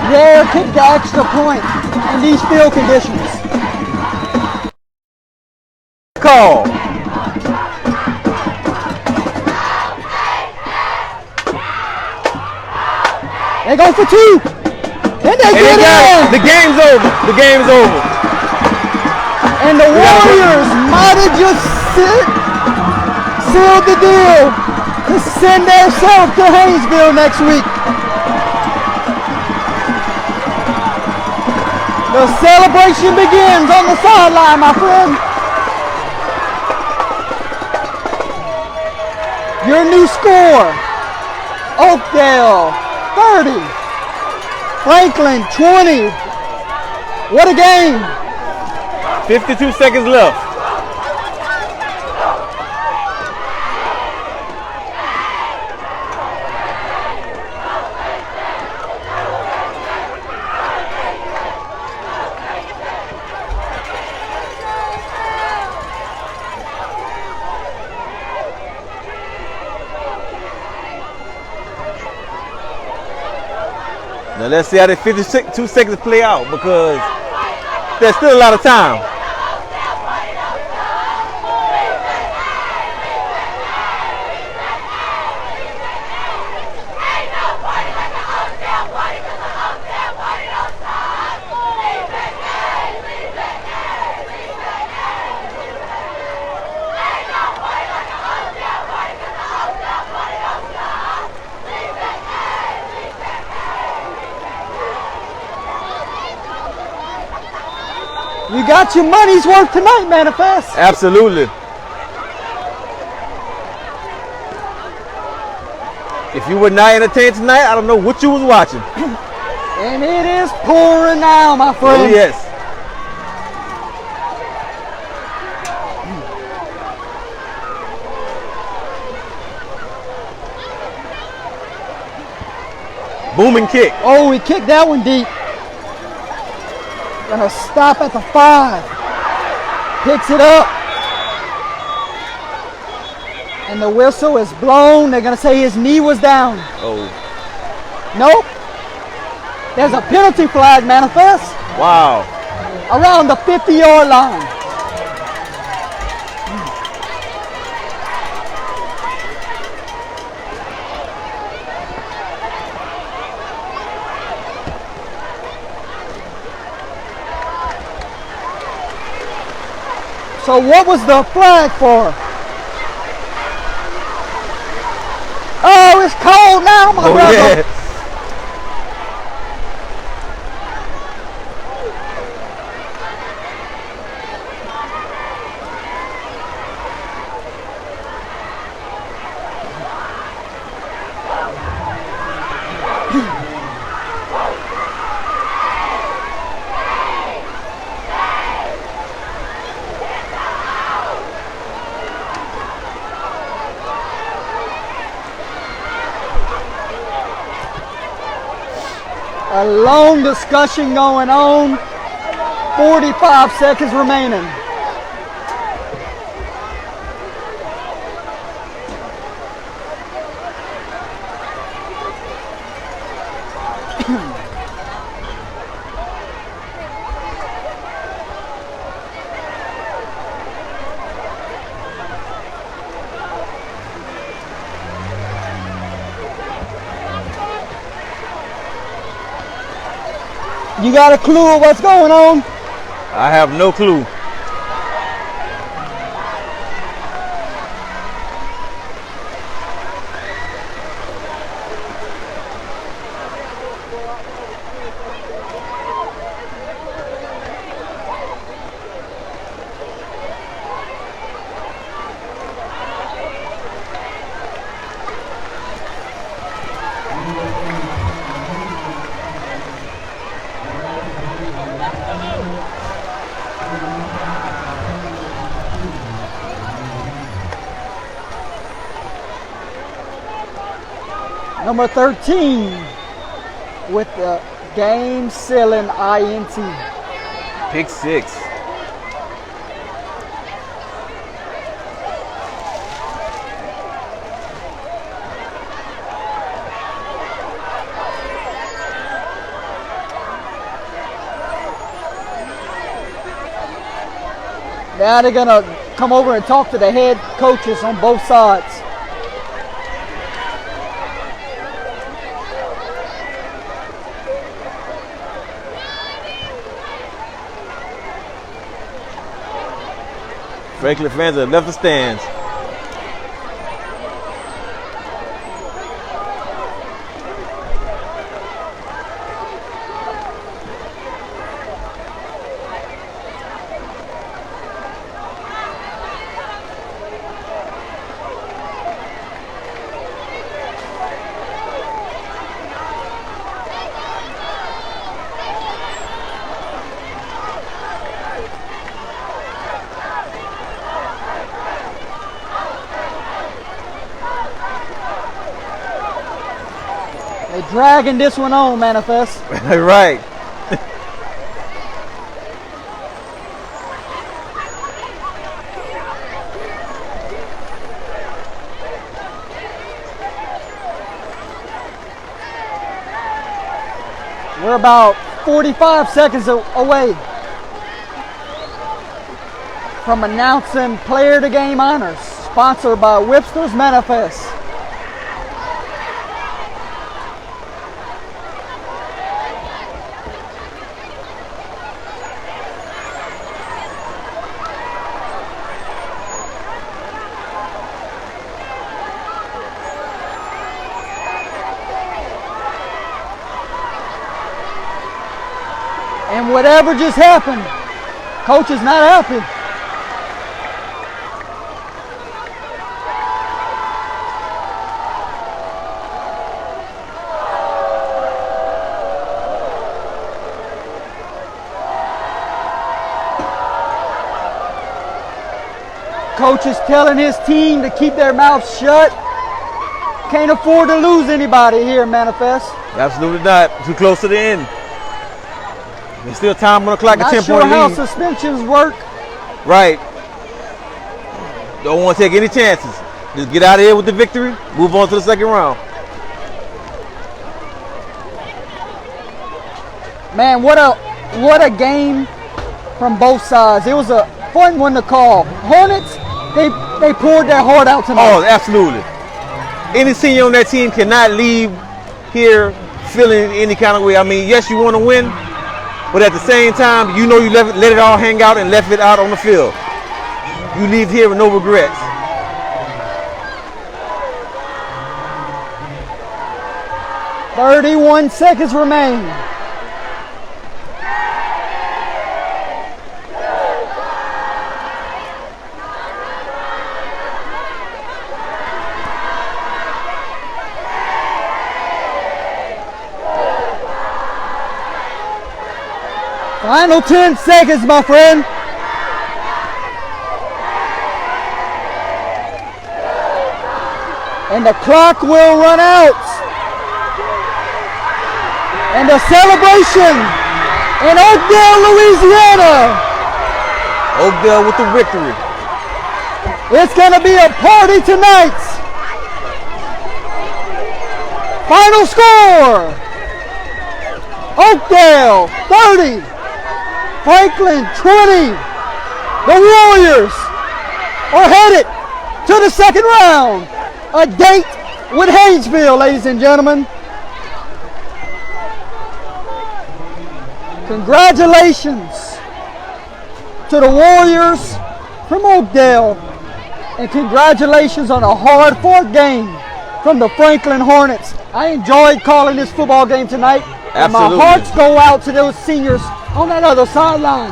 Dare kick the extra point in these field conditions. Call. They go for 2. And they get in. The game's over. The game's over. And the Warriors might have just sealed the deal to send themselves to Haynesville next week. The celebration begins on the sideline, my friend. Your new score, Oakdale 30, Franklin 20. What a game. 52 seconds left. Now let's see how the 52 seconds play out because there's still a lot of time. You got your money's worth tonight, Manifest. Absolutely. If you were not entertained tonight, I don't know what you was watching. And it is pouring now, my friend. Oh, yes. Booming kick. Oh, he kicked that one deep. Gonna stop at the 5. Picks it up. And the whistle is blown. They're gonna say his knee was down. Oh. Nope. There's a penalty flag, Manifest. Wow. Around the 50-yard line. So what was the flag for? Oh, it's cold now, my brother. Yeah. A long discussion going on. 45 seconds remaining. You got a clue of what's going on? I have no clue. Number 13 with the game-sealing INT. Pick 6. Now they're gonna come over and talk to the head coaches on both sides. Franklin fans have left the stands. They're dragging this one on, Manifest. Right. We're about 45 seconds away from announcing Player of the Game honors, sponsored by Webster's Manifest. And whatever just happened, coach is not happy. Coach is telling his team to keep their mouths shut. Can't afford to lose anybody here, Manifest. Absolutely not. Too close to the end. There's still time on the clock. Not a 10-point sure how lead. suspensions work. Right. Don't want to take any chances. Just get out of here with the victory. Move on to the second round. Man, what a game from both sides. It was a fun one to call. Hornets, they poured their heart out tonight. Oh, absolutely. Any senior on that team cannot leave here feeling any kind of way. I mean, yes, you want to win, but at the same time, you know you let it all hang out and left it out on the field. You leave here with no regrets. "31 seconds remain. Final 10 seconds, my friend. And the clock will run out. And the celebration in Oakdale, Louisiana. Oakdale with the victory. It's going to be a party tonight. Final score. Oakdale 30. Franklin 20. The Warriors are headed to the second round. A date with Hayesville, ladies and gentlemen. Congratulations to the Warriors from Oakdale. And congratulations on a hard-fought game from the Franklin Hornets. I enjoyed calling this football game tonight. And my Absolutely. hearts go out to those seniors on that other sideline.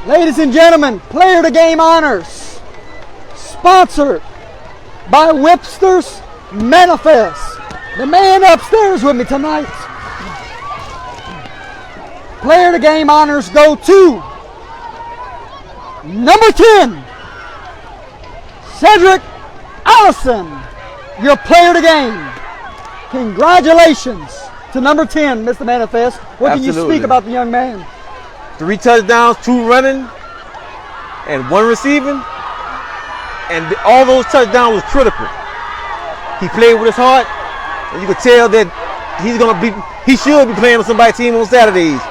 Ladies and gentlemen, Player of the Game honors, sponsored by Webster's Manifest. The man upstairs with me tonight. Player of the Game honors go to number 10, Cedric Allison, your Player of the Game. Congratulations to number 10, Mr. Manifest. What can you Absolutely. speak about the young man? 3 touchdowns, 2 running, and 1 receiving. And all those touchdowns was critical. He played with his heart, and you could tell that he should be playing on somebody's team on Saturdays.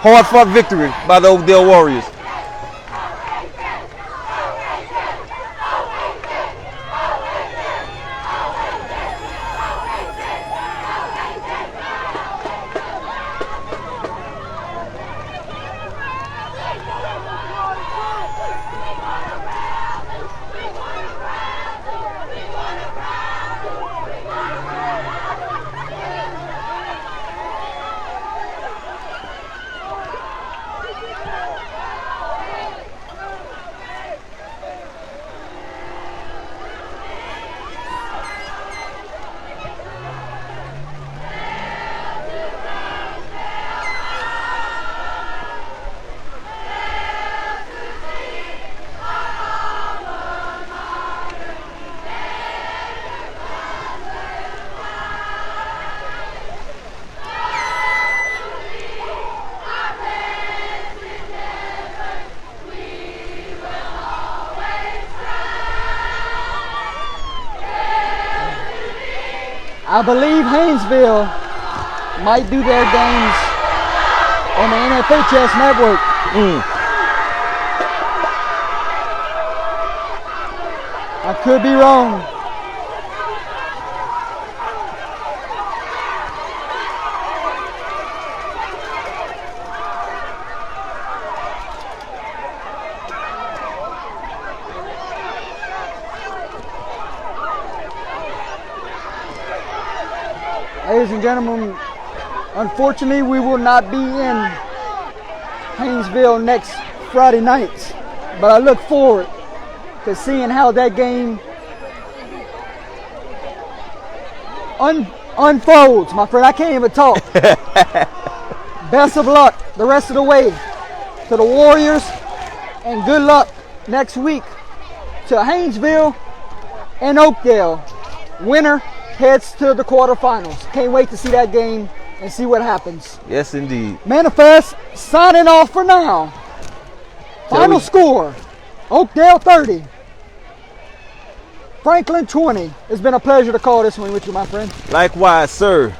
Hard-fought victory by the Oakdale Warriors. I believe Haynesville might do their games on the NFHS network. I could be wrong. Ladies and gentlemen, unfortunately, we will not be in Haynesville next Friday night, but I look forward to seeing how that game unfolds, my friend. I can't even talk. Best of luck the rest of the way to the Warriors, and good luck next week to Haynesville and Oakdale. Winner heads to the quarterfinals. Can't wait to see that game and see what happens. Yes, indeed. Manifest signing off for now. Final score, Oakdale 30, Franklin 20. It's been a pleasure to call this one with you, my friend. Likewise, sir.